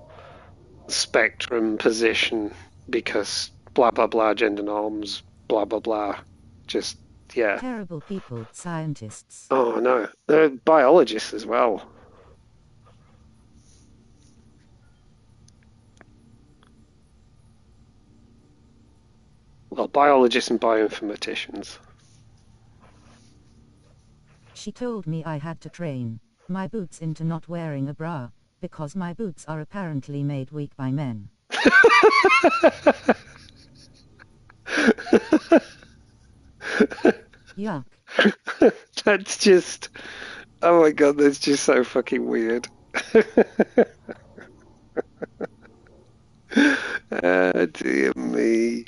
spectrum position because blah blah blah gender norms, blah blah blah. Just yeah. Terrible people, scientists. Oh no, they're biologists as well. Well, biologists and bioinformaticians. She told me I had to train my boots into not wearing a bra, because my boots are apparently made weak by men. Yuck. That's just, oh my god, that's just so fucking weird. Dear me.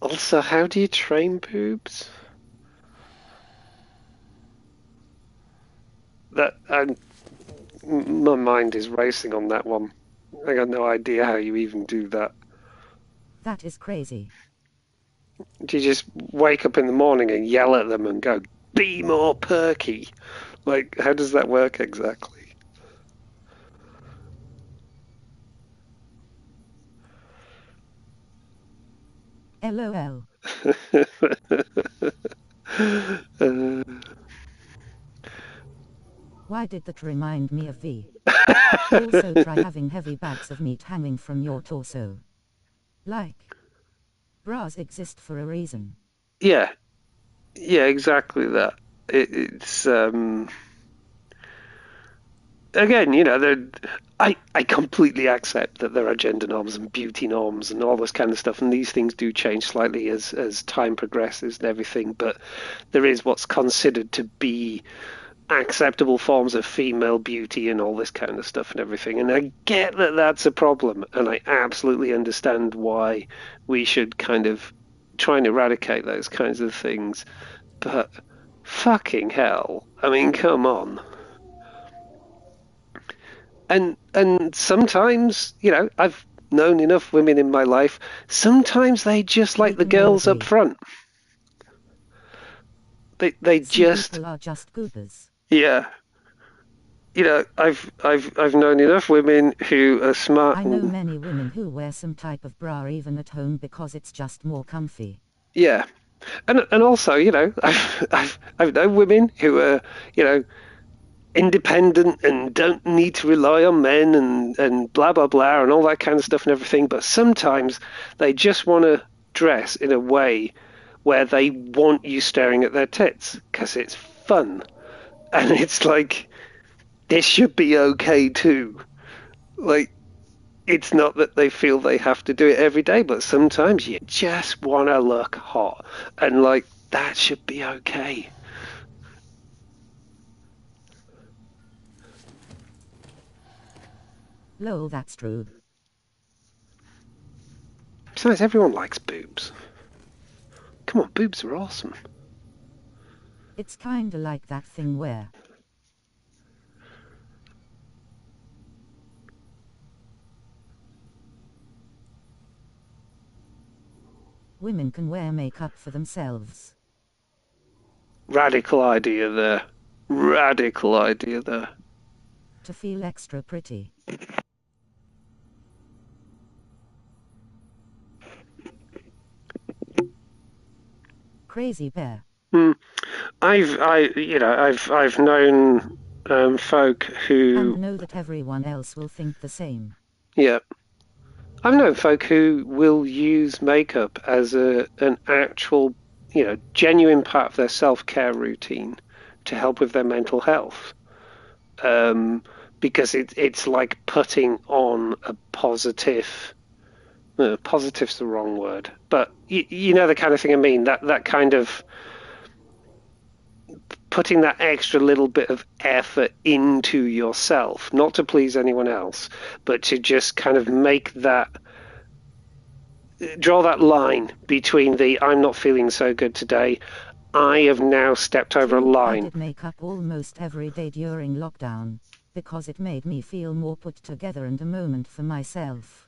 Also, how do you train boobs? My mind is racing on that one. I got no idea how you even do that. That is crazy. Do you just wake up in the morning and yell at them and go, "Be more perky," Like, how does that work exactly? LOL. Uh, Why did that remind me of V? Also try having heavy bags of meat hanging from your torso. Like, bras exist for a reason. yeah, yeah, exactly that. It's again, I completely accept that there are gender norms and beauty norms and all this kind of stuff, and these things do change slightly as time progresses and everything. But there is what's considered to be acceptable forms of female beauty and all this kind of stuff and everything. And I get that that's a problem, and I absolutely understand why we should kind of try and eradicate those kinds of things. But fucking hell, I mean, come on. And sometimes, I've known enough women in my life. Sometimes they just like We the can all girls up agree. front. They Some just people are just goobers. yeah. I've known enough women who are smart I know and many women who wear some type of bra even at home because it's just more comfy. yeah. And also, I've known women who are, independent and don't need to rely on men and blah blah blah and all that kind of stuff and everything, but sometimes they just want to dress in a way where they want you staring at their tits because it's fun. And it's like, this should be okay too. Like, it's not that they feel they have to do it every day, but sometimes you just want to look hot, and like, that should be okay. Lol, that's true. Besides, everyone likes boobs. Come on, boobs are awesome. It's kinda like that thing where women can wear makeup for themselves. Radical idea there. Radical idea there. To feel extra pretty. Crazy bear. I've known folk And who, know that everyone else will think the same. yeah, I've known folk who will use makeup as an actual, genuine part of their self-care routine to help with their mental health. Because it's like putting on a positive. Positive's the wrong word, but you know the kind of thing I mean. That kind of putting that extra little bit of effort into yourself, not to please anyone else, but to just kind of draw that line between the I'm not feeling so good today. I have now stepped over a True, I line. did makeup almost every day during lockdown, because it made me feel more put together and a moment for myself.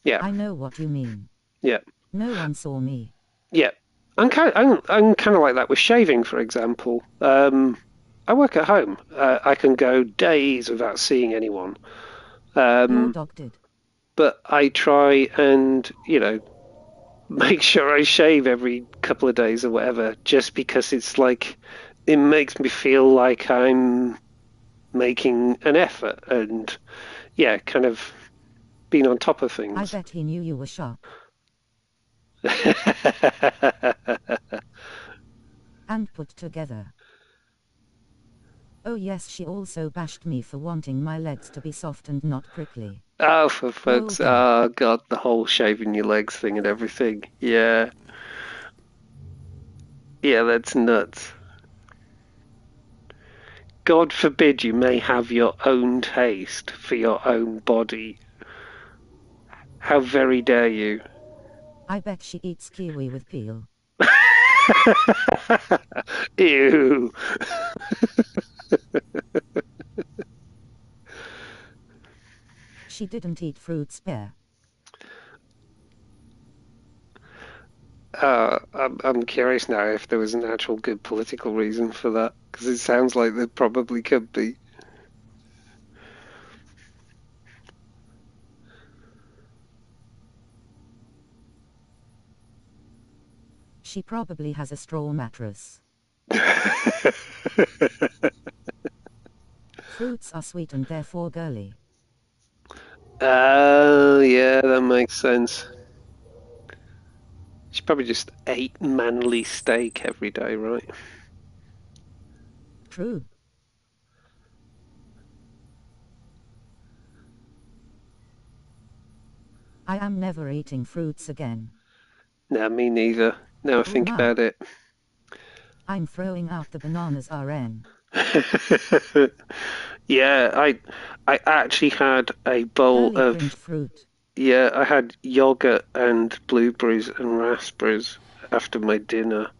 Yeah, I know what you mean. yeah, No one saw me. yeah. I'm kind of like that with shaving, for example. I work at home. I can go days without seeing anyone. Your dog did. But I try and, make sure I shave every couple of days or whatever, just because it's like, it makes me feel like I'm making an effort and, yeah, kind of being on top of I things. bet he knew you were sharp. And put together. Oh yes, she also bashed me for wanting my legs to be soft and not prickly. Oh, for folks, Okay. oh god, the whole shaving your legs thing and everything. Yeah. Yeah, that's nuts. God forbid you may have your own taste for your own body. How very dare you? I bet she eats kiwi with peel. Ew. She didn't eat fruits pear. I'm curious now if there was an actual good political reason for that, because it sounds like there probably could be. She probably has a straw mattress. Fruits are sweet and therefore girly. Oh, yeah, that makes sense. She probably just ate manly steak every day, right? True. I am never eating fruits again. No, me neither. Now I think Ma. about it. I'm throwing out the bananas RN. Yeah, I actually had a bowl Girly of cringe fruit. yeah, I had yogurt and blueberries and raspberries after my dinner,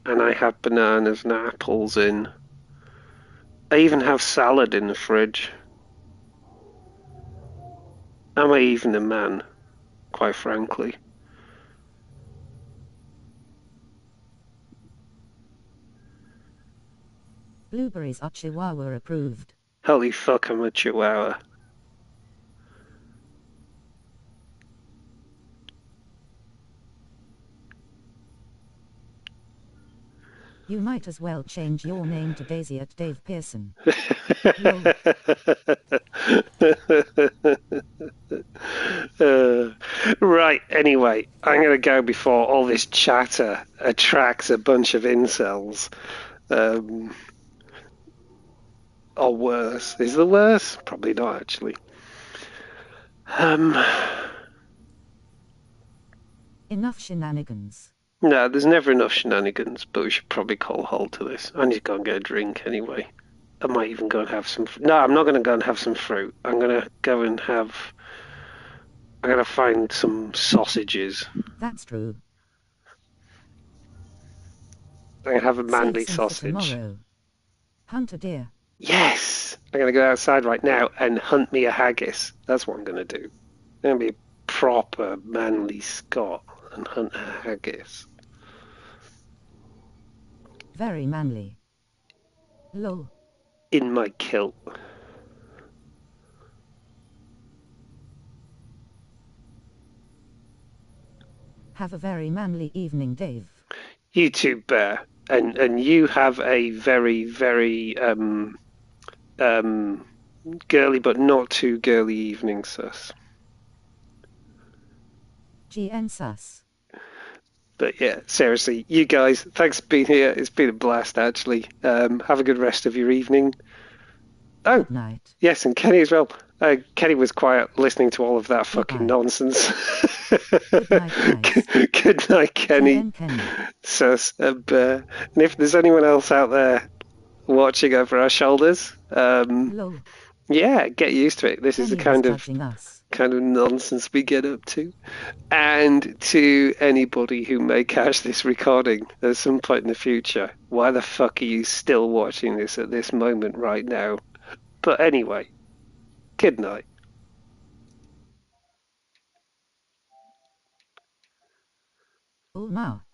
and I had bananas and apples in. I even have salad in the fridge. Am I even a man, quite frankly? Blueberries are Chihuahua approved. Holy fuck, I'm a chihuahua. You might as well change your name to Daisy at Dave Pearson. Right, anyway, I'm going to go before all this chatter attracts a bunch of incels. Or worse. Is there worse? Probably not, actually. Enough shenanigans. No, there's never enough shenanigans, but we should probably call a halt to this. I need to go and get a drink anyway. I might even go and have some... No, I'm not going to go and have some fruit. I'm going to go and have... I'm going to find some sausages. That's true. I'm going to have a manly Save some for sausage. tomorrow. Hunt a deer. Yes! I'm going to go outside right now and hunt me a haggis. That's what I'm going to do. I'm going to be a proper manly Scot and hunt a haggis. Very manly. Lol. In my kilt. Have a very manly evening, Dave. You too, Bear. And you have a very, very girly but not too girly evening, sus. GN sus. But yeah, seriously, you guys, thanks for being here. It's been a blast, actually. Have a good rest of your evening. Oh, good night. Yes, and Kenny as well. Kenny was quiet listening to all of that fucking nonsense. Good night, guys. Good night, Kenny. Sus. And if there's anyone else out there watching over our shoulders, yeah, get used to it. This Kenny is the kind of nonsense we get up to. And to anybody who may catch this recording at some point in the future, why the fuck are you still watching this at this moment right now? But anyway, good night. Oh, no.